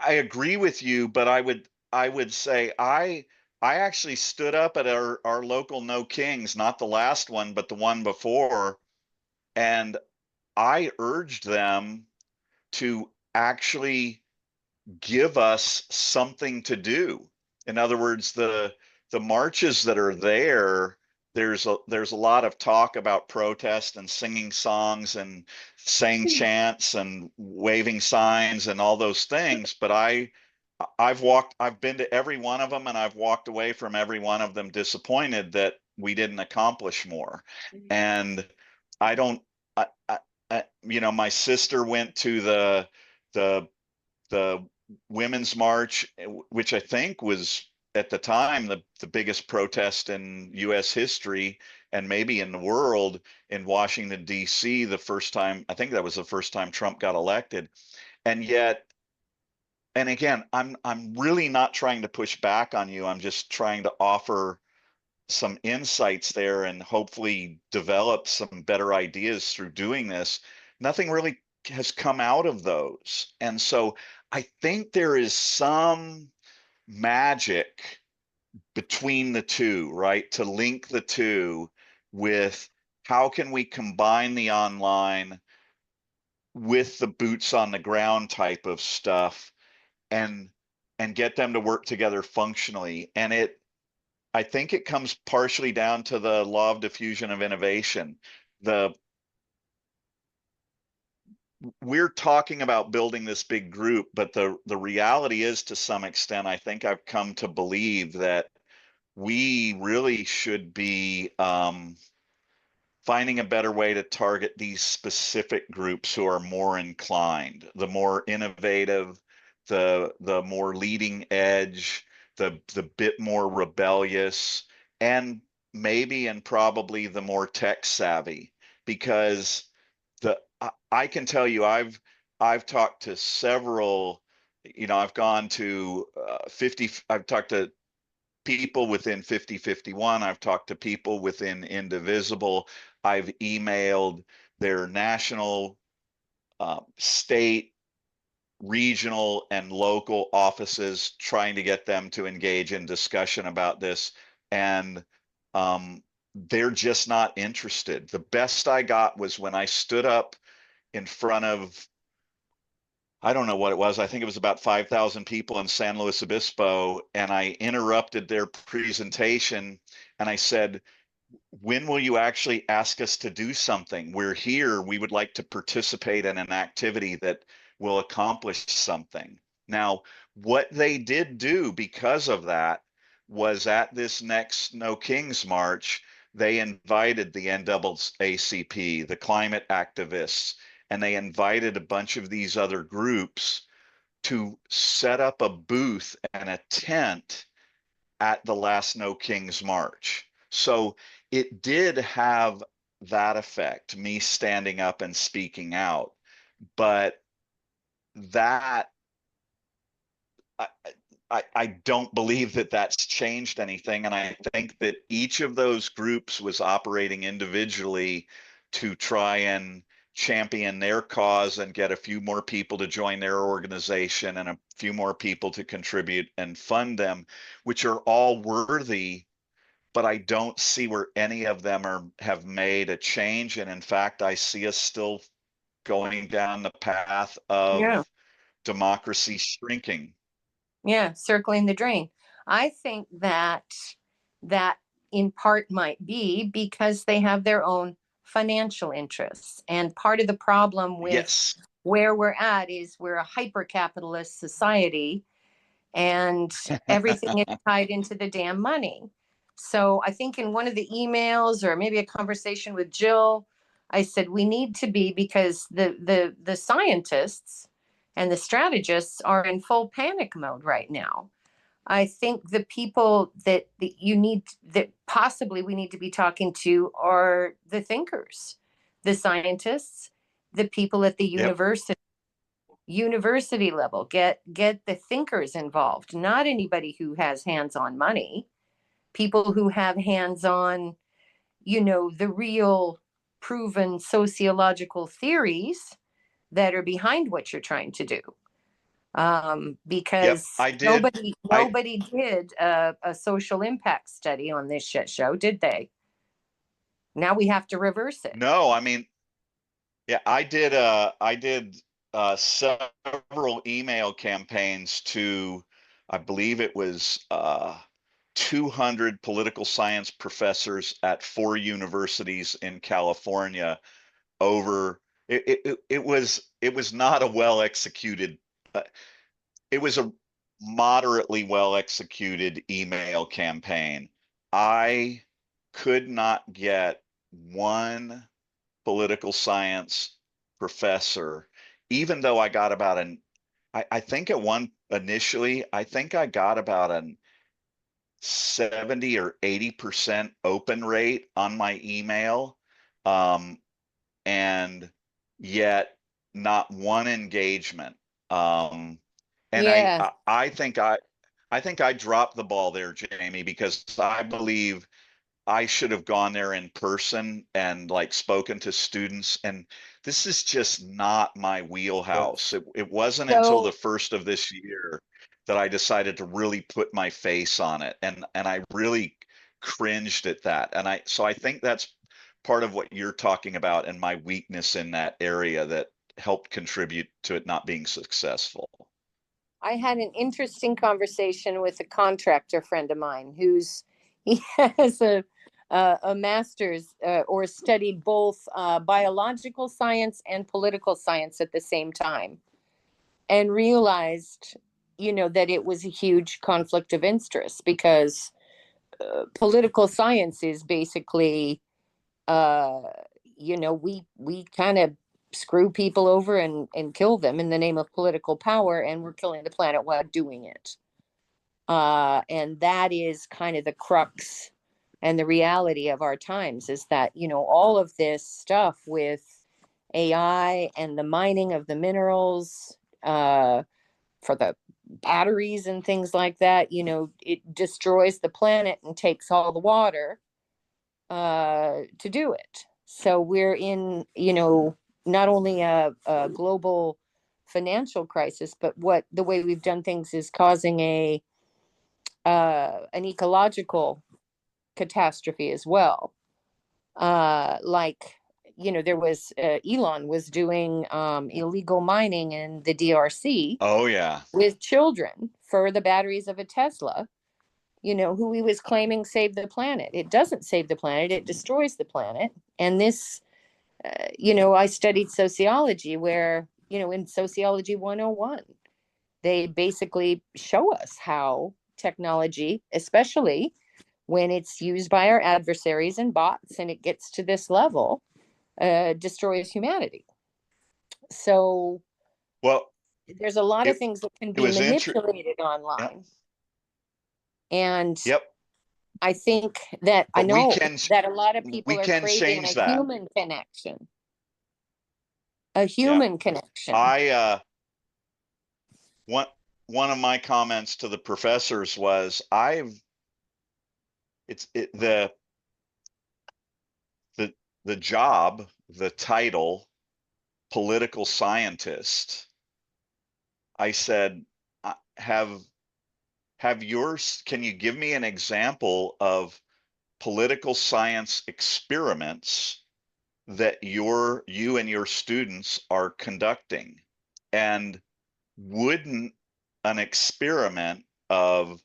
agree with you, but I would say I actually stood up at our local No Kings, not the last one, but the one before, and I urged them to actually give us something to do. In other words, the marches that are there, there's a lot of talk about protest and singing songs and saying chants and waving signs and all those things, but I've been to every one of them, and I've walked away from every one of them disappointed that we didn't accomplish more. And I don't, you know, my sister went to the Women's March, which I think was at the time the biggest protest in U.S. history and maybe in the world, in Washington, D.C. the first time. I think that was the first time Trump got elected. And yet, and again, I'm really not trying to push back on you. I'm just trying to offer some insights there and hopefully develop some better ideas through doing this. Nothing really has come out of those. And so I think there is some magic between the two, right? To link the two with how can we combine the online with the boots on the ground type of stuff and get them to work together functionally. And I think it comes partially down to the law of diffusion of innovation. We're talking about building this big group, but the reality is, to some extent, I think I've come to believe that we really should be finding a better way to target these specific groups who are more inclined, the more innovative, the more leading edge, the bit more rebellious, and maybe and probably the more tech savvy. Because I can tell you, I've talked to several, you know, I've gone to 50, I've talked to people within 5051, I've talked to people within Indivisible, I've emailed their national, state, regional, and local offices trying to get them to engage in discussion about this. And they're just not interested. The best I got was when I stood up in front of, I don't know what it was, I think it was about 5,000 people in San Luis Obispo, and I interrupted their presentation and I said, when will you actually ask us to do something? We're here, we would like to participate in an activity that will accomplish something. Now, what they did do because of that was, at this next No Kings March, they invited the NAACP, the climate activists, and they invited a bunch of these other groups to set up a booth and a tent at the last No Kings March. So it did have that effect, me standing up and speaking out. But that, I don't believe that that's changed anything. And I think that each of those groups was operating individually to try and champion their cause and get a few more people to join their organization and a few more people to contribute and fund them, which are all worthy. But I don't see where any of them have made a change. And in fact, I see us still going down the path of democracy shrinking. Yeah, circling the drain. I think that in part might be because they have their own financial interests. And part of the problem with where we're at is we're a hyper-capitalist society and everything is tied into the damn money. So I think in one of the emails, or maybe a conversation with Jill, I said we need to be, because the scientists and the strategists are in full panic mode right now. I think the people that possibly we need to be talking to are the thinkers, the scientists, the people at the university level. Get the thinkers involved, not anybody who has hands-on money, people who have hands-on, the real proven sociological theories that are behind what you're trying to do. Because nobody did a social impact study on this shit show, did they? Now we have to reverse it. No, I mean, yeah, I did several email campaigns to, I believe it was 200 political science professors at 4 universities in California over. It was not a well executed. It was a moderately well executed email campaign. I could not get one political science professor, even though I got about I think at one initially, I think I got about an 70 or 80% open rate on my email. And yet not one engagement. And Yeah. I think I dropped the ball there, Jamie, because I believe I should have gone there in person and like spoken to students. And this is just not my wheelhouse. It wasn't until the So first of this year that I decided to really put my face on it. And I really cringed at that. And so I think that's part of what you're talking about and my weakness in that area that helped contribute to it not being successful. I had an interesting conversation with a contractor friend of mine he has a master's or studied both biological science and political science at the same time, and realized, that it was a huge conflict of interest because political science is basically, we kind of screw people over and kill them in the name of political power, and we're killing the planet while doing it. And that is kind of the crux and the reality of our times, is that, all of this stuff with AI and the mining of the minerals for the batteries and things like that, it destroys the planet and takes all the water to do it. So we're in, not only a global financial crisis, but the way we've done things is causing an ecological catastrophe as well. There was Elon was doing illegal mining in the DRC. Oh yeah, with children for the batteries of a Tesla. Who he was claiming saved the planet. It doesn't save the planet; it destroys the planet. And this, I studied sociology, where in Sociology 101, they basically show us how technology, especially when it's used by our adversaries and bots and it gets to this level, destroys humanity. So well, there's a lot of things that can be manipulated online. Yep. And yep. I think that but I know that a lot of people are craving a that. human connection. A human connection. One of my comments to the professors was the job, the title, political scientist. I said, can you give me an example of political science experiments that you and your students are conducting? And wouldn't an experiment of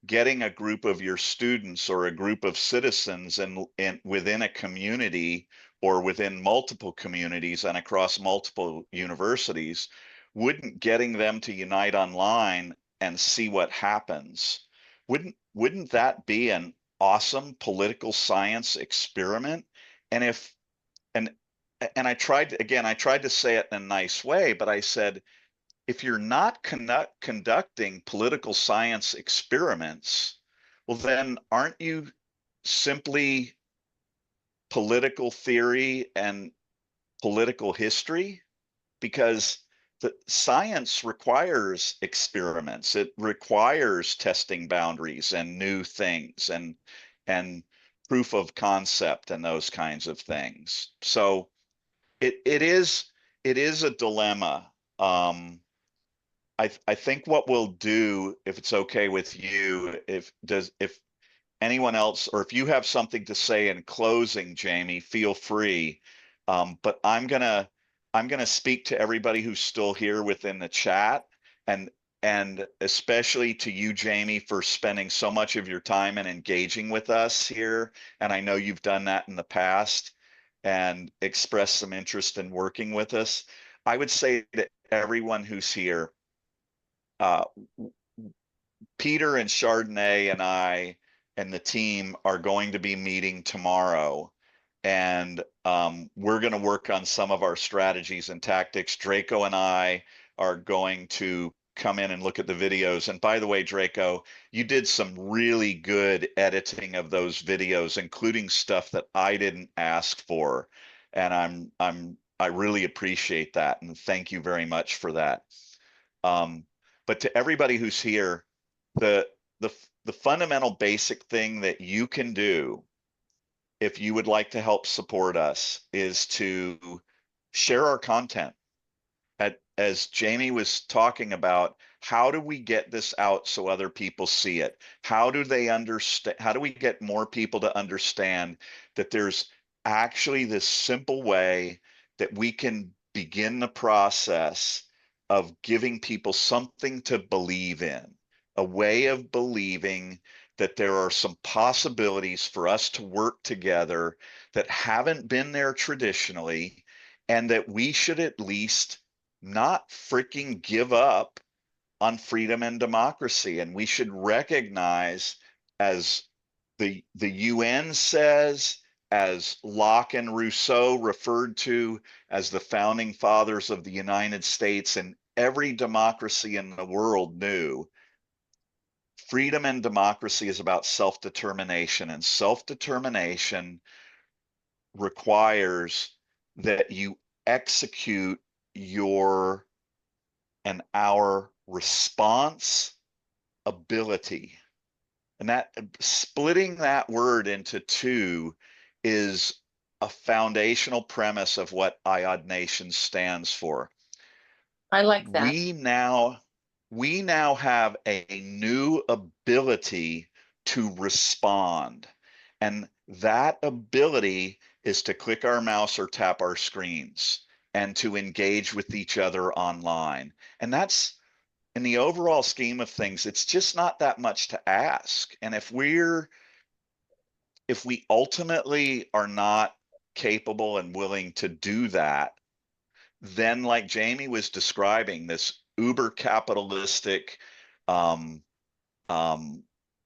getting a group of your students or a group of citizens and within a community or within multiple communities and across multiple universities, wouldn't getting them to unite online and see what happens, wouldn't that be an awesome political science experiment? And I tried to say it in a nice way, but I said, if you're not conducting political science experiments, well, then aren't you simply political theory and political history? Because the science requires experiments. It requires testing boundaries and new things and proof of concept and those kinds of things. So it is a dilemma. I think what we'll do, if it's okay with you, if anyone else, or if you have something to say in closing, Jamie, feel free. But I'm gonna speak to everybody who's still here within the chat, and especially to you, Jamie, for spending so much of your time and engaging with us here. And I know you've done that in the past and expressed some interest in working with us. I would say to everyone who's here, Peter and Chardonnay and I and the team are going to be meeting tomorrow, and we're going to work on some of our strategies and tactics. Draco and I are going to come in and look at the videos. And by the way, Draco, you did some really good editing of those videos, including stuff that I didn't ask for. And I really appreciate that. And thank you very much for that. But to everybody who's here, the fundamental basic thing that you can do if you would like to help support us is to share our content. As Jamie was talking about, how do we get this out so other people see it? How do they understand? How do we get more people to understand that there's actually this simple way that we can begin the process of giving people something to believe in, a way of believing that there are some possibilities for us to work together that haven't been there traditionally, and that we should at least not freaking give up on freedom and democracy. And we should recognize, as the UN says, as Locke and Rousseau referred to as the founding fathers of the United States, and every democracy in the world knew, freedom and democracy is about self-determination, and self-determination requires that you execute our response ability. And that, splitting that word into two, is a foundational premise of what IOD Nation stands for. I like that. We now have a new ability to respond. And that ability is to click our mouse or tap our screens and to engage with each other online. And that's, in the overall scheme of things, it's just not that much to ask. And if we ultimately are not capable and willing to do that, then, like Jamie was describing, this uber capitalistic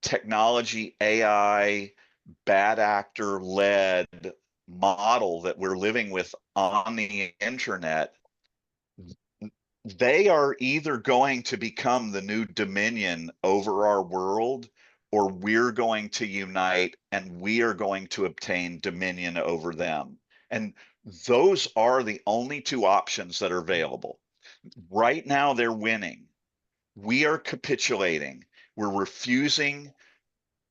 technology, AI, bad actor led model that we're living with on the internet, they are either going to become the new dominion over our world, or we're going to unite and we are going to obtain dominion over them. And those are the only two options that are available. Right now, they're winning. We are capitulating. We're refusing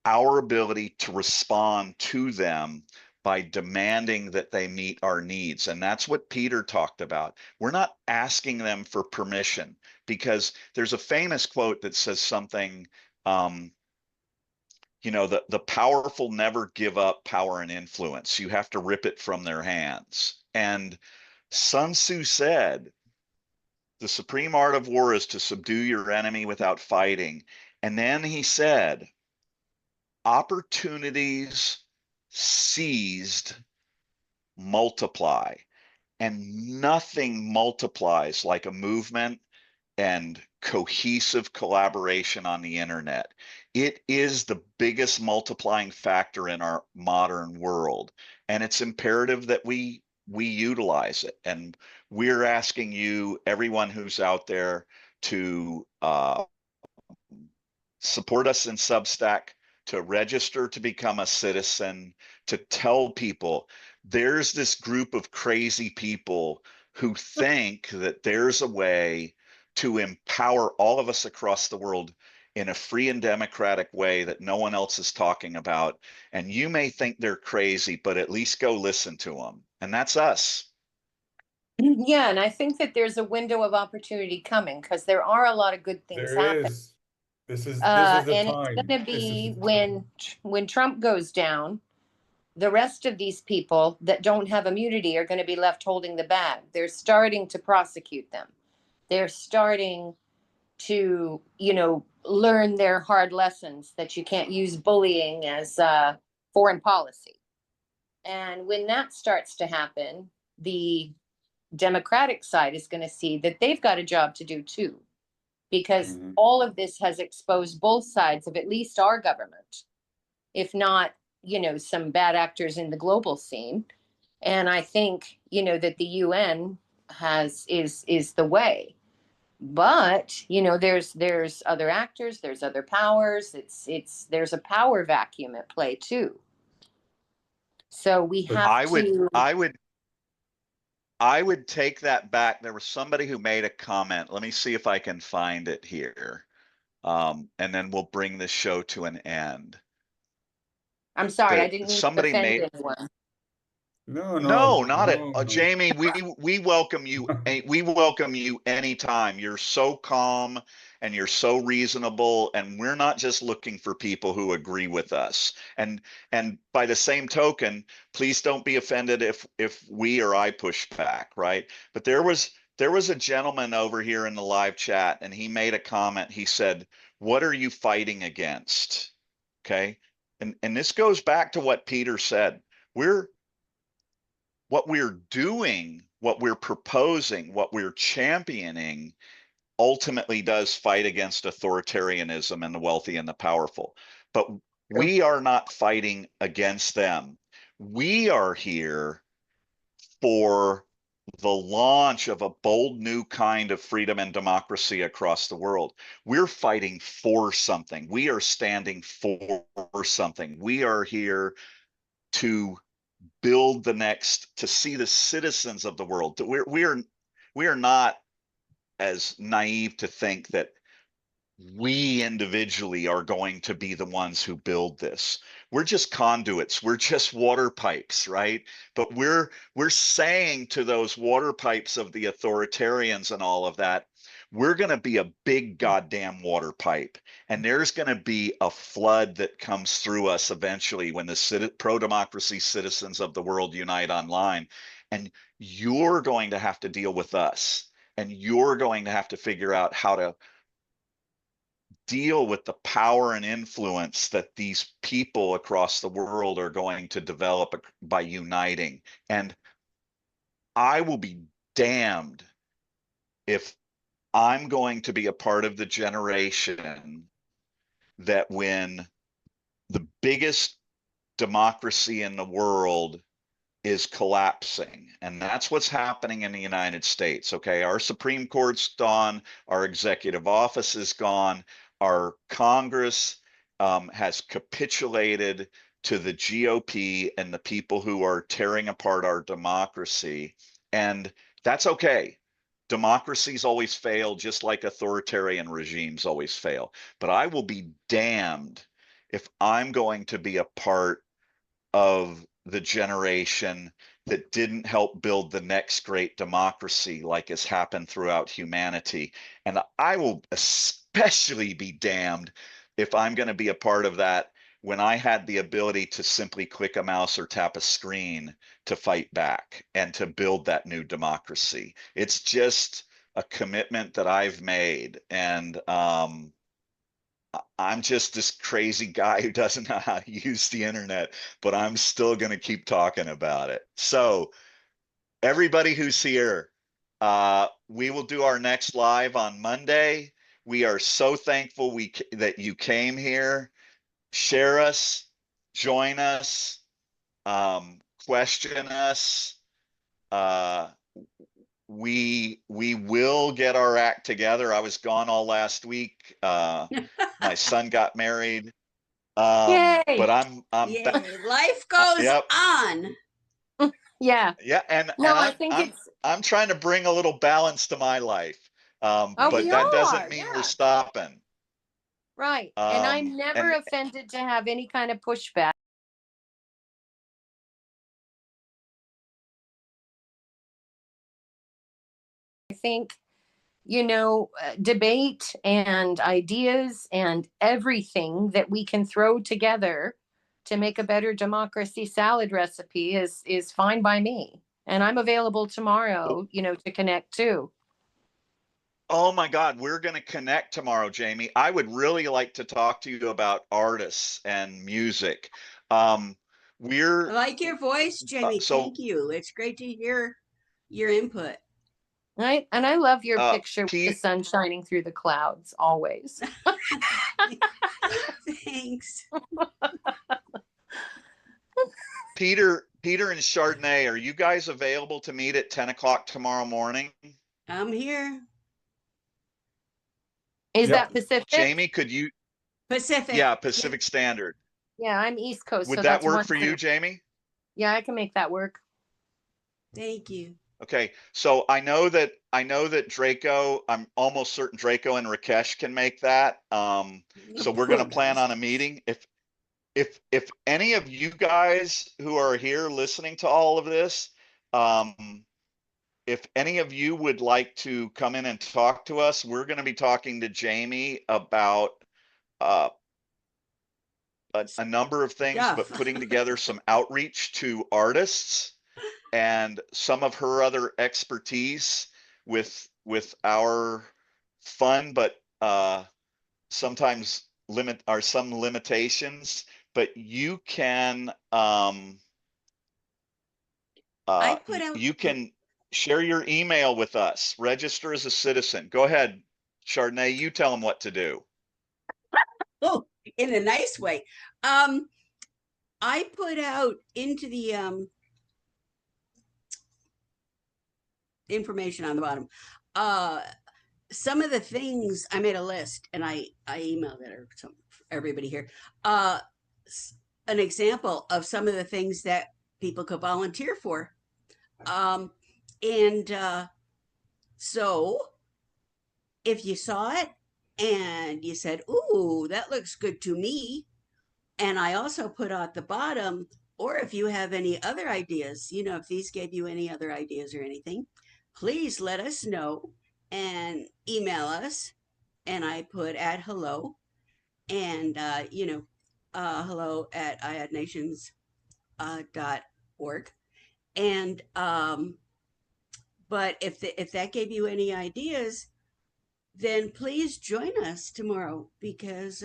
our ability to respond to them by demanding that they meet our needs. And that's what Peter talked about. We're not asking them for permission, because there's a famous quote that says something, the powerful never give up power and influence. You have to rip it from their hands. And Sun Tzu said, the supreme art of war is to subdue your enemy without fighting. And then he said, opportunities seized multiply, and nothing multiplies like a movement and cohesive collaboration on the internet. It is the biggest multiplying factor in our modern world, and it's imperative that we utilize it. And we're asking you, everyone who's out there, to support us in Substack, to register to become a citizen, to tell people there's this group of crazy people who think that there's a way to empower all of us across the world in a free and democratic way that no one else is talking about. And you may think they're crazy, but at least go listen to them. And that's us. Yeah, and I think that there's a window of opportunity coming, because there are a lot of good things happening. This is the time. It's going to be when Trump goes down, the rest of these people that don't have immunity are going to be left holding the bag. They're starting to prosecute them. They're starting to, learn their hard lessons that you can't use bullying as foreign policy. And when that starts to happen, the Democratic side is going to see that they've got a job to do too, because all of this has exposed both sides of at least our government if not, some bad actors in the global scene. And I think, that the UN is the way. But, there's other actors, there's other powers. There's a power vacuum at play too. So we have I would take that back. There was somebody who made a comment. Let me see if I can find it here. And then we'll bring this show to an end. I'm sorry, I didn't mean to offend anyone. No, not at Jamie. We welcome you. We welcome you anytime. You're so calm and you're so reasonable, and we're not just looking for people who agree with us. And by the same token, please don't be offended if we or I push back, right? But there was a gentleman over here in the live chat, and he made a comment. He said, "What are you fighting against?" Okay, and this goes back to what Peter said. What we're doing, what we're proposing, what we're championing ultimately does fight against authoritarianism and the wealthy and the powerful. But we are not fighting against them. We are here for the launch of a bold new kind of freedom and democracy across the world. We're fighting for something. We are standing for something. We are here to build to see the citizens of the world. We are not as naive to think that we individually are going to be the ones who build this. We're just conduits. We're just water pipes, right? But we're saying to those water pipes of the authoritarians and all of that, we're going to be a big goddamn water pipe. And there's going to be a flood that comes through us eventually when the pro-democracy citizens of the world unite online. And you're going to have to deal with us. And you're going to have to figure out how to deal with the power and influence that these people across the world are going to develop by uniting. And I will be damned if I'm going to be a part of the generation that when the biggest democracy in the world is collapsing, and that's what's happening in the United States. Okay, our Supreme Court's gone, our executive office is gone, our Congress has capitulated to the GOP and the people who are tearing apart our democracy, and that's okay. Democracies always fail, just like authoritarian regimes always fail. But I will be damned if I'm going to be a part of the generation that didn't help build the next great democracy like has happened throughout humanity. And I will especially be damned if I'm going to be a part of that when I had the ability to simply click a mouse or tap a screen to fight back and to build that new democracy. It's just a commitment that I've made. And I'm just this crazy guy who doesn't know how to use the internet, but I'm still going to keep talking about it. So everybody who's here, we will do our next live on Monday. We are so thankful that you came here. Share us, join us, question us. We will get our act together. I was gone all last week. My son got married. Yay! But I'm Yay. Life goes on. Yeah. Yeah, and I think I'm trying to bring a little balance to my life. But that doesn't mean we're stopping. Right. And I'm never offended to have any kind of pushback. I think, debate and ideas and everything that we can throw together to make a better democracy salad recipe is fine by me. And I'm available tomorrow, to connect too. Oh my God, we're going to connect tomorrow, Jamie. I would really like to talk to you about artists and music. I like your voice, Jamie. Thank you. It's great to hear your input. Right. And I love your picture with the sun shining through the clouds always. Thanks. Peter and Chardonnay, are you guys available to meet at 10 o'clock tomorrow morning? I'm here. Is Yep. that Pacific? Jamie, could you? Pacific. Yeah, Pacific Standard. Yeah, I'm East Coast. Would so that that's work one for you, Jamie? Yeah, I can make that work. Thank you. Okay, so I know that Draco, I'm almost certain Draco and Rakesh can make that. So we're gonna plan on a meeting. If any of you guys who are here listening to all of this, if any of you would like to come in and talk to us, we're gonna be talking to Jamie about a number of things, but Stuff. putting together some outreach to artists and some of her other expertise with our fun, but sometimes some limitations. But you can I put out you can share your email with us, register as a citizen. Go ahead, Chardonnay, you tell them what to do. oh, in a nice way. I put out into the information on the bottom. Some of the things, I made a list and I emailed it to everybody here. An example of some of the things that people could volunteer for. So if you saw it and you said, ooh, that looks good to me. And I also put out the bottom, or if you have any other ideas, you know, if these gave you any other ideas or anything, please let us know and email us. And I put at hello and, hello at iadnations.org. And, but if that gave you any ideas, then please join us tomorrow because,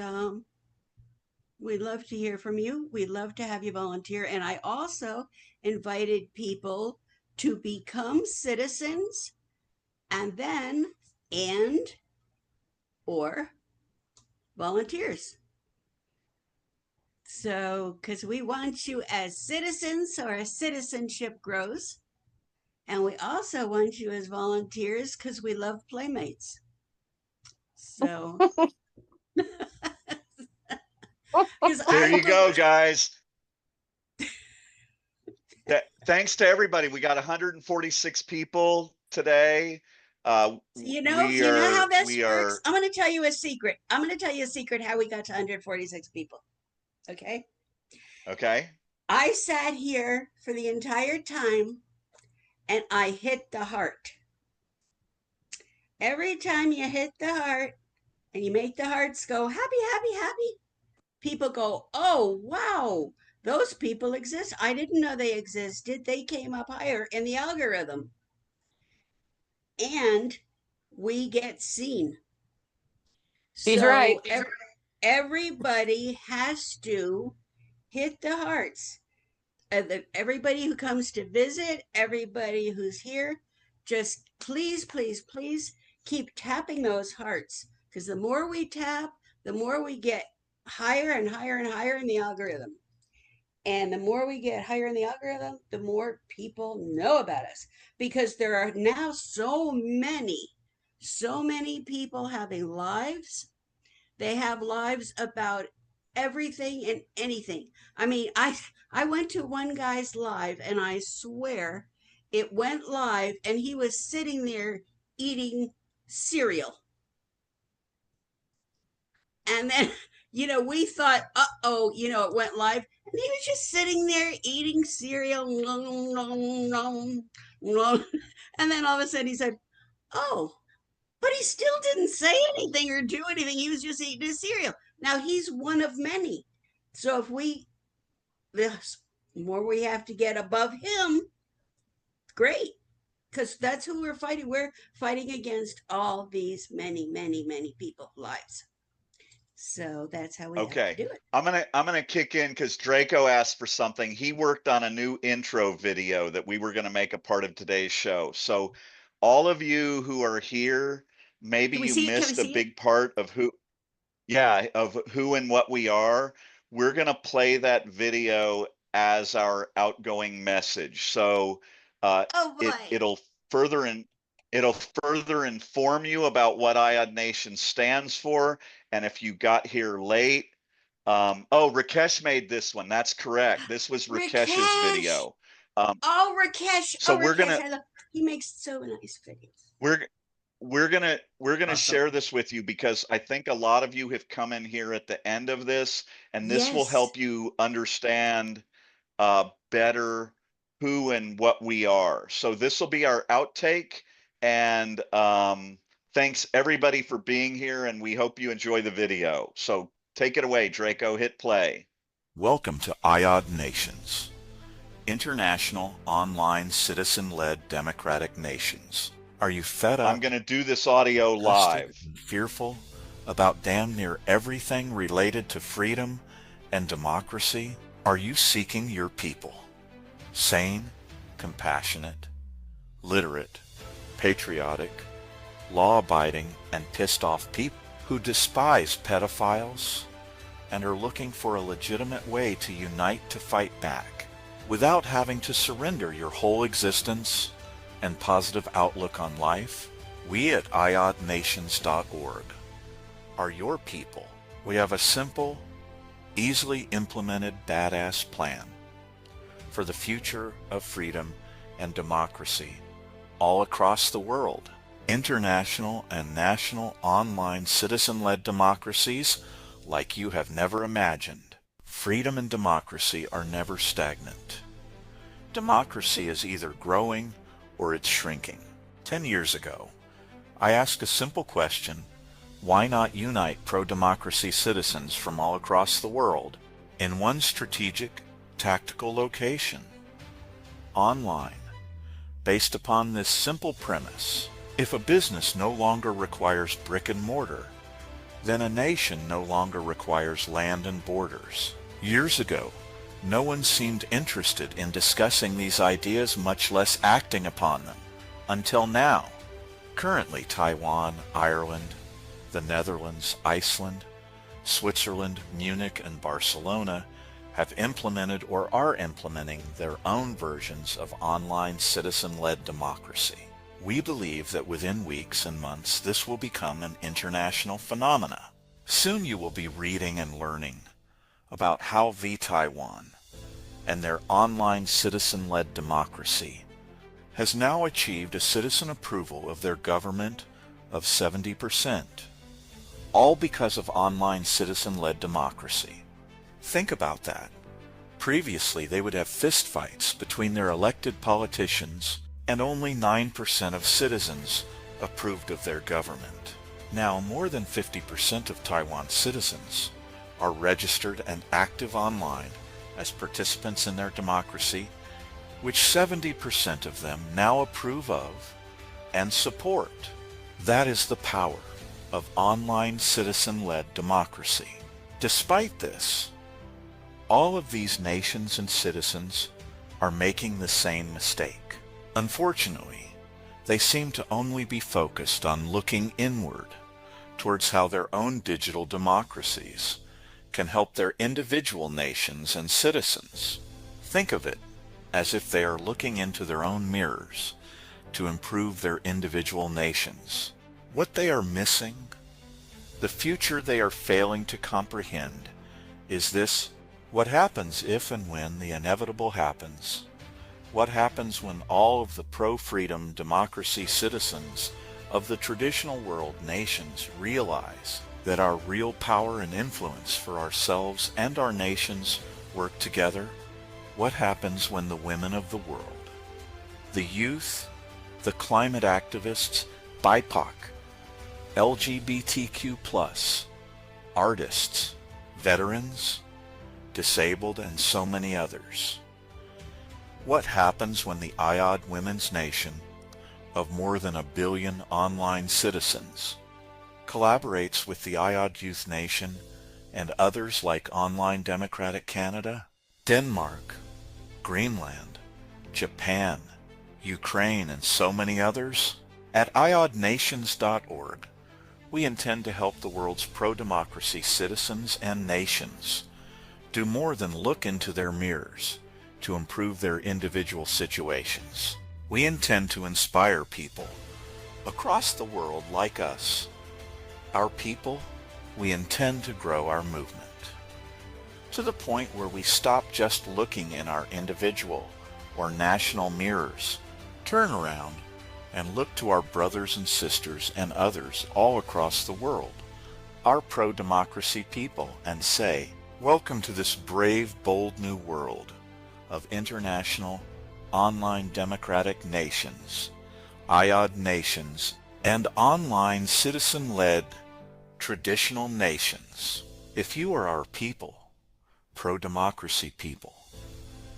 we'd love to hear from you. We'd love to have you volunteer. And I also invited people to become citizens and or volunteers. So, because we want you as citizens so our citizenship grows. And we also want you as volunteers because we love playmates. So... There you go, guys. Thanks to everybody. We got 146 people today. You know how this works? I'm going to tell you a secret. I'm going to tell you a secret how we got to 146 people. Okay? Okay. I sat here for the entire time and I hit the heart. Every time you hit the heart and you make the hearts go happy, happy, happy, people go, oh, wow, those people exist. I didn't know they existed. They came up higher in the algorithm. And we get seen. She's right. Everybody has to hit the hearts. Everybody who comes to visit, everybody who's here, just please, please, please keep tapping those hearts. Because the more we tap, the more we get higher and higher and higher in the algorithm. And the more we get higher in the algorithm, the more people know about us. Because there are now so many people having lives. They have lives about everything and anything. I mean, I went to one guy's live and I swear it went live and he was sitting there eating cereal. And then, we thought, it went live. And he was just sitting there eating cereal. And then all of a sudden he said, oh, but he still didn't say anything or do anything. He was just eating his cereal. Now he's one of many. So the more we have to get above him, great. Because that's who we're fighting. We're fighting against all these many, many, many people's lives. So that's how we have to do it. I'm gonna kick in because Draco asked for something. He worked on a new intro video that we were gonna make a part of today's show. So all of you who are here, maybe you missed a big part of who and what we are. We're gonna play that video as our outgoing message. So Oh boy. it'll further inform you about what IOD Nation stands for. And if you got here late, oh, Rakesh made this one. That's correct. This was Rakesh's Rakesh! video. Oh, Rakesh. So oh, we're Rakesh, gonna he makes so nice videos. we're gonna Awesome. share this with you because I think a lot of you have come in here at the end of this, and this will Yes. help you understand better who and what we are. So this will be our outtake, and thanks everybody for being here, and we hope you enjoy the video. So take it away, Draco. Hit play. Welcome to IOD Nations, International Online Citizen-Led Democratic Nations. Are you fed up? I'm going to do this audio live. And fearful about damn near everything related to freedom and democracy? Are you seeking your people? Sane, compassionate, literate, patriotic, law-abiding, and pissed-off people who despise pedophiles and are looking for a legitimate way to unite to fight back without having to surrender your whole existence and positive outlook on life? We at iodnations.org are your people. We have a simple, easily implemented badass plan for the future of freedom and democracy all across the world. International and national online citizen-led democracies like you have never imagined. Freedom and democracy are never stagnant. Democracy is either growing or it's shrinking. 10 years ago, I asked a simple question: why not unite pro-democracy citizens from all across the world in one strategic, tactical location, online, based upon this simple premise? If a business no longer requires brick and mortar, then a nation no longer requires land and borders. Years ago, no one seemed interested in discussing these ideas, much less acting upon them, until now. Currently, Taiwan, Ireland, the Netherlands, Iceland, Switzerland, Munich, and Barcelona have implemented or are implementing their own versions of online citizen-led democracy. We believe that within weeks and months this will become an international phenomena. Soon you will be reading and learning about how Taiwan and their online citizen-led democracy has now achieved a citizen approval of their government of 70%, all because of online citizen-led democracy. Think about that. Previously, they would have fistfights between their elected politicians, and only 9% of citizens approved of their government. Now, more than 50% of Taiwan citizens are registered and active online as participants in their democracy, which 70% of them now approve of and support. That is the power of online citizen-led democracy. Despite this, all of these nations and citizens are making the same mistake. Unfortunately, they seem to only be focused on looking inward towards how their own digital democracies can help their individual nations and citizens. Think of it as if they are looking into their own mirrors to improve their individual nations. What they are missing, the future they are failing to comprehend, is this: what happens if and when the inevitable happens? What happens when all of the pro-freedom democracy citizens of the traditional world nations realize that our real power and influence for ourselves and our nations work together? What happens when the women of the world, the youth, the climate activists, BIPOC, LGBTQ+, artists, veterans, disabled, and so many others? What happens when the IOD Women's Nation of more than 1 billion online citizens collaborates with the IOD Youth Nation and others like Online Democratic Canada, Denmark, Greenland, Japan, Ukraine, and so many others? At iodnations.org, we intend to help the world's pro-democracy citizens and nations do more than look into their mirrors to improve their individual situations. We intend to inspire people across the world like us. Our people, we intend to grow our movement to the point where we stop just looking in our individual or national mirrors, turn around and look to our brothers and sisters and others all across the world, our pro-democracy people, and say, welcome to this brave, bold new world of international online democratic nations, IOD nations, and online citizen-led traditional nations. If you are our people, pro-democracy people,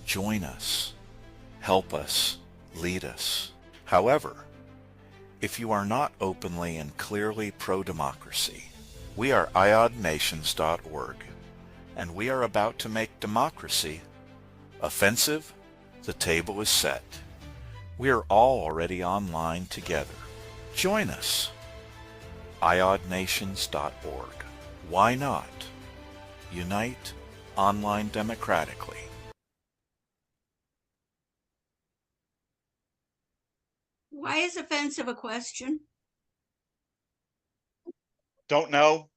join us, help us, lead us. However, if you are not openly and clearly pro-democracy, we are iodnations.org, and we are about to make democracy offensive. The table is set. We are all already online together. Join us. iodnations.org. Why not? Unite online democratically. Why is offensive a question? Don't know.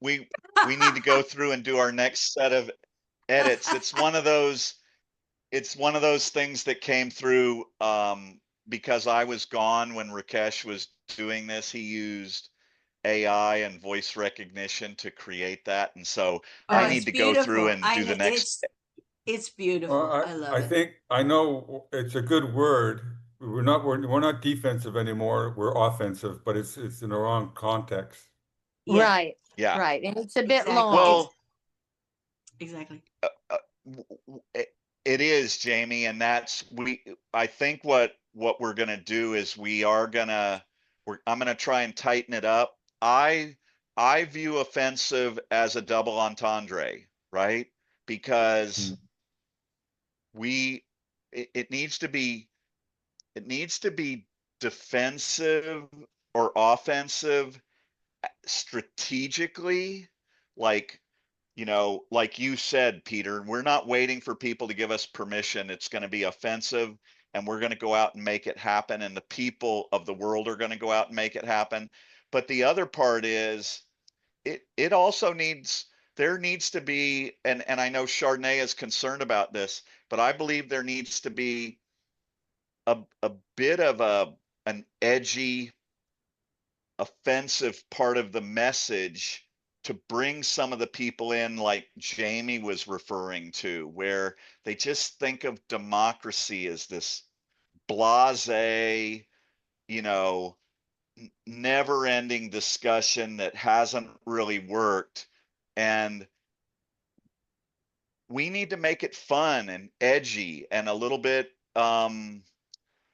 We need to go through and do our next set of edits. It's one of those things that came through because I was gone when Rakesh was doing this. He used AI and voice recognition to create that, and so I need to go through and do the next. It's beautiful. I love I it. think I know it's a good word. We're not defensive anymore. We're offensive, but it's in the wrong context. Yeah. Right. Yeah. Right. And it's a bit Exactly. long. Well, Exactly. it is, Jamie, and I think what we're gonna do is I'm gonna try and tighten it up. I view offensive as a double entendre, right? Because it needs to be defensive or offensive strategically, like, like you said, Peter, we're not waiting for people to give us permission. It's going to be offensive, and we're going to go out and make it happen, and the people of the world are going to go out and make it happen. But the other part is it also there needs to be, and I know Chardonnay is concerned about this, but I believe there needs to be a bit of an edgy, offensive part of the message to bring some of the people in, like Jamie was referring to, where they just think of democracy as this blasé, never-ending discussion that hasn't really worked. And we need to make it fun and edgy and a little bit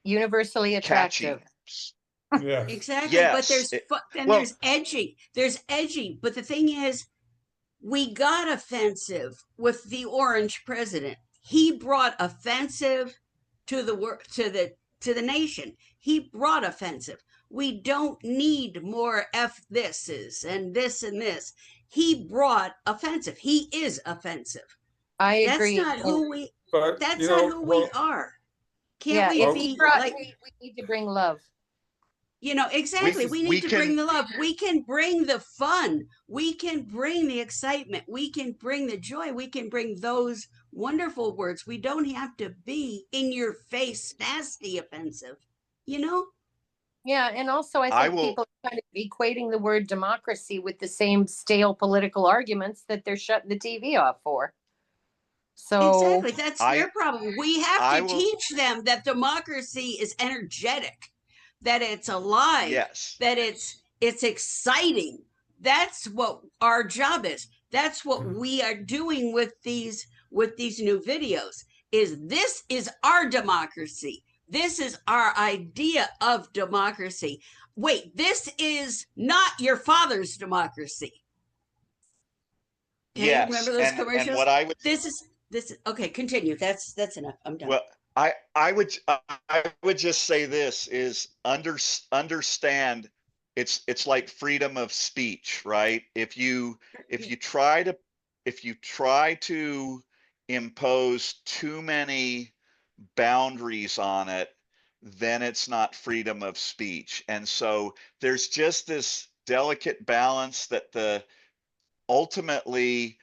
Universally attractive. catchy. Yeah. Exactly. Yes. But there's edgy. There's edgy. But the thing is, we got offensive with the orange president. He brought offensive to the nation. He brought offensive. We don't need more thises and this and this. He brought offensive. He is offensive. I agree. That's not who we. But, That's not who we are. Can't we if be he brought, like? we need to bring love. Exactly. We need to bring the love. We can bring the fun. We can bring the excitement. We can bring the joy. We can bring those wonderful words. We don't have to be in your face, nasty, offensive. Yeah, and also I think people are kind of equating the word democracy with the same stale political arguments that they're shutting the TV off for. So exactly, that's their problem. We have to teach them that democracy is energetic, that it's alive, yes, that it's exciting. That's what our job is. That's what we are doing with these new videos. This is our democracy. This is our idea of democracy. Wait, this is not your father's democracy. Okay, yes. remember those commercials? And what I would this is okay. Continue. That's enough. I'm done. Well, I would just say this is understand it's like freedom of speech, right? If you try to impose too many boundaries on it, then it's not freedom of speech. And so there's just this delicate balance that ultimately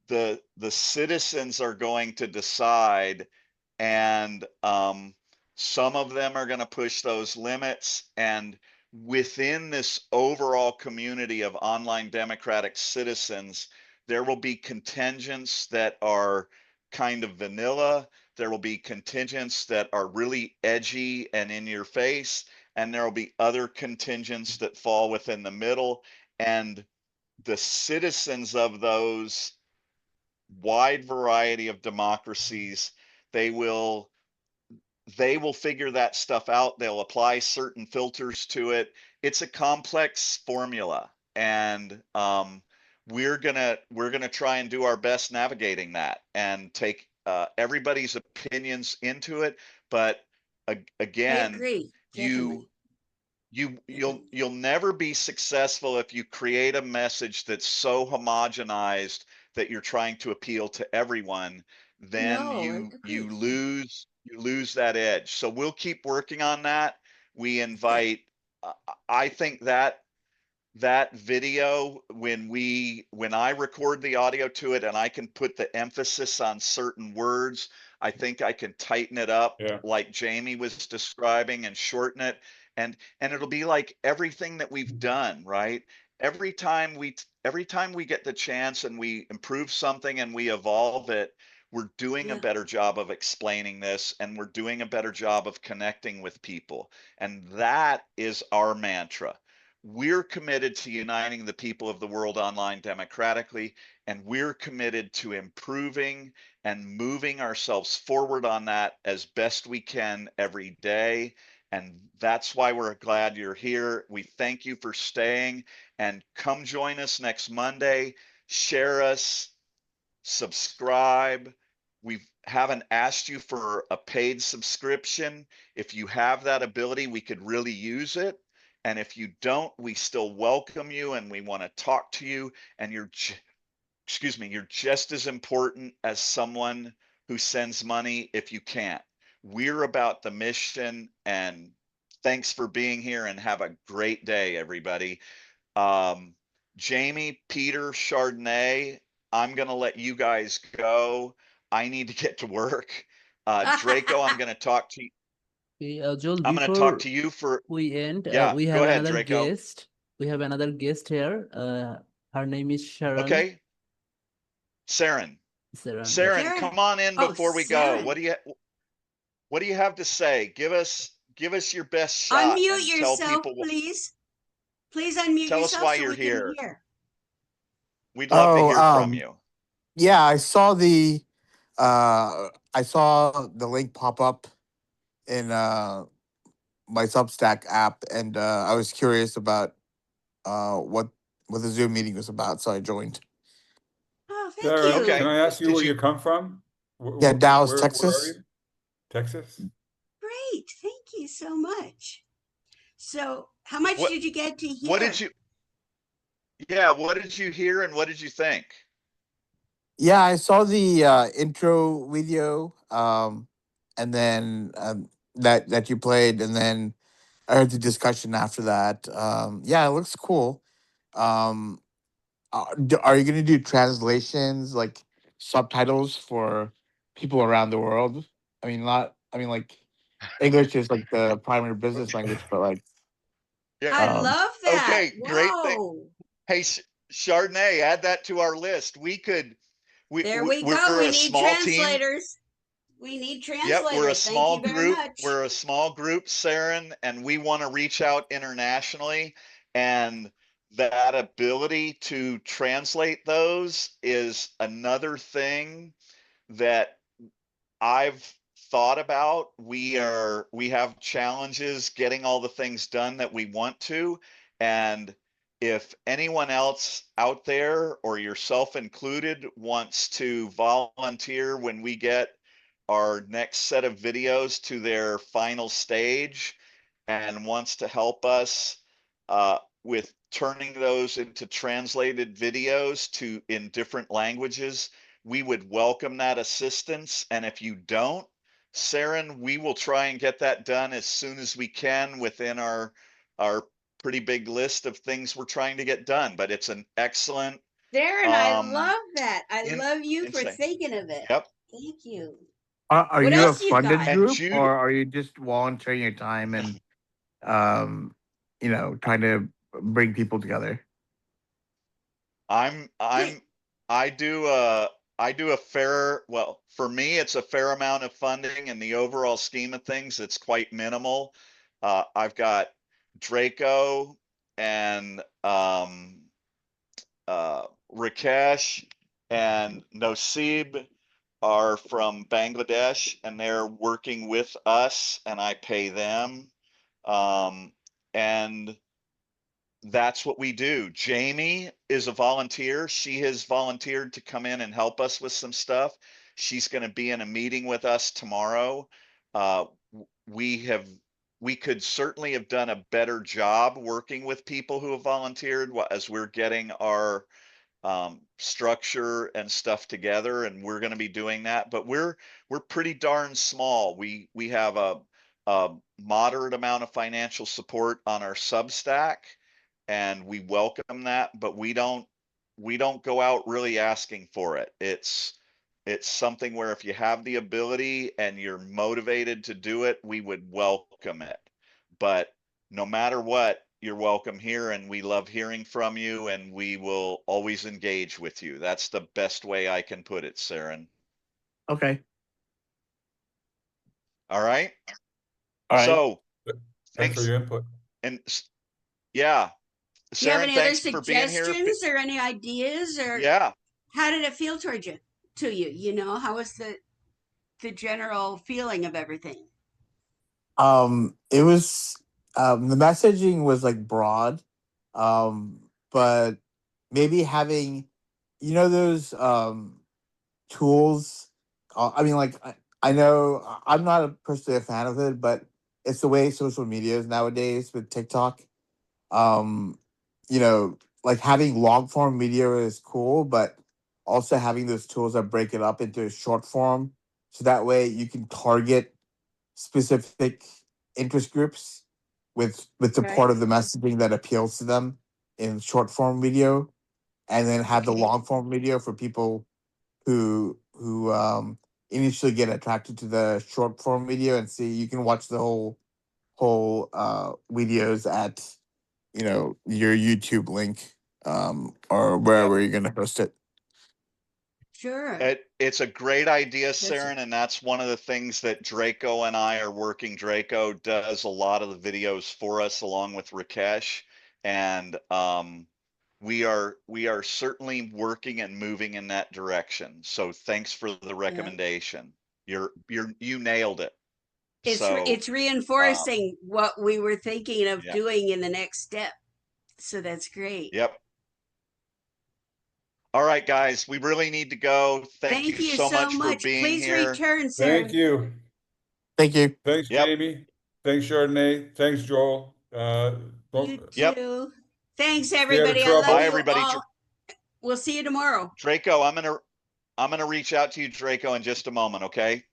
the citizens are going to decide, and some of them are going to push those limits. And within this overall community of online democratic citizens, there will be contingents that are kind of vanilla. There will be contingents that are really edgy and in your face, and there will be other contingents that fall within the middle. And the citizens of those wide variety of democracies, they will figure that stuff out. They'll apply certain filters to it. It's a complex formula, and we're gonna try and do our best navigating that and take everybody's opinions into it. But I again, agree. Definitely. you'll never be successful if you create a message that's so homogenized that you're trying to appeal to everyone. Then No, you agreed. lose that edge. So we'll keep working on that. We invite I think that video, when I record the audio to it and I can put the emphasis on certain words, I think I can tighten it up like Jamie was describing and shorten it. And it'll be like everything that we've done, right? Every time we get the chance and we improve something and we evolve it, we're doing a better job of explaining this, and we're doing a better job of connecting with people. And that is our mantra. We're committed to uniting the people of the world online democratically, and we're committed to improving and moving ourselves forward on that as best we can every day. And that's why we're glad you're here. We thank you for staying, and come join us next Monday. Share us, subscribe. We haven't asked you for a paid subscription. If you have that ability, we could really use it. And if you don't, we still welcome you, and we want to talk to you. And you're just as important as someone who sends money if you can't. We're about the mission, and thanks for being here, and have a great day, everybody. Jamie, Peter, Chardonnay, I'm going to let you guys go. I need to get to work. Draco, I'm going to talk to you. Joel, I'm going to talk before to you for, we end, yeah, we go have ahead, another Draco. guest. We have another guest here. Her name is Sharon. Okay. Saren, Sharon. come on in Oh, before we go. What do you have to say? Give us your best shot Unmute and tell yourself, people. please. Please unmute Tell us yourself why so you're we can here. hear. We'd love to hear from you. Yeah, I saw the link pop up in my Substack app, and I was curious about what the Zoom meeting was about, so I joined. Oh, thank Sarah, you. Okay. can I ask you where you come from? Yeah, Dallas, Where are Texas. you? Texas? Great. Thank you so much. So how much What did you get to hear? what did you hear, and what did you think? Yeah, I saw the intro video, and then that you played, and then I heard the discussion after that. Yeah, it looks cool. Um, are you gonna do translations, like subtitles for people around the world? I mean, like English is like the primary business language, but like, Yeah. I love that. Okay, great thing. Whoa. Hey, Chardonnay, add that to our list. There we we're go. We a need small team. translators. We need Yep, we're a translators. Thank small you very group. much. We're a small group, Saren, and we want to reach out internationally. And that ability to translate those is another thing that I've thought about. We have challenges getting all the things done that we want to. And if anyone else out there, or yourself included, wants to volunteer when we get our next set of videos to their final stage, and wants to help us with turning those into translated videos in different languages, we would welcome that assistance. And if you don't, Saren, we will try and get that done as soon as we can within our pretty big list of things we're trying to get done. But it's an excellent. Darren, I love that. I love you for insane. thinking of it. Yep. Thank you. Are What you a else you funded got? group, Jude- or are you just volunteering your time and, trying to bring people together? I do a fair, well, for me, it's a fair amount of funding. In the overall scheme of things, it's quite minimal. I've got Draco and Rakesh and Nosib are from Bangladesh, and they're working with us, and I pay them. And that's what we do. Jamie is a volunteer. She has volunteered to come in and help us with some stuff. She's going to be in a meeting with us tomorrow. We could certainly have done a better job working with people who have volunteered as we're getting our structure and stuff together, and we're going to be doing that. But we're pretty darn small. We have a moderate amount of financial support on our Substack, and we welcome that, but we don't go out really asking for it. It's something where if you have the ability and you're motivated to do it, we would welcome it. But no matter what, you're welcome here, and we love hearing from you, and we will always engage with you. That's the best way I can put it, Saren. Okay. All right. All right. So Thanks for your input. And yeah, Do you have Saren, any other thanks for being here. suggestions or any ideas, or Yeah. how did it feel to you? You know, how was the general feeling of everything? It was the messaging was like broad, but maybe having, those tools. I mean, like I know I'm not personally a fan of it, but it's the way social media is nowadays with TikTok. Like having long form video is cool, but also having those tools that break it up into short form, so that way you can target specific interest groups with the part of the messaging that appeals to them in short form video, and then have the long form video for people who initially get attracted to the short form video, and see you can watch the whole videos at your YouTube link or wherever you're gonna post it. Sure. It's a great idea, Saren, and that's one of the things that Draco and I are working. Draco does a lot of the videos for us along with Rakesh, and we are certainly working and moving in that direction. So thanks for the recommendation. You nailed it. It's reinforcing what we were thinking of doing in the next step. So that's great. Yep. All right, guys, we really need to go. Thank you so much for being Please here. return, sir. Thank you. Thank you. Thanks, Jamie. Thanks, Chardonnay. Thanks, Joel. You too. Thanks, everybody. I love Bye, you everybody. all. We'll see you tomorrow. Draco, I'm gonna reach out to you, Draco, in just a moment, okay?